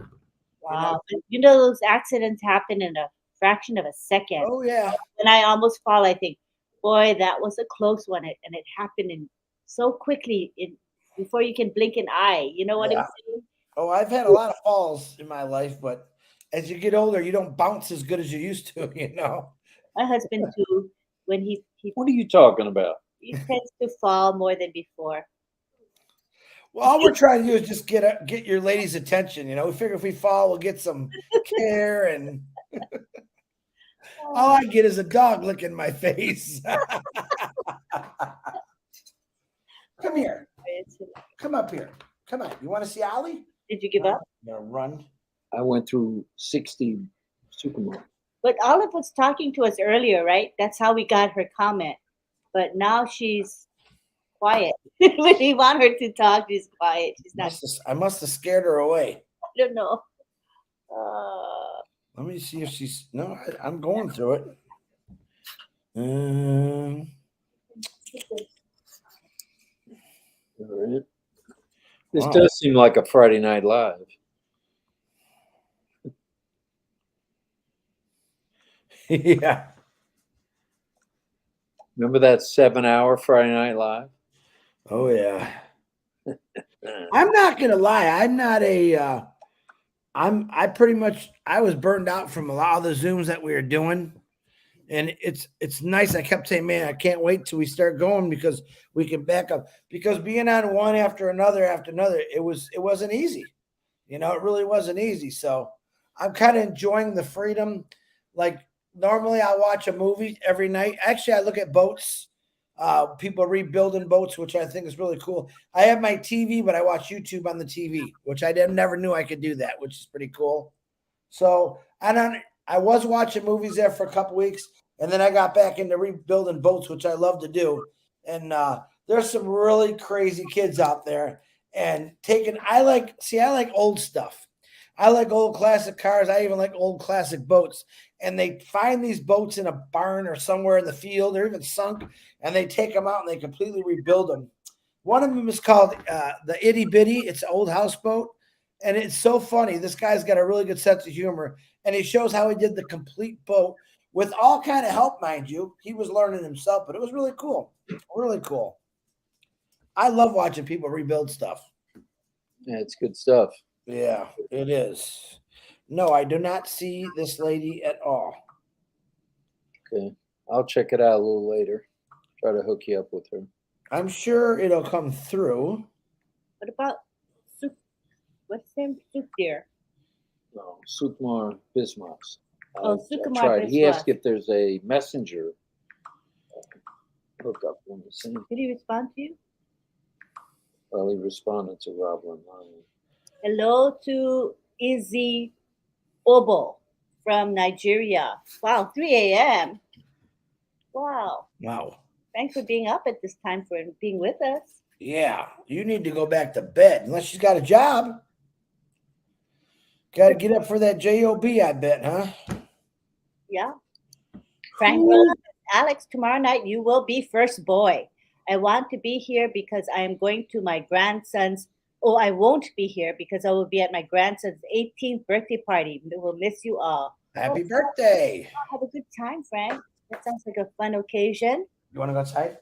Wow. You know, those accidents happen in a fraction of a second.
Oh, yeah.
When I almost fall, I think, boy, that was a close one. And it happened so quickly before you can blink an eye. You know what I'm saying?
Oh, I've had a lot of falls in my life, but as you get older, you don't bounce as good as you used to, you know.
My husband, too, when he
What are you talking about?
He tends to fall more than before.
Well, all we're trying to do is just get your lady's attention. You know, we figure if we fall, we'll get some care, and all I get is a dog licking my face. Come here. Come up here. Come on. You want to see Ollie?
Did you give up?
I'm gonna run.
I went through 60 supermarkets.
But Olive was talking to us earlier, right? That's how we got her comment. But now she's quiet. When we want her to talk, she's quiet. She's not.
I must have scared her away.
I don't know.
Let me see if she's. No, I'm going through it.
All right. This does seem like a Friday Night Live.
Yeah.
Remember that 7-hour Friday Night Live?
Oh yeah. I'm not gonna lie. I'm not a. I pretty much. I was burned out from a lot of the Zooms that we were doing, and it's nice. I kept saying, man, I can't wait till we start going because we can back up. Because being on one after another, it wasn't easy. You know, it really wasn't easy. So I'm kind of enjoying the freedom. Like normally, I watch a movie every night. Actually, I look at boats. People rebuilding boats, which I think is really cool. I have my TV, but I watch YouTube on the TV, which I never knew I could do that, which is pretty cool. So I was watching movies there for a couple weeks, and then I got back into rebuilding boats, which I love to do. And there's some really crazy kids out there, and I like old stuff. I like old classic cars. I even like old classic boats. And they find these boats in a barn or somewhere in the field or even sunk, and they take them out and they completely rebuild them. One of them is called the Itty Bitty. It's an old houseboat, and it's so funny. This guy's got a really good sense of humor, and he shows how he did the complete boat with all kind of help, mind you. He was learning himself, but it was really cool. Really cool. I love watching people rebuild stuff.
Yeah, it's good stuff.
Yeah, it is. No, I do not see this lady at all.
Okay. I'll check it out a little later. Try to hook you up with her.
I'm sure it'll come through.
What about soup? What's his name? Soup deer.
No, Sukmar Bismas.
Sukumar
tried. He asked
Biswas.
if there's a messenger hookup. Let me see.
Did he respond to you?
Well, he responded to RobLynn Live.
Hello to Izzy Obo from Nigeria. Wow, 3 a.m. Wow.
Wow.
Thanks for being up at this time, for being with us.
Yeah, you need to go back to bed unless she's got a job. Got to get up for that job, I bet, huh?
Yeah. Frank Roland, Alex, tomorrow night you will be first boy. I want to be here because I am going to my grandson's. Oh, I won't be here because I will be at my grandson's 18th birthday party. We will miss you all.
Happy birthday.
Have a good time, Frank. That sounds like a fun occasion.
You want to go outside?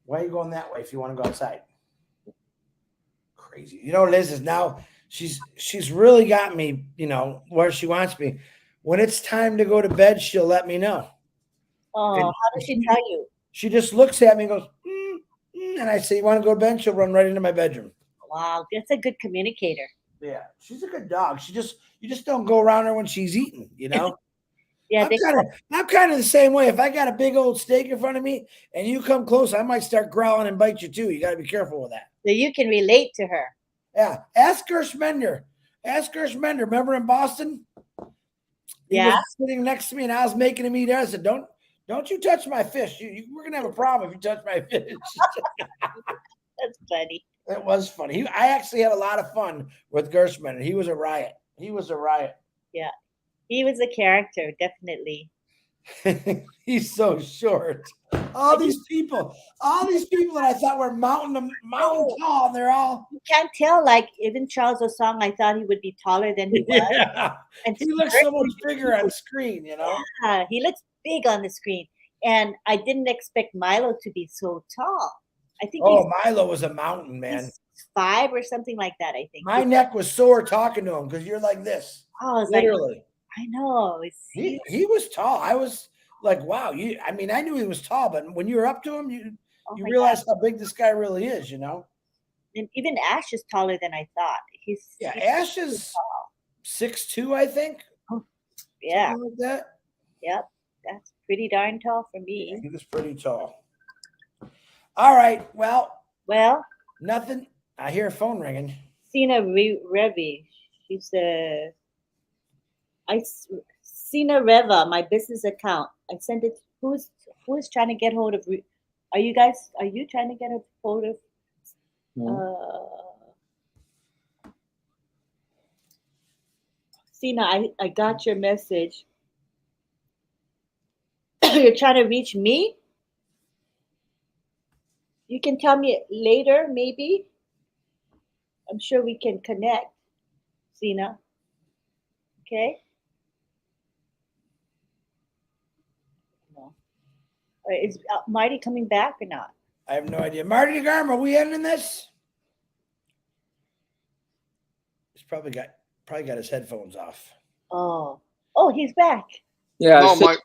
Why are you going that way if you want to go outside? Crazy. You know what it is now she's really got me, you know, where she wants me. When it's time to go to bed, she'll let me know.
Oh,
And
how does she tell you?
She just looks at me and goes, and I say, you want to go to bed? And she'll run right into my bedroom.
Wow, that's a good communicator.
Yeah, she's a good dog. You just don't go around her when she's eating, you know?
Yeah,
I'm kind of the same way. If I got a big old steak in front of me and you come close, I might start growling and bite you too. You got to be careful with that.
so you can relate to her.
Yeah. Ask Gershmender. Remember in Boston? He was sitting next to me and I was making him eat. I said, don't you touch my fish. We're going to have a problem if you touch my fish.
That's funny.
It was funny. I actually had a lot of fun with Gershman. He was a riot.
Yeah. He was a character, definitely.
He's so short. All these people that I thought were mountain tall, and they're all.
You can't tell. Like even Charles Osong, I thought he would be taller than he was.
Yeah,
and
he looks so much bigger on screen, you know.
Yeah, he looks big on the screen, and I didn't expect Milo to be so tall. I think.
Milo was a mountain, man.
He's 5 or something like that. I think
my neck was sore talking to him because you're like this.
Oh, it's
literally.
Like, I know.
He was tall. like, wow, I mean, I knew he was tall, but when you were up to him, you
my
realize how big this guy really is, you know?
And even Ash is taller than I thought. He's
Ash is 6'2", I think.
Yeah.
Something like that.
Yep. That's pretty darn tall for me.
Yeah, he was pretty tall. All right. Well, nothing. I hear a phone ringing.
Sina Revi. She's Sina Reva, my business account. I sent it. Who is trying to get hold of? Are you trying to get a hold of? Sina, I got your message. You're trying to reach me? You can tell me later, maybe. I'm sure we can connect, Sina. Okay? No. Is Marty coming back or not?
I have no idea. Marty DeGarm, are we ending this? He's probably got his headphones off.
Oh, he's back.
Yeah.
No, my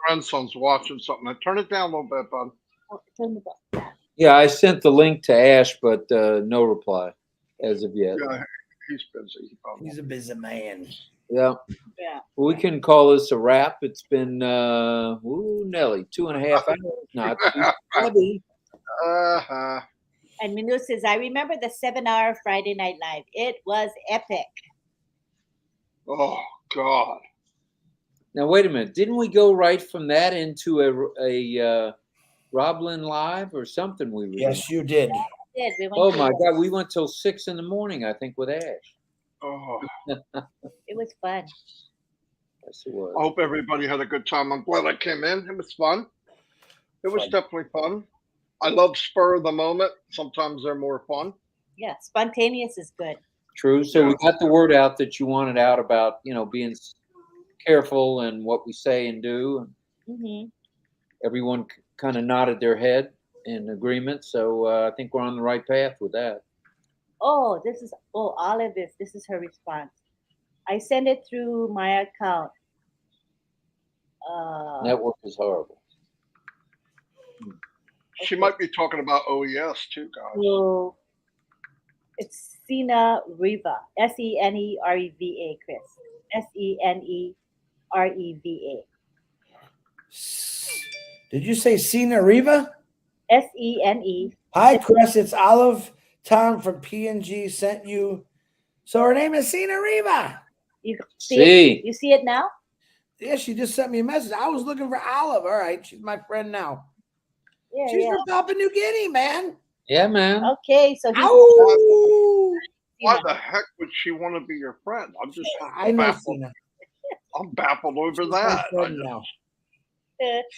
grandson's watching something. Turn it down a little bit, bud.
Turn the button.
Yeah, I sent the link to Ash, but no reply as of yet.
Yeah, he's busy.
He's a busy man.
Yeah.
Yeah.
Well, we can call this a wrap. It's been Nelly, 2.5 hours. Not too shabby.
And Minu says, I remember the 7-hour Friday Night Live. It was epic.
Oh God.
Now wait a minute. Didn't we go right from that into a RobLynn Live or something?
Yes, you did.
Yeah,
oh my God, we went till 6 a.m, I think, with Ash.
Oh.
It was fun.
Yes, it was.
I hope everybody had a good time. I'm glad I came in. It was fun. It was definitely fun. I love spur of the moment. Sometimes they're more fun.
Yeah, spontaneous is good.
True. So we got the word out that you wanted out about, being careful and what we say and do.
Mm-hmm.
Everyone kind of nodded their head in agreement. So I think we're on the right path with that.
Olive, this is her response. I send it through my account.
Network is horrible.
She might be talking about OES too, guys.
So it's Sina Riva, Senereva, Chris. Senereva.
Did you say Sina Riva?
Sene.
Hi, Chris. It's Olive. Tom from PNG sent you. So her name is Sina Riva.
You see it? You see it now?
Yeah, she just sent me a message. I was looking for Olive. All right, she's my friend now.
Yeah,
she's from Papua New Guinea, man.
Yeah, man.
Okay, so
why the heck would she want to be your friend?
I know Sina.
I'm baffled over
she's
that.
My friend now.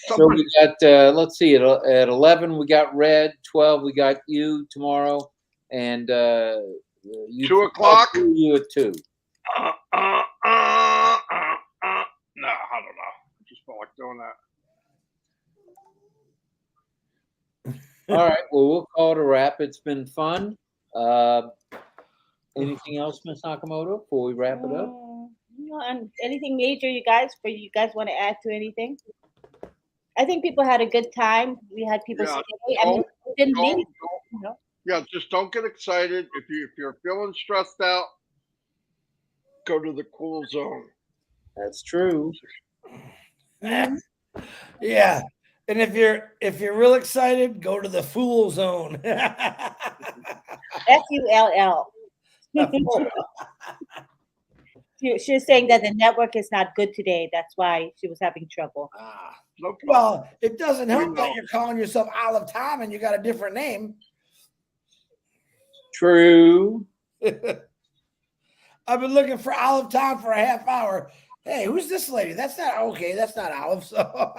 So we got let's see, at 11 we got Red, 12 we got you tomorrow, and you
2 o'clock.
You at 2.
No, I don't know. I just felt like doing that.
All right. Well, we'll call it a wrap. It's been fun. Anything else, Ms. Nakamoto, before we wrap it up?
No, and anything major, you guys want to add to anything? I think people had a good time. We had people didn't leave.
Yeah, just don't get excited. If you're feeling stressed out, go to the cool zone.
That's true.
Yeah. And if you're real excited, go to the fool zone.
FULL. She was saying that the network is not good today. That's why she was having trouble.
Well, it doesn't help that you're calling yourself Olive Tom and you got a different name.
True.
I've been looking for Olive Tom for a half hour. Hey, who's this lady? That's not Olive. So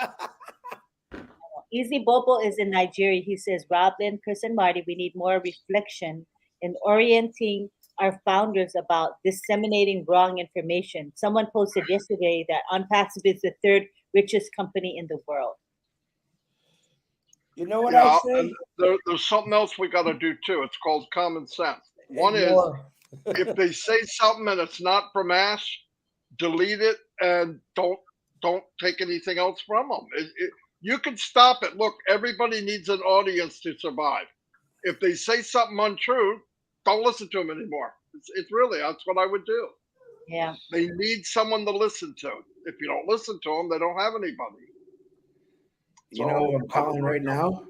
Easy Bobo is in Nigeria. He says, RobLynn, Chris, and Marty, we need more reflection in orienting our founders about disseminating wrong information. Someone posted yesterday that ONPASSIVE is the 3rd richest company in the world.
You know what I say?
There's something else we got to do too. It's called common sense. One is if they say something and it's not from Ash, delete it and don't don't take anything else from them. You can stop it. Look, everybody needs an audience to survive. If they say something untrue, don't listen to them anymore. It's really, that's what I would do.
Yeah.
They need someone to listen to. If you don't listen to them, they don't have anybody.
You know who I'm calling right now?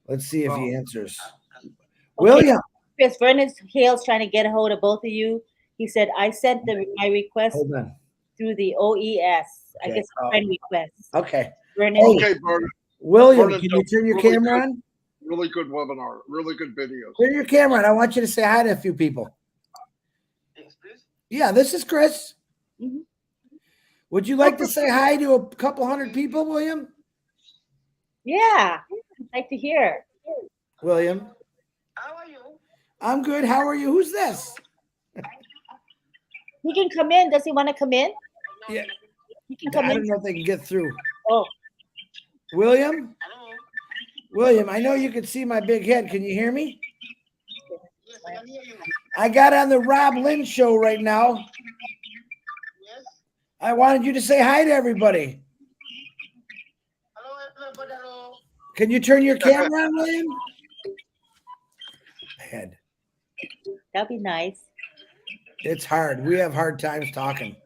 Let's see if he answers.
Okay.
William.
Chris, Vernon Hale's trying to get a hold of both of you. He said, I sent my request through the OES. Okay. I guess friend request.
Okay.
Vernon.
Okay, Vernon.
William,
Vernon,
can you turn your camera on?
Really good webinar. Really good videos.
Turn your camera on. I want you to say hi to a few people.
Yes, please.
Yeah, this is Chris.
Mm-hmm.
Would you like to say hi to a couple hundred people, William?
Yeah, I'd like to hear.
William.
How are you?
I'm good. How are you? Who's this?
He can come in. Does he want to come in?
Yeah.
He can come in.
I don't know if they can get through.
Oh.
William?
Hello.
William, I know you can see my big head. Can you hear me?
Yes, I can hear you.
I got on the RobLynn show right now.
Yes.
I wanted you to say hi to everybody.
Hello, everybody. Hello.
Can you turn your camera on, William? Head.
That'd be nice.
It's hard. We have hard times talking.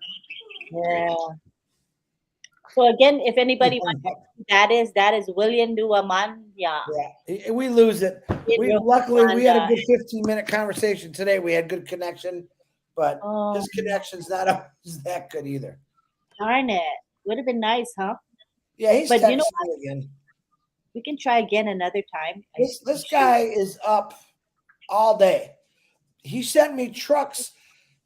Yeah. So again, if anybody wants to know, that is William Duaman. Yeah.
We lose it. Luckily we had a good 15-minute conversation today. We had good connection, but his connection's not always that good either.
Darn it. Would have been nice, huh?
Yeah, he's
but
texting
you know what?
again.
We can try again another time.
This guy is up all day. He sent me trucks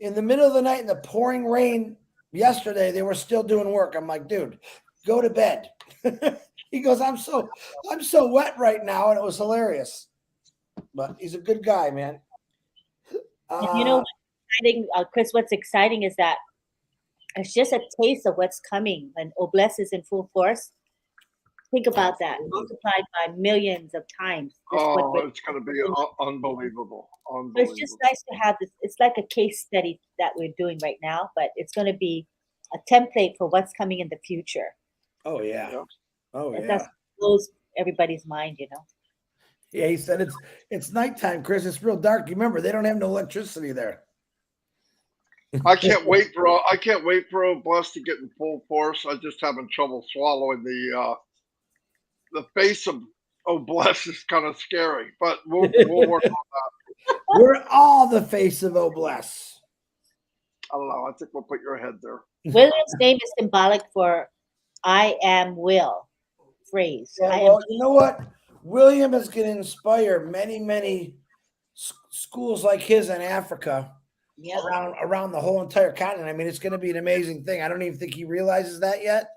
in the middle of the night in the pouring rain. Yesterday, they were still doing work. I'm like, dude, go to bed. He goes, I'm so wet right now, and it was hilarious. But he's a good guy, man.
You know, Chris, what's exciting is that it's just a taste of what's coming when OBLES is in full force. Think about that, multiplied by millions of times.
It's going to be unbelievable.
It's just nice to have this. It's like a case study that we're doing right now, but it's going to be a template for what's coming in the future.
Oh, yeah. Oh, yeah.
That blows everybody's mind, you know.
Yeah, he said it's nighttime, Chris. It's real dark. You remember, they don't have no electricity there.
I can't wait for OBLES to get in full force. I'm just having trouble swallowing the face of OBLES is kind of scary, but we'll work on that.
We're all the face of OBLES.
I don't know. I think we'll put your head there.
William's name is symbolic for I am will phrase.
Yeah, well, you know what? William is going to inspire many, many schools like his in Africa around the whole entire continent. I mean, it's going to be an amazing thing. I don't even think he realizes that yet.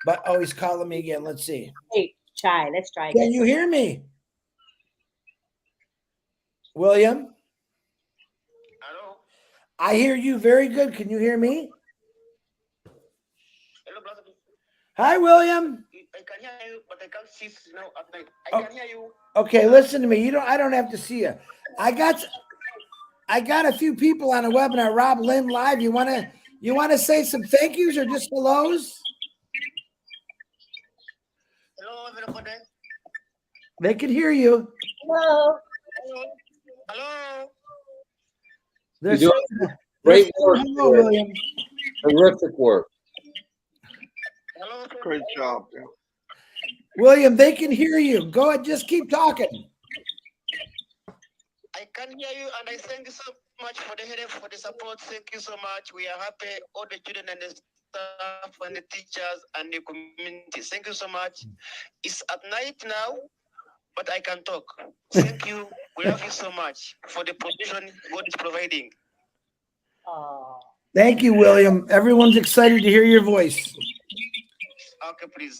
But, he's calling me again. Let's see.
Hey, let's try
again. Can you hear me? William?
Hello?
I hear you very good. Can you hear me?
Hello, brother.
Hi, William.
I can hear you, but I can't see you now at night. I can hear you.
Okay, listen to me. I don't have to see you. I got a few people on a webinar, RobLynn Live. You wanna say some thank yous or just hellos?
Hello, everybody.
They can hear you.
Hello.
Hello.
You're doing great work.
Hello, William.
Terrific work.
Hello. Great job. Yeah.
William, they can hear you. Go ahead, just keep talking.
I can hear you, and I thank you so much for the help, for the support. Thank you so much. We are happy, all the children and the staff and the teachers and the community. Thank you so much. It's at night now, but I can talk. Thank you. We love you so much for the provision God is providing.
Thank you, William. Everyone's excited to hear your voice.
Okay, please.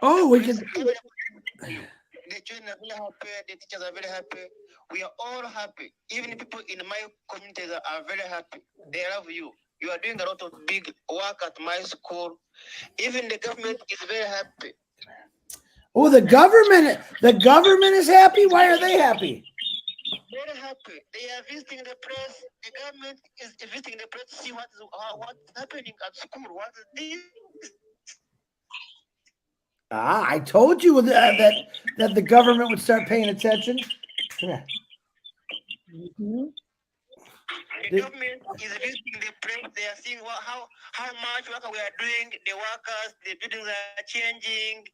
Oh, we can.
The children are very happy. The teachers are very happy. We are all happy. Even people in my community are very happy. They love you. You are doing a lot of big work at my school. Even the government is very happy.
Oh, the government is happy. Why are they happy?
Very
very happy. They are visiting the press. The government is visiting the press to see what's happening at school. What is this?
I told you that the government would start paying attention. Yeah.
Mm-hmm.
The government is visiting the press. They are seeing how much work we are doing. The workers, the buildings are changing,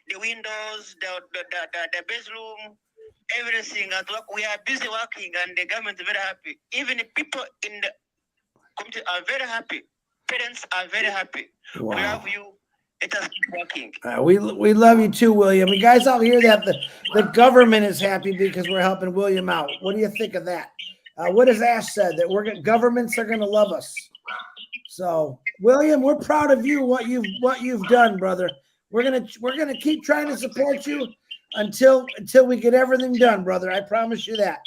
the windows, the bedroom, everything at work. We are busy working, and the government is very happy. Even the people in the community are very happy. Parents are very happy.
Wow.
We love you. Let us keep working.
We love you too, William. You guys all hear that? The government is happy because we're helping William out. What do you think of that? What has Ash said? That governments are going to love us. So, William, we're proud of you. What you've done, brother. We're gonna keep trying to support you until we get everything done, brother. I promise you that.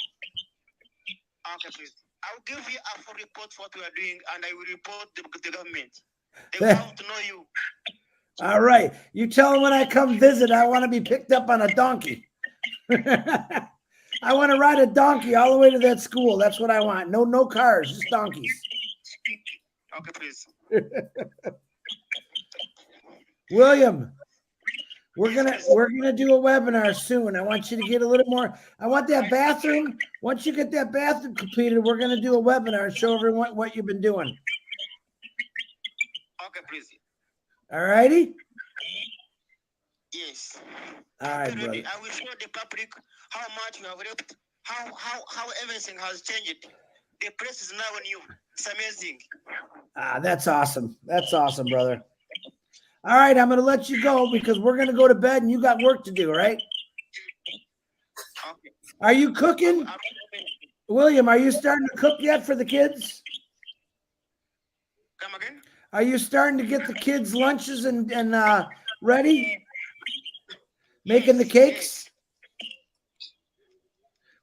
Okay, please. I'll give you a full report for what we are doing, and I will report the government. They want to know you.
All right. You tell them when I come visit, I want to be picked up on a donkey. I want to ride a donkey all the way to that school. That's what I want. No cars, just donkeys.
Okay, please.
William, we're gonna do a webinar soon. I want you to get a little more. I want that bathroom. Once you get that bathroom completed, we're gonna do a webinar and show everyone what you've been doing.
Okay, please.
All righty.
Yes.
All right, brother.
I will show the public how much you have helped, how everything has changed. The press is now on you. It's amazing.
That's awesome. That's awesome, brother. All right, I'm going to let you go because we're going to go to bed and you got work to do, right?
Okay.
Are you cooking? William, are you starting to cook yet for the kids?
Come again?
Are you starting to get the kids' lunches and ready? Making the cakes?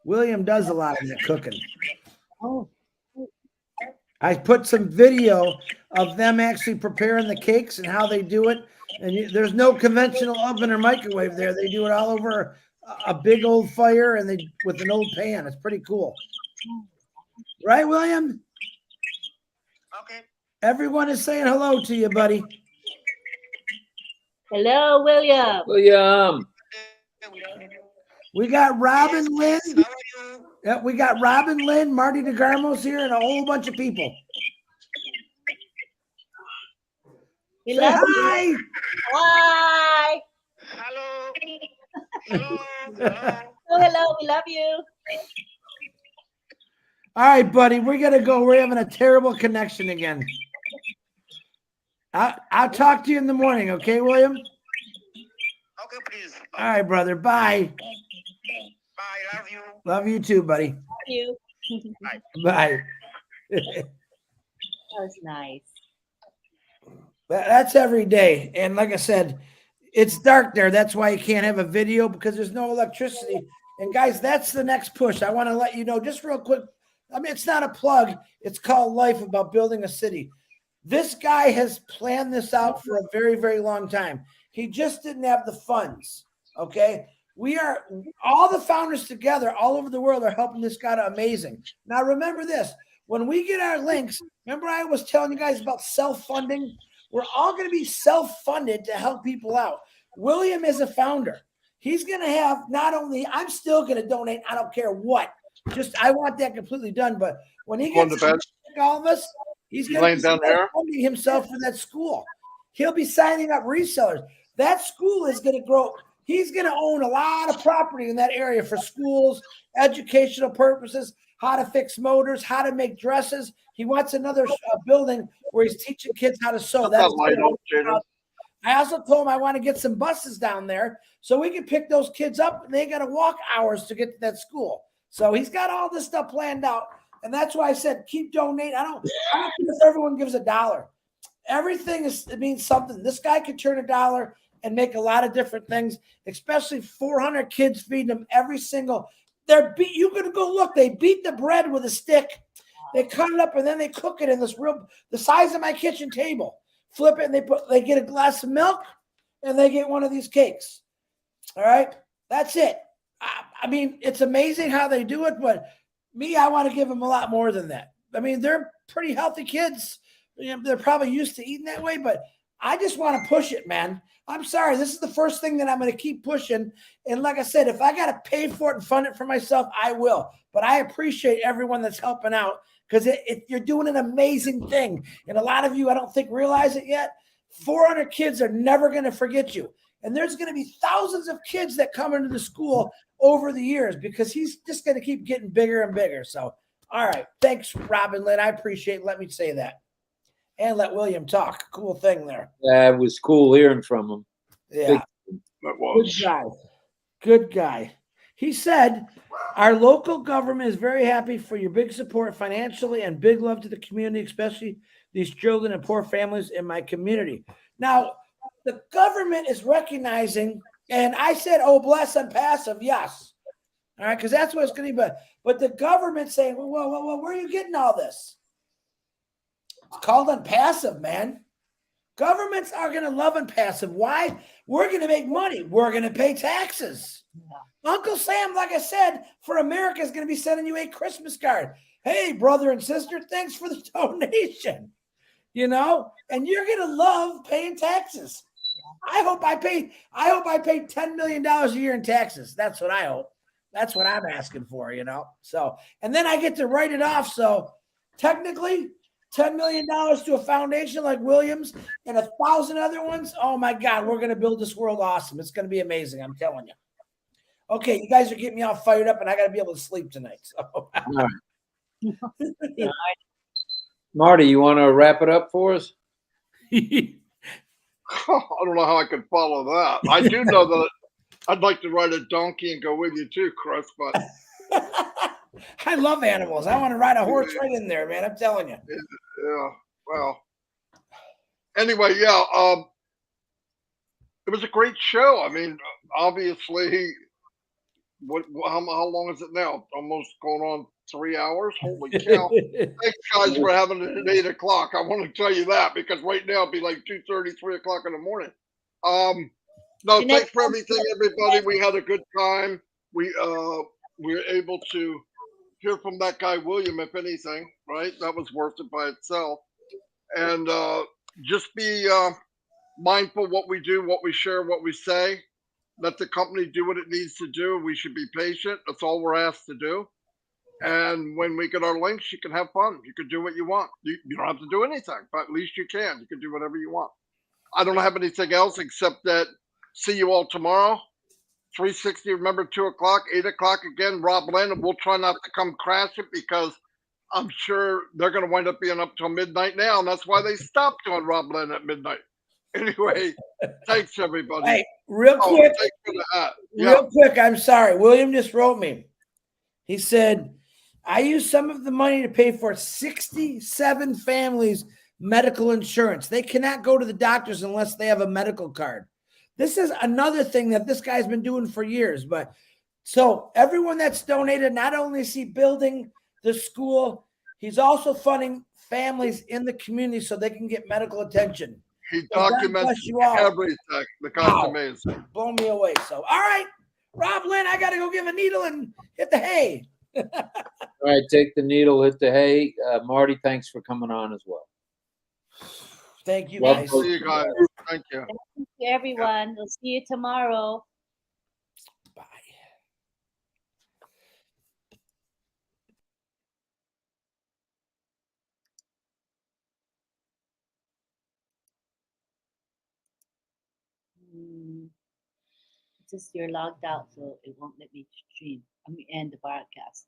William does a lot of that cooking.
Oh.
I put some video of them actually preparing the cakes and how they do it. And there's no conventional oven or microwave there. They do it all over a big old fire and with an old pan. It's pretty cool. Right, William?
Okay.
Everyone is saying hello to you, buddy.
Hello, William.
William.
We got Robin Lynn.
How are you?
Yeah, we got Robin Lynn, Marty DeGarmo's here, and a whole bunch of people.
We
Say
love
hi.
you. Hi.
Hello. Hello.
Hello. We love you.
All right, buddy, we're going to go. We're having a terrible connection again. I'll talk to you in the morning, okay, William?
Okay, please.
All right, brother. Bye.
Bye. Love you.
Love you too, buddy.
Love you.
Bye.
That was nice.
That's every day. And like I said, it's dark there. That's why you can't have a video because there's no electricity. And guys, that's the next push. I want to let you know just real quick. I mean, it's not a plug. It's called Life About Building a City. This guy has planned this out for a very, very long time. He just didn't have the funds. Okay. We are all the founders together all over the world are helping this guy out amazing. Now, remember this, when we get our links, remember I was telling you guys about self-funding. We're all going to be self-funded to help people out. William is a founder. He's going to have not only, I'm still going to donate. I don't care what, just, I want that completely done. But when he gets to all of us, he's going to be funding himself for that school. He'll be signing up resellers. That school is going to grow. He's going to own a lot of property in that area for schools, educational purposes, how to fix motors, how to make dresses. He wants another building where he's teaching kids how to sew. I also told him I want to get some buses down there so we can pick those kids up and they got to walk hours to get to that school. So he's got all this stuff planned out. And that's why I said, keep donating. I don't care if everyone gives $1. Everything it means something. This guy could turn $1 and make a lot of different things, especially 400 kids feeding them every single. You can go look. They beat the bread with a stick. They cut it up and then they cook it in this the size of my kitchen table. Flip it and they get a glass of milk and they get one of these cakes. All right, that's it. I mean, it's amazing how they do it, but Me, I want to give them a lot more than that. I mean, they're pretty healthy kids. You know, they're probably used to eating that way, but I just want to push it, man. I'm sorry. This is the first thing that I'm going to keep pushing. And like I said, if I got to pay for it and fund it for myself, I will. But I appreciate everyone that's helping out because you're doing an amazing thing. And a lot of you, I don't think, realize it yet. 400 kids are never going to forget you. And there's going to be thousands of kids that come into the school over the years because he's just going to keep getting bigger and bigger. So, all right. Thanks, RobLynn Live. I appreciate it. Let me say that. And let William talk. Cool thing there.
Yeah, it was cool hearing from him.
Yeah.
That was.
Good guy. Good guy. He said, our local government is very happy for your big support financially and big love to the community, especially these children and poor families in my community. Now, the government is recognizing, and I said, oh, bless ONPASSIVE, yes. All right, because that's what it's going to be. But the government's saying, well, where are you getting all this? It's called ONPASSIVE, man. Governments are going to love ONPASSIVE. Why? We're going to make money. We're going to pay taxes. Yeah. Uncle Sam, like I said, for America is going to be sending you a Christmas card. Hey, brother and sister, thanks for the donation. You know, and you're going to love paying taxes. I hope I pay $10 million a year in taxes. That's what I hope. That's what I'm asking for, you know. So, and then I get to write it off. So technically, $10 million to a foundation like Williams and 1,000 other ones. Oh my God, we're going to build this world awesome. It's going to be amazing. I'm telling you. Okay, you guys are getting me all fired up and I got to be able to sleep tonight. So.
All right. Marty, you want to wrap it up for us?
I don't know how I could follow that. I do know that I'd like to ride a donkey and go with you too, Chris, but
I love animals. I want to ride a horse right in there, man. I'm telling you.
Yeah. Well. Anyway, yeah. It was a great show. I mean, obviously, how long is it now? Almost going on 3 hours. Holy cow! Thanks, guys, for having it at 8 o'clock. I want to tell you that because right now it'd be like 2:30, 3 o'clock in the morning. No, thanks for everything, everybody. We had a good time. We were able to hear from that guy William, if anything, right? That was worth it by itself. And just be mindful what we do, what we share, what we say. Let the company do what it needs to do. We should be patient. That's all we're asked to do. And when we get our links, you can have fun. You can do what you want. You don't have to do anything, but at least you can. You can do whatever you want. I don't have anything else except that see you all tomorrow. 360, remember 2 o'clock, 8 o'clock again, RobLynn, and we'll try not to come crash it because I'm sure they're going to wind up being up till midnight now, and that's why they stopped doing RobLynn at midnight. Anyway, thanks, everybody.
Hey, real quick,
real
quick, I'm sorry. William just wrote me. He said, I used some of the money to pay for 67 families' medical insurance. They cannot go to the doctors unless they have a medical card. This is another thing that this guy's been doing for years. But so everyone that's donated, not only is he building the school, he's also funding families in the community so they can get medical attention.
He documents everything. The guy's amazing.
Blow me away. So, all right, RobLynn, I got to go give a needle and hit the hay.
All right, take the needle, hit the hay. Marty, thanks for coming on as well.
Thank you,
guys. See you guys. Thank you.
Thank you, everyone. We'll see you tomorrow.
Bye.
It's just you're logged out, so it won't let me stream. Let me end the broadcast.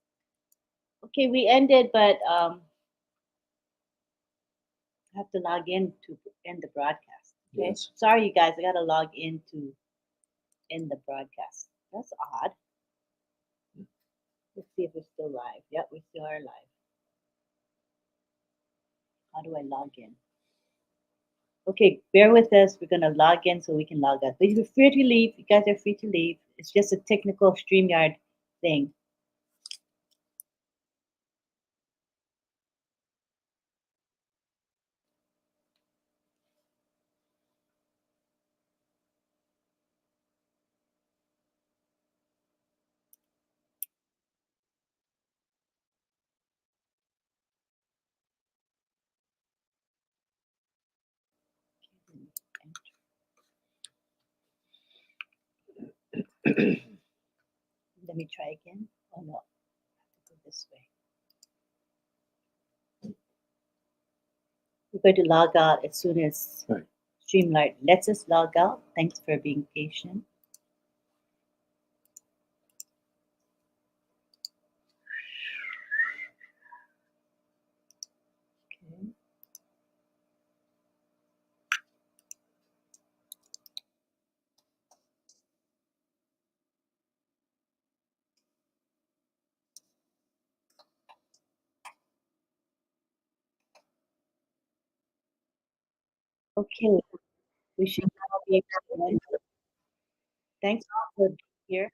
Okay, we ended, but I have to log in to end the broadcast. Okay, yes. Sorry, you guys. I gotta log in to end the broadcast. That's odd. Let's see if we're still live. Yep, we still are live. How do I log in? Okay, bear with us. We're gonna log in so we can log out. But you're free to leave. You guys are free to leave. It's just a technical StreamYard thing. Let me try again. Oh no, I have to go this way. We're going to log out as soon as
Right.
Streamlight lets us log out. Thanks for being patient. Okay. Okay, we should now be able to. Thanks all for being here.